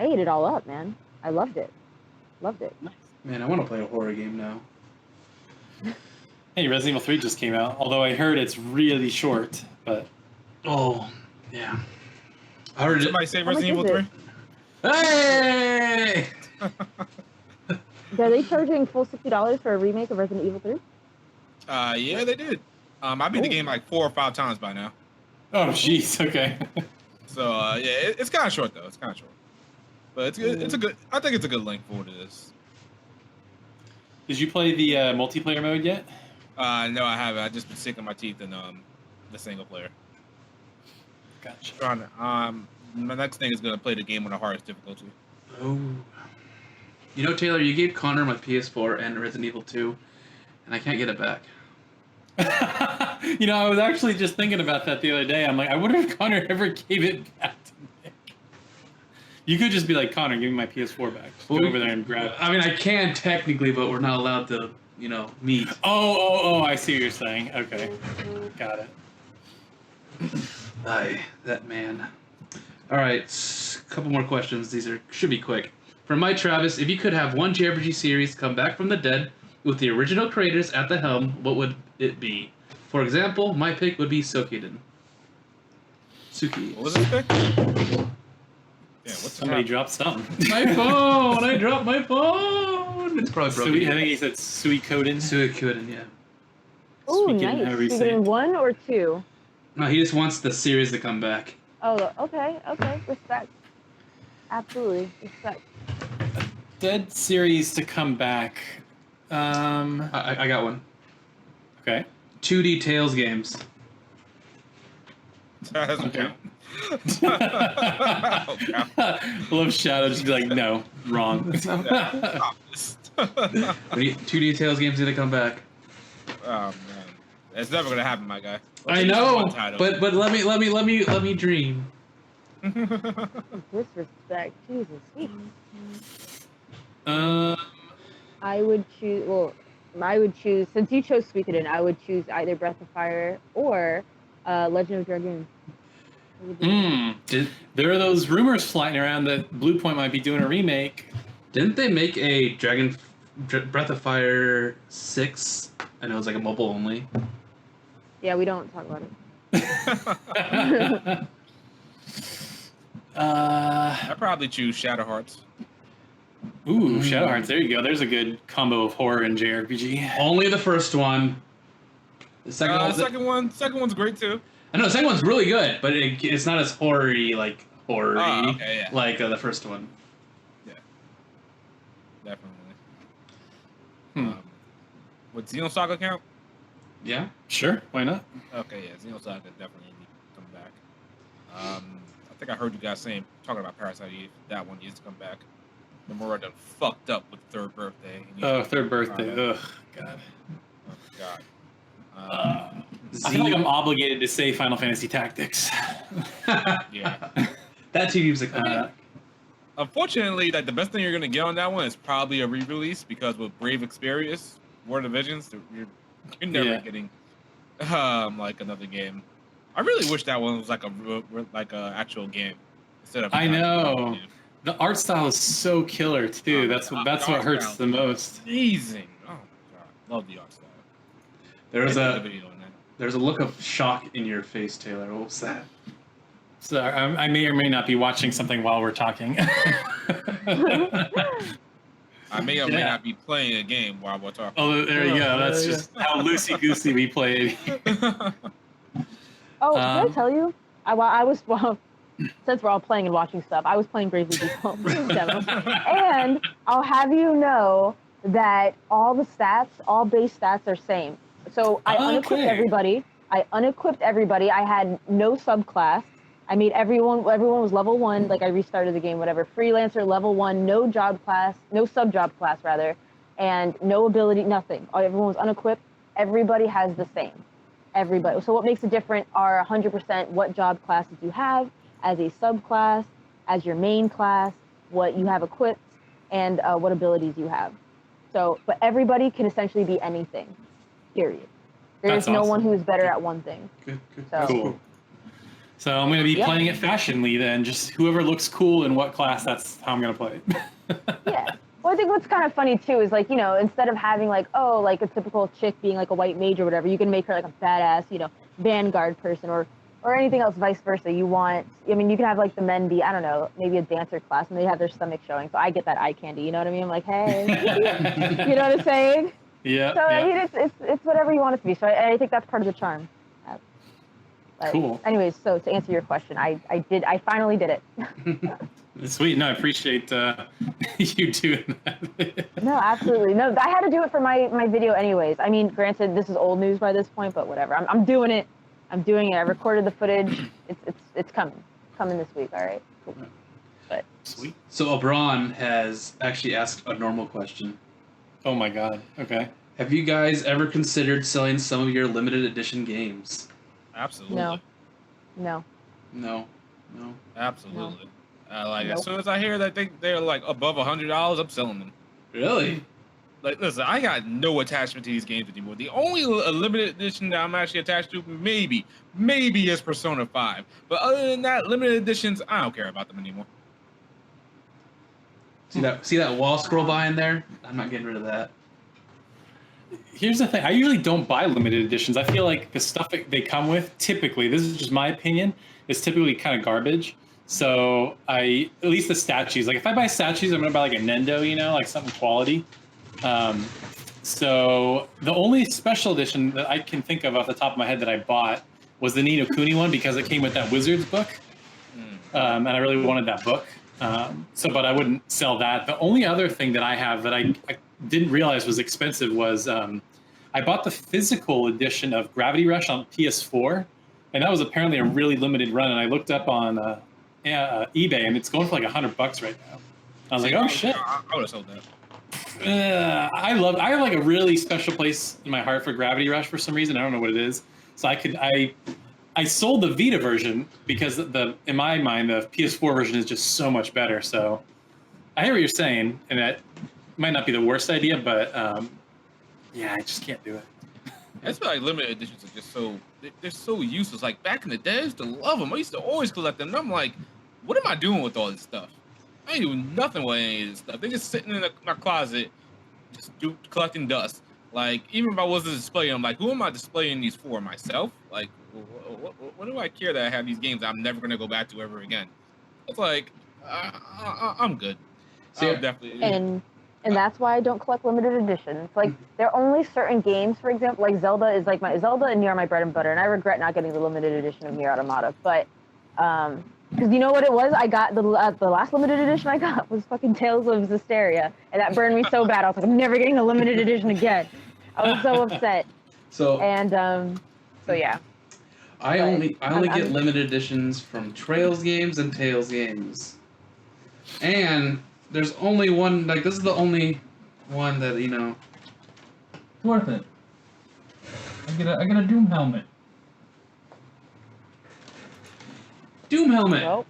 ate it all up, man. I loved it. Loved it. Nice. Man, I want to play a horror game now. Hey, Resident Evil 3 just came out, although I heard it's really short, but... Oh, yeah. I heard Somebody say Resident Evil 3? Hey! Are they charging full $60 for a remake of Resident Evil 3? Yeah, they did. I beat the game like 4 or 5 times by now. Oh, jeez, okay. So it's kind of short though. It's kind of short, but it's good. It's a good. I think it's a good length for what it is. Did you play the multiplayer mode yet? No, I haven't. I just been sinking my teeth in the single player. Gotcha. Trying to, my next thing is gonna play the game on the hardest difficulty. Oh. You know, Taylor, you gave Connor my PS4 and Resident Evil 2, and I can't get it back. You know, I was actually just thinking about that the other day. I'm like, I wonder if Connor ever gave it back to me. You could just be like, Connor, give me my PS4 back. Just go over there and grab it. I mean, I can technically, but we're not allowed to, meet. Oh, I see what you're saying. Okay. Got it. Aye, that man. All right, a couple more questions. These should be quick. From Mike Travis, if you could have one JRPG series come back from the dead with the original creators at the helm, what would it be? For example, my pick would be Suikoden. Suki. What was this pick? Yeah, what's Somebody dropped something. My phone! I dropped my phone! It's probably broken. I think he said Suikoden. Suikoden, yeah. Ooh, Suikoden, however you nice. say it. Suikoden 1 or 2? No, he just wants the series to come back. Oh, okay. Respect. Absolutely. Respect. Dead series to come back. I got one. Okay. 2D Tales games. That doesn't Okay. count. Love Shadow just be like, no, wrong. 2D Tales games need to come back. Oh man, it's never gonna happen, my guy. I know, but let me dream. Disrespect. Jesus. Sweet. I would choose, since you chose Suikoden, I would choose either Breath of Fire or Legend of Dragoon. There are those rumors flying around that Blue Point might be doing a remake. Didn't they make a Breath of Fire 6? And it was like a mobile only. Yeah, we don't talk about it. I'd probably choose Shadow Hearts. Ooh, Shadow Hearts. There you go. There's a good combo of horror and JRPG. Only the first one. The Second one's great too. I know the second one's really good, but it's not as horror-y, like Oh, okay, yeah. like the first one. Yeah, definitely. Would Xenosaga count? Yeah. Sure, why not? Okay, yeah, Xenosaga definitely needs to come back. I think I heard you guys talking about Parasite Eve. That one needs to come back. Nomura done fucked up with Third Birthday. Third Birthday. Ugh, God. Oh, God. I feel like I'm obligated to say Final Fantasy Tactics. Yeah. That TV's like. Unfortunately, the best thing you're gonna get on that one is probably a re-release, because with Brave Exvius, War of the Visions, you're never getting like another game. I really wish that one was like a actual game instead of. I know. The art style is so killer too. That's what hurts the most. Amazing. Oh my God, love the art style. There's a look of shock in your face, Taylor. What was that? So I may or may not be watching something while we're talking. I may or may not be playing a game while we're talking. Oh, there you go. That's just how loosey-goosey we played. Oh, did I tell you? Since we're all playing and watching stuff, I was playing Bravely Default demo. And I'll have you know that all the stats, all base stats are same. So I unequipped everybody. I had no subclass. I made everyone was level 1, like I restarted the game, whatever. Freelancer, level 1, no sub-job class rather, and no ability, nothing. Everyone was unequipped. Everybody has the same. Everybody. So what makes it different are 100% what job classes you have as a subclass, as your main class, what you have equipped, and what abilities you have. So, but everybody can essentially be anything, period. There's no one who is better at one thing. Good. So, cool. So I'm going to be playing it fashionly then. Just whoever looks cool in what class, that's how I'm going to play it. Yeah. Well, I think what's kind of funny too is like, instead of having like, like a typical chick being like a white mage or whatever, you can make her like a badass, vanguard person or anything else, vice versa. You can have like the men be, I don't know, maybe a dancer class and they have their stomach showing. So I get that eye candy, you know what I mean? I'm like, hey, you know what I'm saying? Yeah. So I mean, it's whatever you want it to be. So I think that's part of the charm. But Cool. anyways, so to answer your question, I finally did it. Sweet. No, I appreciate you doing that. No, absolutely. No, I had to do it for my video anyways. I mean, granted, this is old news by this point, but whatever. I'm doing it. I'm doing it. I recorded the footage. It's coming. Coming this week, all right? Cool. But Sweet. So Abron has actually asked a normal question. Oh my god. Okay. Have you guys ever considered selling some of your limited edition games? Absolutely. no. No. Absolutely. Like Nope. as soon as I hear that they're like above $100, I'm selling them. Really? Like, listen, I got no attachment to these games anymore. The only limited edition that I'm actually attached to, maybe is Persona 5. But other than that, limited editions, I don't care about them anymore. See that wall scroll by in there? I'm not getting rid of that. Here's the thing. I usually don't buy limited editions. I feel like the stuff that they come with, typically, this is just my opinion, is typically kind of garbage. So at least the statues, like if I buy statues, I'm gonna buy like a Nendo, like something quality. So the only special edition that I can think of off the top of my head that I bought was the Ni no Kuni one because it came with that Wizards book, and I really wanted that book. But I wouldn't sell that. The only other thing that I have that I didn't realize was expensive was I bought the physical edition of Gravity Rush on PS4, and that was apparently a really limited run. And I looked up on eBay, and it's going for like $100 right now. I was like, oh shit! I would have sold that. I have like a really special place in my heart for Gravity Rush for some reason. I don't know what it is. So I sold the Vita version because in my mind the PS4 version is just so much better. So I hear what you're saying, and that might not be the worst idea, but yeah, I just can't do it. I feel like limited editions are just they're so useless. Like back in the day, I used to love them. I used to always collect them. And I'm like, what am I doing with all this stuff? I ain't doing nothing with any of this stuff. They're just sitting in my closet, just collecting dust. Like, even if I wasn't displaying them, like, who am I displaying these for? Myself? Like, what do I care that I have these games that I'm never going to go back to ever again? It's like, I'm good. So, definitely. And that's why I don't collect limited editions. Like, there are only certain games, for example, like Zelda and Nier are my bread and butter, and I regret not getting the limited edition of Nier Automata. But, because you know what it was? I got the last limited edition I got was fucking Tales of Zestiria, and that burned me so bad. I was like, I'm never getting a limited edition again. I was so upset. So yeah. I only get limited editions from Trails games and Tales games, and there's only one. Like, this is the only one that it's worth it. I get a Doom helmet. Nope.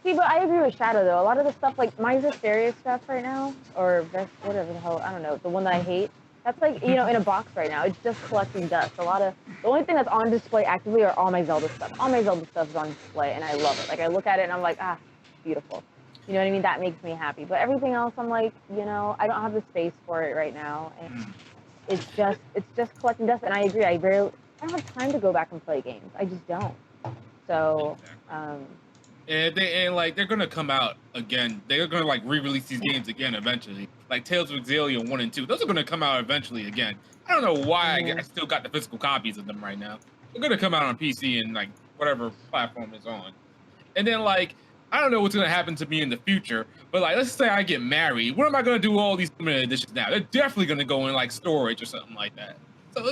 See, but I agree with Shadow though. A lot of the stuff, like my Zestiria stuff right now, or whatever the hell, I don't know, the one that I hate, that's like, in a box right now. It's just collecting dust. The only thing that's on display actively are all my Zelda stuff. All my Zelda stuff is on display, and I love it. Like, I look at it and I'm like, beautiful. You know what I mean? That makes me happy. But everything else, I'm like, I don't have the space for it right now, and it's just collecting dust. And I agree. I don't have time to go back and play games. I just don't. So, and they're gonna come out again. They're gonna like re-release these games again eventually. Like Tales of Xillia 1 and 2. Those are gonna come out eventually again. I don't know why I still got the physical copies of them right now. They're gonna come out on PC and like whatever platform it's on. And then like, I don't know what's gonna happen to me in the future, but like, let's say I get married. What am I gonna do with all these limited editions now? They're definitely gonna go in like storage or something like that. So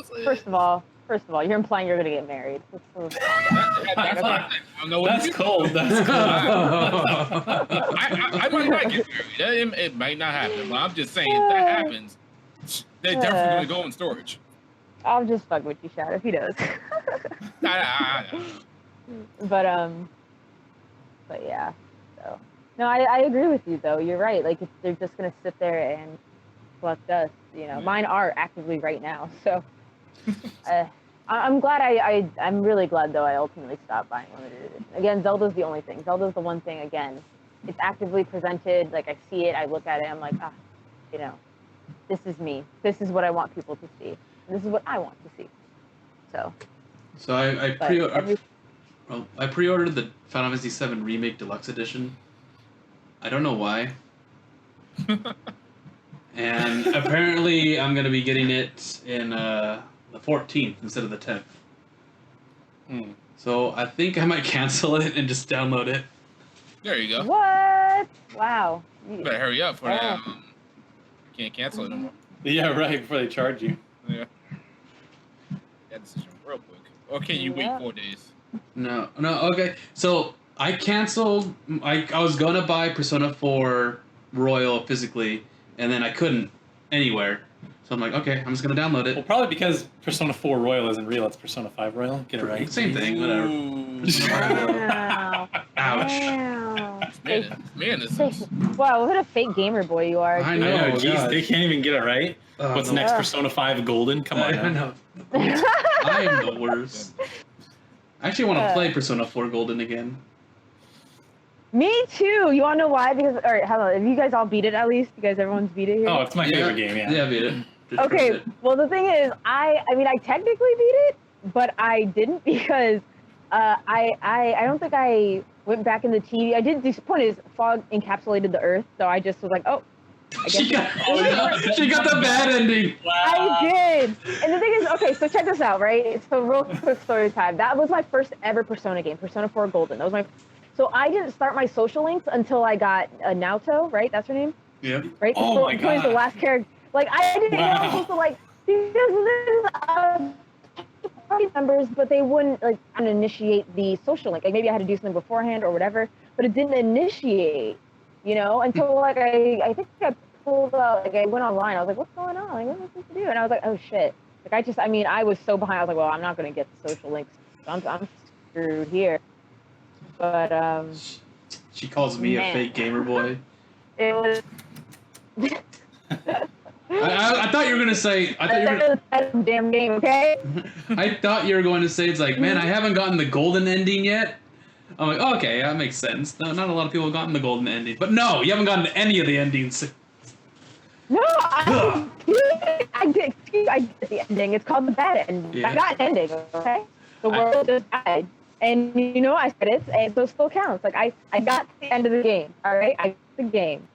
First of all, you're implying you're gonna get married. That's cold. That's cold. I might not get married. It might not happen, but I'm just saying if that happens, they're definitely gonna go in storage. I'll just fuck with you, Shadow, if he does. But yeah. So no, I agree with you though. You're right. Like, they're just gonna sit there and collect dust. Mine are actively right now. So. I'm glad I'm really glad though I ultimately stopped buying limited edition. Again, Zelda's the only thing. Zelda's the one thing, again, it's actively presented, like I see it, I look at it, I'm like, this is me. This is what I want people to see. This is what I want to see. So I pre-ordered the Final Fantasy VII Remake Deluxe Edition. I don't know why. And apparently I'm going to be getting it in the 14th instead of the 10th. So I think I might cancel it and just download it. There you go. What? Wow. You better hurry up for that. Can't cancel it anymore. Yeah, right. Before they charge you. Yeah. That decision real quick. Or can you wait 4 days? No. Okay. So I canceled. I was gonna buy Persona 4 Royal physically, and then I couldn't anywhere. So I'm like, okay, I'm just gonna download it. Well, probably because Persona 4 Royal isn't real. It's Persona 5 Royal. Get it right. Same thing. Whatever. Wow. Ouch. Wow. Man, this is... Wow, what a fake gamer boy you are. I dude. know. Jeez, God. they can't even get it right. What's no. next? Persona 5 Golden? Come on. I now. know. I am the worst. I actually want to play Persona 4 Golden again. Me too. You want to know why? Because, all right, hold on. Have you guys all beat it at least? You guys, everyone's beat it here? Oh, it's my favorite game. Yeah. Yeah, I beat it. Just Okay, finished well, the thing is, I mean, I technically beat it, but I didn't because I don't think I went back in the TV. I did. The point is, fog encapsulated the Earth, so I just was like, oh. I She guess she got the bad ending. I did. And the thing is, okay, so check this out, right? So real quick story time. That was my first ever Persona game, Persona 4 Golden. That was my. So I didn't start my social links until I got Naoto, right? That's her name. Yep. Right? Oh so my it was the God. last character. Like I didn't know I was supposed to like because this party members, but they wouldn't like initiate the social link. Like maybe I had to do something beforehand or whatever, but it didn't initiate. You know, until like I think I pulled out. Like I went online. I was like, what's going on? Like what am I supposed to do? And I was like, oh shit. Like I was so behind. I was like, well, I'm not gonna get the social links. I'm screwed here. But She calls me a fake gamer boy. it was. I thought you were gonna say. I thought you were. That's a damn game, okay? I thought you were going to say it's like, man, I haven't gotten the golden ending yet. I'm like, oh, okay, that makes sense. No, not a lot of people have gotten the golden ending, but no, you haven't gotten any of the endings. No, I did the ending. It's called the bad ending. Yeah. I got an ending, okay? The world just died. And you know, I said it, and so it still counts. Like I got to the end of the game. All right, I got the game.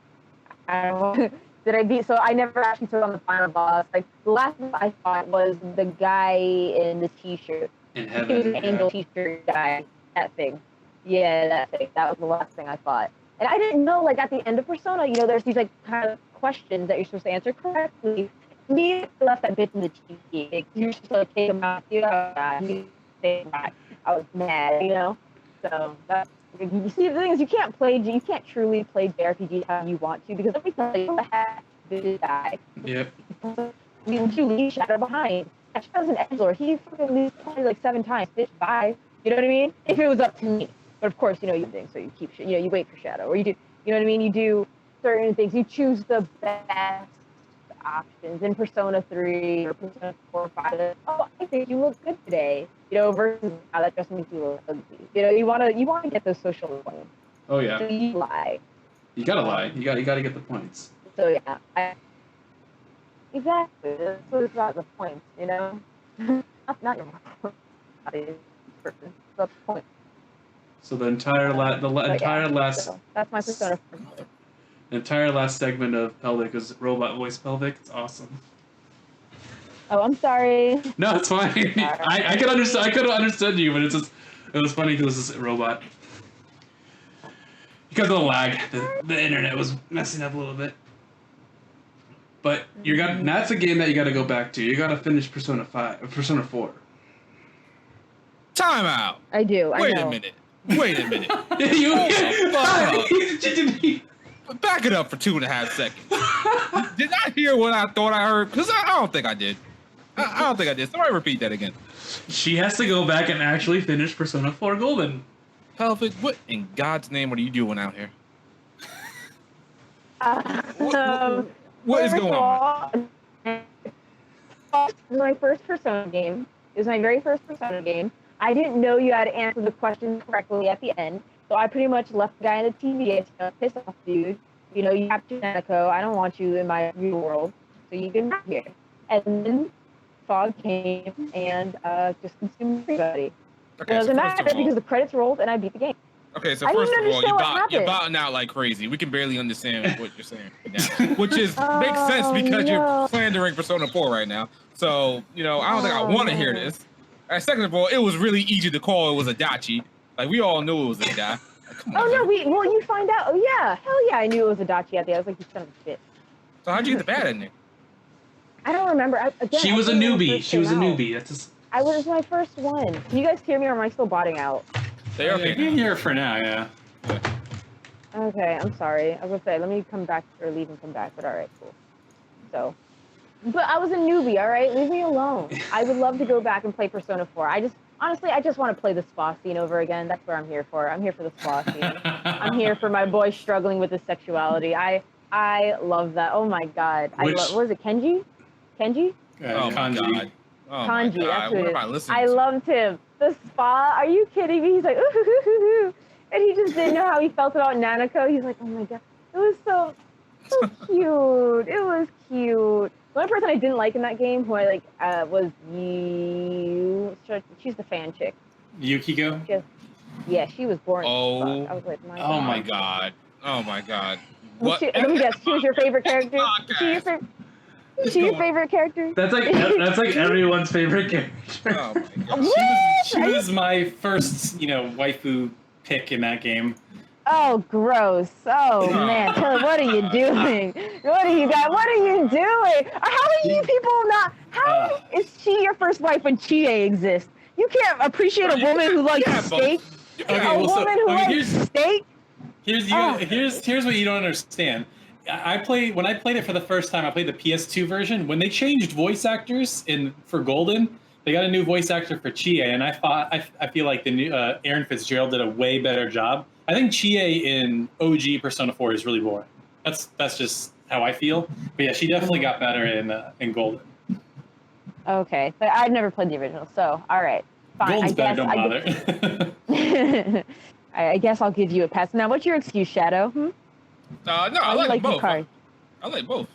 I don't know. Did I beat? So I never actually took on the final boss. Like the last one I fought was the guy in the T-shirt. In He was heaven. an angel T-shirt guy. That thing. Yeah, that thing. That was the last thing I fought. And I didn't know, like at the end of Persona, you know, there's these like kind of questions that you're supposed to answer correctly. Me, I left that bit in the TV. Like, you're supposed to like, take them out. I was mad, you know. So that's. You see, the thing is, you can't truly play JRPGs how you want to because let me tell you, I had this guy. Yep. You leave Shadow behind. Shadow's an edgelord. He fucking leaves probably like 7 times. Bitch, bye. You know what I mean? If it was up to me. But of course, you know, you think so. You keep, you know, you wait for Shadow, or you do, you know what I mean? You do certain things. You choose the best options in Persona 3 or Persona 4 or 5. Oh, I think you look good today. You know, versus how that just makes you look ugly. You know, you wanna get those social points. Oh yeah. So you lie. You gotta lie. You gotta get the points. So yeah, exactly. That's what it's about, the points. You know, not your mom. That's the point. So the entire last So that's my Persona. the entire last segment of Pelvic is robot voice Pelvic. It's awesome. Oh, I'm sorry. No, it's fine. I could understand. I could have understood you, but it was funny because it's a robot. Because of the lag, the internet was messing up a little bit. But that's a game that you got to go back to. You got to finish Persona 4. Time out. I do. Wait I know. a minute. you Back it up for 2.5 seconds. Did I hear what I thought I heard? Because I don't think I did. I don't think I did. Somebody repeat that again. She has to go back and actually finish Persona 4 Golden. Pelvic, what in God's name are you doing out here? What is going on? My first Persona game. It was my very first Persona game. I didn't know you had to answer the questions correctly at the end, so I pretty much left the guy in the TV. I said, piss off, dude. You know, you captured Nanako. I don't want you in my real world, so you can come here. And then Fog came and just consumed everybody. Okay, It doesn't so first matter of all- because the credits rolled and I beat the game. Okay, so I first didn't of all, understand what you're happened. bouting out like crazy. We can barely understand what you're saying right now, which is makes sense because no. you're slandering Persona 4 right now. So, you know, I don't think I want to hear this. And second of all, it was really easy to call it was a Dachi. Like, we all knew it was a guy. Like, come on, Oh no, man. well, you find out. Oh yeah, hell yeah, I knew it was a Dachi at the end. I was like, you son of a bitch. So how'd you get the bad ending? I don't remember. She was a newbie. She was a newbie. That's just... I was my first one. Can you guys hear me, or am I still botting out? They're okay. You're here for now, yeah. Okay, I'm sorry. I was gonna say, let me come back or leave and come back, but all right, cool. So, but I was a newbie. All right, leave me alone. I would love to go back and play Persona 4. Honestly, I just want to play the spa scene over again. That's what I'm here for. I'm here for the spa scene. I'm here for my boy struggling with his sexuality. I love that. Oh my god. What was it, Kenji? Kenji? Oh my god. Oh Kanji, my that's god. what What it am I is. listening I to? loved him. The spa. Are you kidding me? He's like, ooh, hoo, hoo, hoo, hoo. And he just didn't know how he felt about Nanako. He's like, oh my god. It was so cute. It was cute. The only person I didn't like in that game who I like was you. She's the fan chick. Yukiko? Yeah, she was boring. Oh. As fuck. I was like, my Oh Oh god. my god. Oh my god. What? Let me guess. She was your favorite character? She your favorite character? That's like everyone's favorite character. Oh my god. What? She was my first, waifu pick in that game. Oh, gross. Oh, man. Taylor, what are you doing? What are you guys? What are you doing? How are you people not? How is she your first wife when Chie exists? You can't appreciate a woman who likes steak? A woman who likes steak? Here's what you don't understand. When I played it for the first time, I played the PS2 version. When they changed voice actors for Golden, they got a new voice actor for Chie, and I feel like the new Aaron Fitzgerald did a way better job. I think Chie in OG Persona 4 is really boring. That's just how I feel. But yeah, she definitely got better in Golden. Okay, but I've never played the original, so all right, fine. Golden's better, don't bother. I guess I'll give you a pass. Now, what's your excuse, Shadow? No, I like both. Yukari? I like both.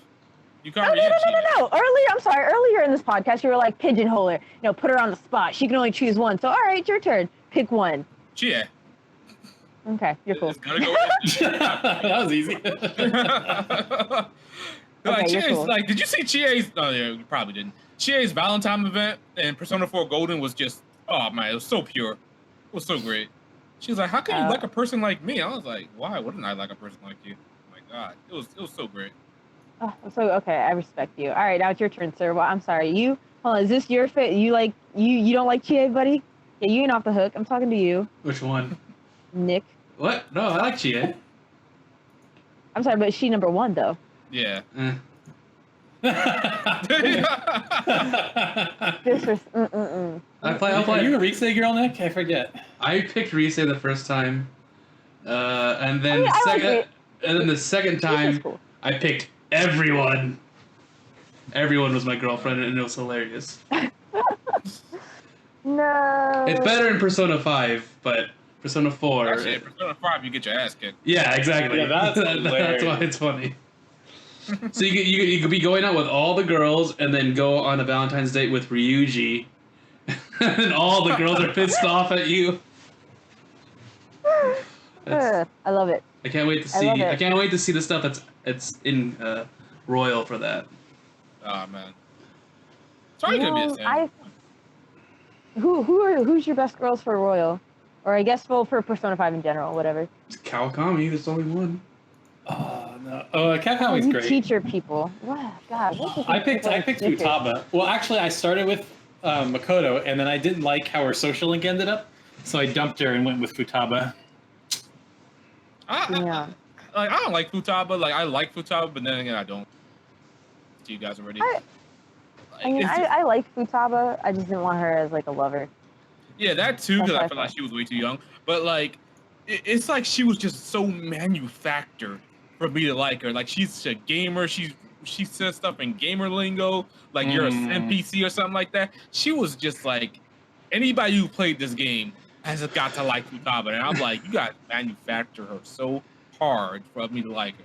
No. Earlier in this podcast, you were like pigeonhole her. Put her on the spot. She can only choose one. So all right, your turn. Pick one. Chie. Okay, you're cool. It's gonna go with That was easy. Did you see Chie's? Oh yeah, you probably didn't. Chie's Valentine event and Persona 4 Golden was just, oh man, it was so pure. It was so great. She was like, how can you like a person like me? I was like, why wouldn't I like a person like you? Oh my god, it was so great. Oh, so okay, I respect you. All right, now it's your turn, sir. Well, I'm sorry. Hold on, is this your fit? You don't like Chie, buddy? Yeah, you ain't off the hook. I'm talking to you, Which one? Nick. What? No, I like Chie. I'm sorry, but is she number one though? Yeah. I'll play. Are you a Rise girl, Nick? I forget. I picked Rise the first time, and then the second time Cool. I picked everyone. Everyone was my girlfriend, and it was hilarious. No. It's better in Persona 5, but Persona 4. Actually, in Persona 5, you get your ass kicked. Yeah, exactly. Yeah, that's that's why it's funny. So you could be going out with all the girls and then go on a Valentine's date with Ryuji, and all the girls are pissed off at you. I love it. I can't wait to see. I can't wait to see the stuff that's in Royal for that. Oh man. Sorry, gonna be a thing. Who's your best girls for Royal, or I guess for Persona 5 in general, whatever. It's Kawakami. There's only one. Oh no! Capcom is You great. teacher people. Wow, God. I picked Futaba. Well, actually, I started with Makoto, and then I didn't like how her social link ended up, so I dumped her and went with Futaba. Yeah. I don't like Futaba. Like I like Futaba, but then again, I don't. To you guys already. I like Futaba. I just didn't want her as like a lover. Yeah, that too, because That's I what feel I like she was way too young. But like, it's like she was just so manufactured for me to like her. Like she's a gamer. She says stuff in gamer lingo, like you're an NPC or something like that. She was just like anybody who played this game has got to like Futaba, and I'm like, you guys manufacture her so hard for me to like her.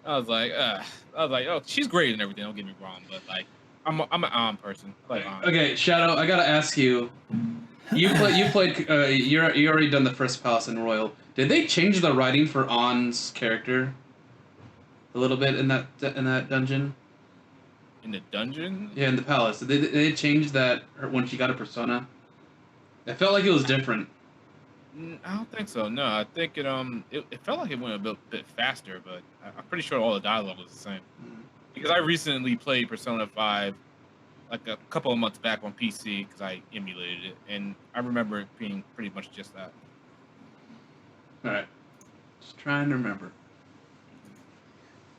I was like, oh, she's great and everything. Don't get me wrong, but like, I'm an person. Like, Okay, Shadow, I gotta ask you. You played. You already done the first palace in Royal. Did they change the writing for Ann's character a little bit in that dungeon? In the dungeon? Yeah, in the palace. Did they change that when she got a persona? It felt like it was different. I don't think so. No, I think it felt like it went a bit faster, but I'm pretty sure all the dialogue was the same. Because I recently played Persona 5 like a couple of months back on PC because I emulated it, and I remember it being pretty much just that. All right, just trying to remember.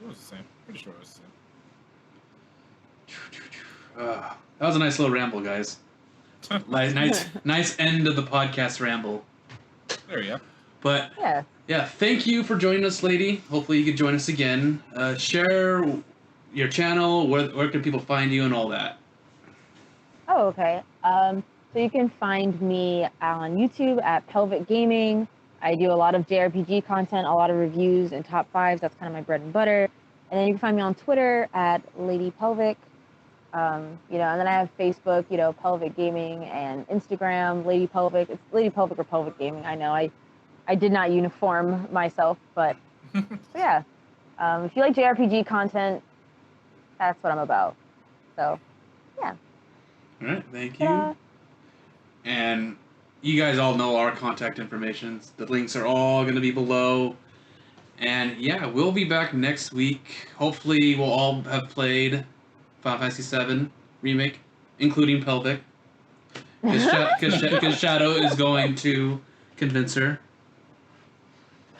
It was the same. Pretty sure it was the same. That was a nice little ramble, guys. Nice end of the podcast ramble. There you go. But Yeah. Thank you for joining us, lady. Hopefully you can join us again. Share your channel. Where can people find you and all that? Oh, okay. So you can find me on YouTube at Pelvic Gaming. I do a lot of JRPG content, a lot of reviews and top fives. That's kind of my bread and butter. And then you can find me on Twitter at Lady Pelvic. And then I have Facebook, Pelvic Gaming, and Instagram, Lady Pelvic. It's Lady Pelvic or Pelvic Gaming. I know I did not uniform myself, but so yeah. If you like JRPG content, that's what I'm about. So, yeah. All right, thank you. And you guys all know our contact information. The links are all going to be below. And yeah, we'll be back next week. Hopefully, we'll all have played Final Fantasy VII Remake, including Pelvic. Because Shadow is going to convince her.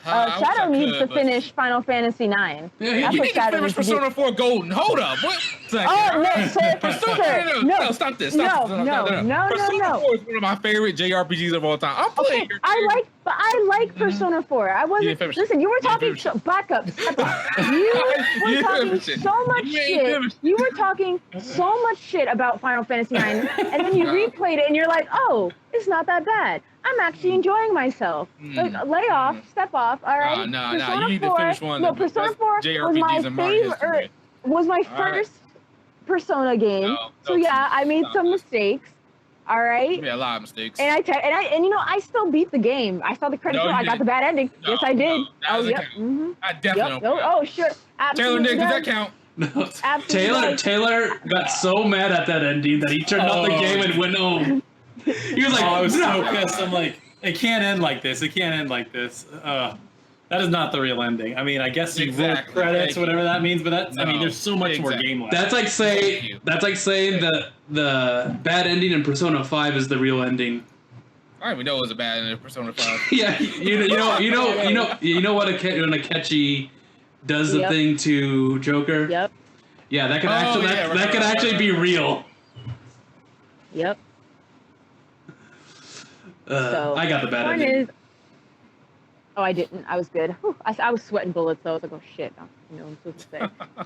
Shadow needs to finish Final Fantasy IX. Yeah, That's You what need to Shadow finish needs to do. Persona 4 Golden. Hold up. What? Second, Oh, no, sir. No, stop this. Stop this. No. Persona 4 is one of my favorite JRPGs of all time. I'm playing your I like Persona 4. I wasn't. finish it. Listen, you were You didn't talking. finish it. Back up. Step up. You were didn't talking finish it. so much You ain't shit. finished it. You were talking so much shit about Final Fantasy IX, and then you replayed it, and you're like, oh, it's not that bad. I'm actually enjoying myself. Like, lay off, step off. All right. No. Persona You need to 4 finish one No, of the Persona best 4 was JRPGs my in modern history. favorite. Was my All right. first Persona game. No, So don't yeah, I made stop some it. mistakes. All right. You made a lot of mistakes. And I still beat the game. I saw the credits No, roll. you I got didn't. the bad ending. No, Yes, I did. no, that doesn't count. Mm-hmm. I definitely Yep. don't. Oh, sure. Taylor Absolutely Nick, does that does. count? No. Absolutely. Taylor got so mad at that ending that he turned off the game and went home. He was like, I was "No." so pissed. I'm like, it can't end like this. It can't end like this. That is not the real ending. I mean, I guess you roll Exactly. credits, Thank you. whatever that means, but that's, I mean, No, there's so much more exactly. game left. That's like saying the bad ending in Persona 5 is the real ending. I don't even know it was a bad in Persona 5. Yeah, you know what when Akechi does the Yep. thing to Joker. Yep. Yeah, that could Oh, actually yeah, right, that could right, actually right, be right. real. Yep. So I got the bad point ending. is, oh, I didn't. I was good. Whew. I was sweating bullets, so I was like, oh shit. I'm supposed to say.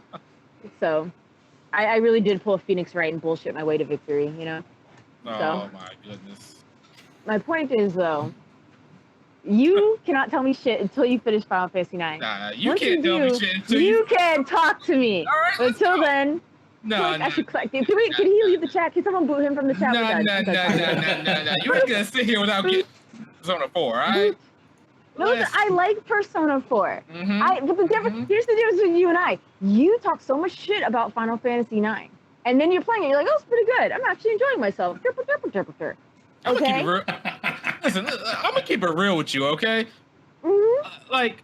So, I really did pull a Phoenix Wright and bullshit my way to victory. Oh So. my goodness. My point is though, you cannot tell me shit until you finish Final Fantasy IX. Nah, you Once can't tell me do, shit until you can talk to me. All right, But let's until go. then, No, like, no. I should collect it. Can he leave the chat? Can someone boot him from the chat? No, We're done. no. You ain't gonna sit here without getting Persona 4, alright? No, listen, I like Persona 4. Mhm. But the difference, here's the difference with you and I. You talk so much shit about Final Fantasy IX, and then you're playing it. You're like, oh, it's pretty good. I'm actually enjoying myself. I'm gonna keep Okay. it real. Listen, I'm gonna keep it real with you, okay? Like,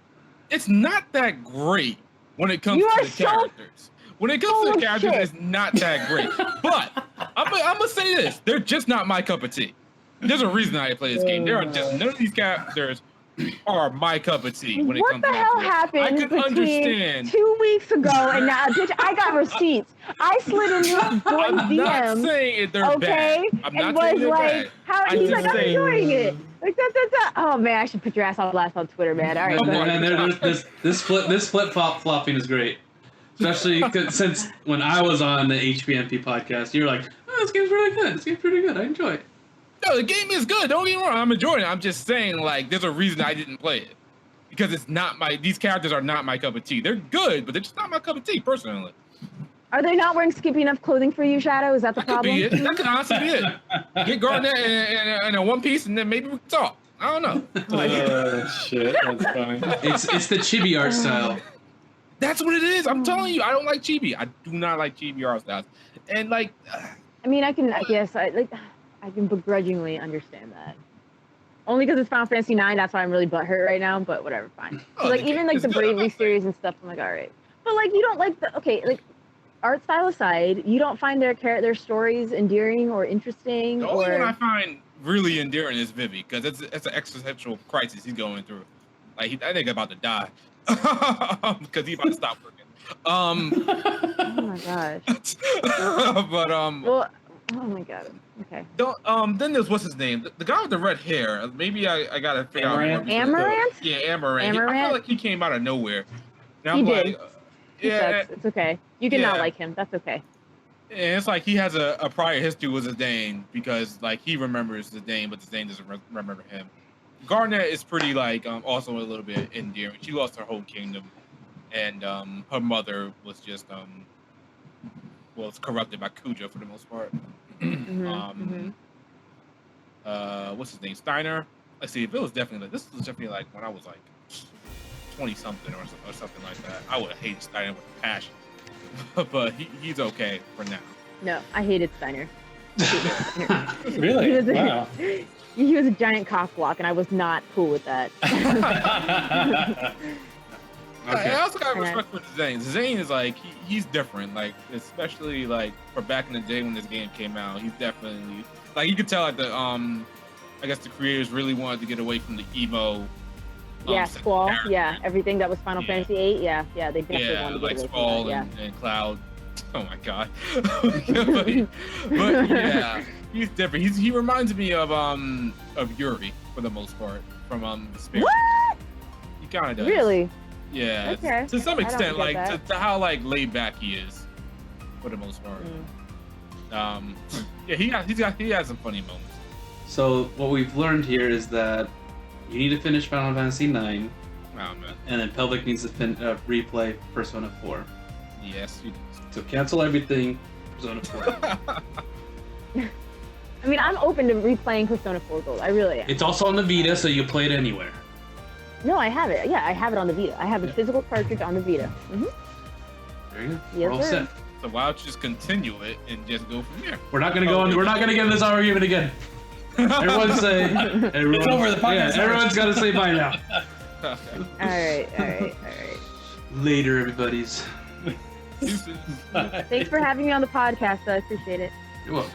it's not that great when it comes You to are the so characters. When it comes full to of the characters, shit. it's not that great. But I'm gonna say this: they're just not my cup of tea. There's a reason I play this game. There are just none of these characters are my cup of tea when it What comes the to hell that. happened I can between understand. 2 weeks ago and now? Bitch, I got receipts. I slid in this boy's I'm not DM. saying they're Okay, bad. I'm not and saying was they're like, bad. how? I'm He's just like, I'm saying- enjoying it. Like that. Oh man, I should put your ass on blast on Twitter, man. All right, And, go ahead. and this flip flopping is great, especially since when I was on the HPMP podcast, you're like, oh, this game's really good. This game's pretty good. I enjoy it. No, the game is good. Don't get me wrong. I'm enjoying it. I'm just saying, like, there's a reason I didn't play it. Because it's not these characters are not my cup of tea. They're good, but they're just not my cup of tea, personally. Are they not wearing skimpy enough clothing for you, Shadow? Is that the That could problem? be it. That could honestly be it. Get Garnet in a one piece, and then maybe we can talk. I don't know. Shit, that's funny. It's the chibi art style. That's what it is. I'm telling you, I don't like chibi. I do not like chibi art styles. And, like, I mean, I guess, I can begrudgingly understand that. Only because it's Final Fantasy 9, that's why I'm really butthurt right now. But whatever, fine. Oh, Like the even game like is the good, Bravely I'm not series and stuff, I'm like, all right. But like you don't like like art style aside, you don't find their stories endearing or interesting. The or only one I find really endearing is Vivi, because it's an existential crisis he's going through. Like that nigga about to die because he about to stop working. oh my gosh. But Well, oh my god. Okay. don't then there's what's his name? The guy with the red hair. Maybe I gotta figure out more. Amaranth? because- Amaranth? Yeah, Amaranth. I Amaranth? feel like he came out of nowhere. And He I'm did. like, He yeah, sucks. It's okay. You can not Yeah. like him. That's okay. and it's like he has a prior history with Zidane because like he remembers Zidane, but Zidane doesn't remember him. Garnet is pretty like also a little bit endearing. She lost her whole kingdom, and her mother was just was corrupted by Kuja for the most part. Mhm, What's his name? Steiner. Let's see. If it was definitely like this was definitely like when I was like 20 something or something like that. I would have hated Steiner with a passion, but he's okay for now. No, I hated Steiner. Really? He was a- Wow. He was a giant cock block, and I was not cool with that. Okay. I also got Okay. respect for Zane. Zane is like he's different, like especially like for back in the day when this game came out. He's definitely like you could tell like the I guess the creators really wanted to get away from the emo. Yeah, Squall. character. Yeah, everything that was Final Yeah. Fantasy VIII. Yeah, they definitely Yeah, wanted to like get away Squall from that. and Cloud. Oh my god. but yeah, he's different. He reminds me of Yuri for the most part from the Spirit. What? He kind of does. Really? Yeah. Okay. To some I don't extent, get like that. to how like laid back he is, for the most part. Yeah, he has some funny moments. So what we've learned here is that you need to finish Final Fantasy 9, Oh man. and then Pelvic needs to replay Persona 4. Yes, you So cancel everything, Persona 4. I mean, I'm open to replaying Persona 4 Gold. I really am. It's also on the Vita, so you play it anywhere. No, I have it. Yeah, I have it on the Vita. I have a Yeah. physical cartridge on the Vita. There you go. Yes, We're all sir. set. So why don't you just continue it and just go from there? We're not gonna go on. We're not gonna get in this argument again. Everyone say. Everyone, It's over, the podcast Yeah, everyone's gotta say bye now. All right. Later, everybody's. Deuces. Thanks for having me on the podcast. I appreciate it. You're welcome.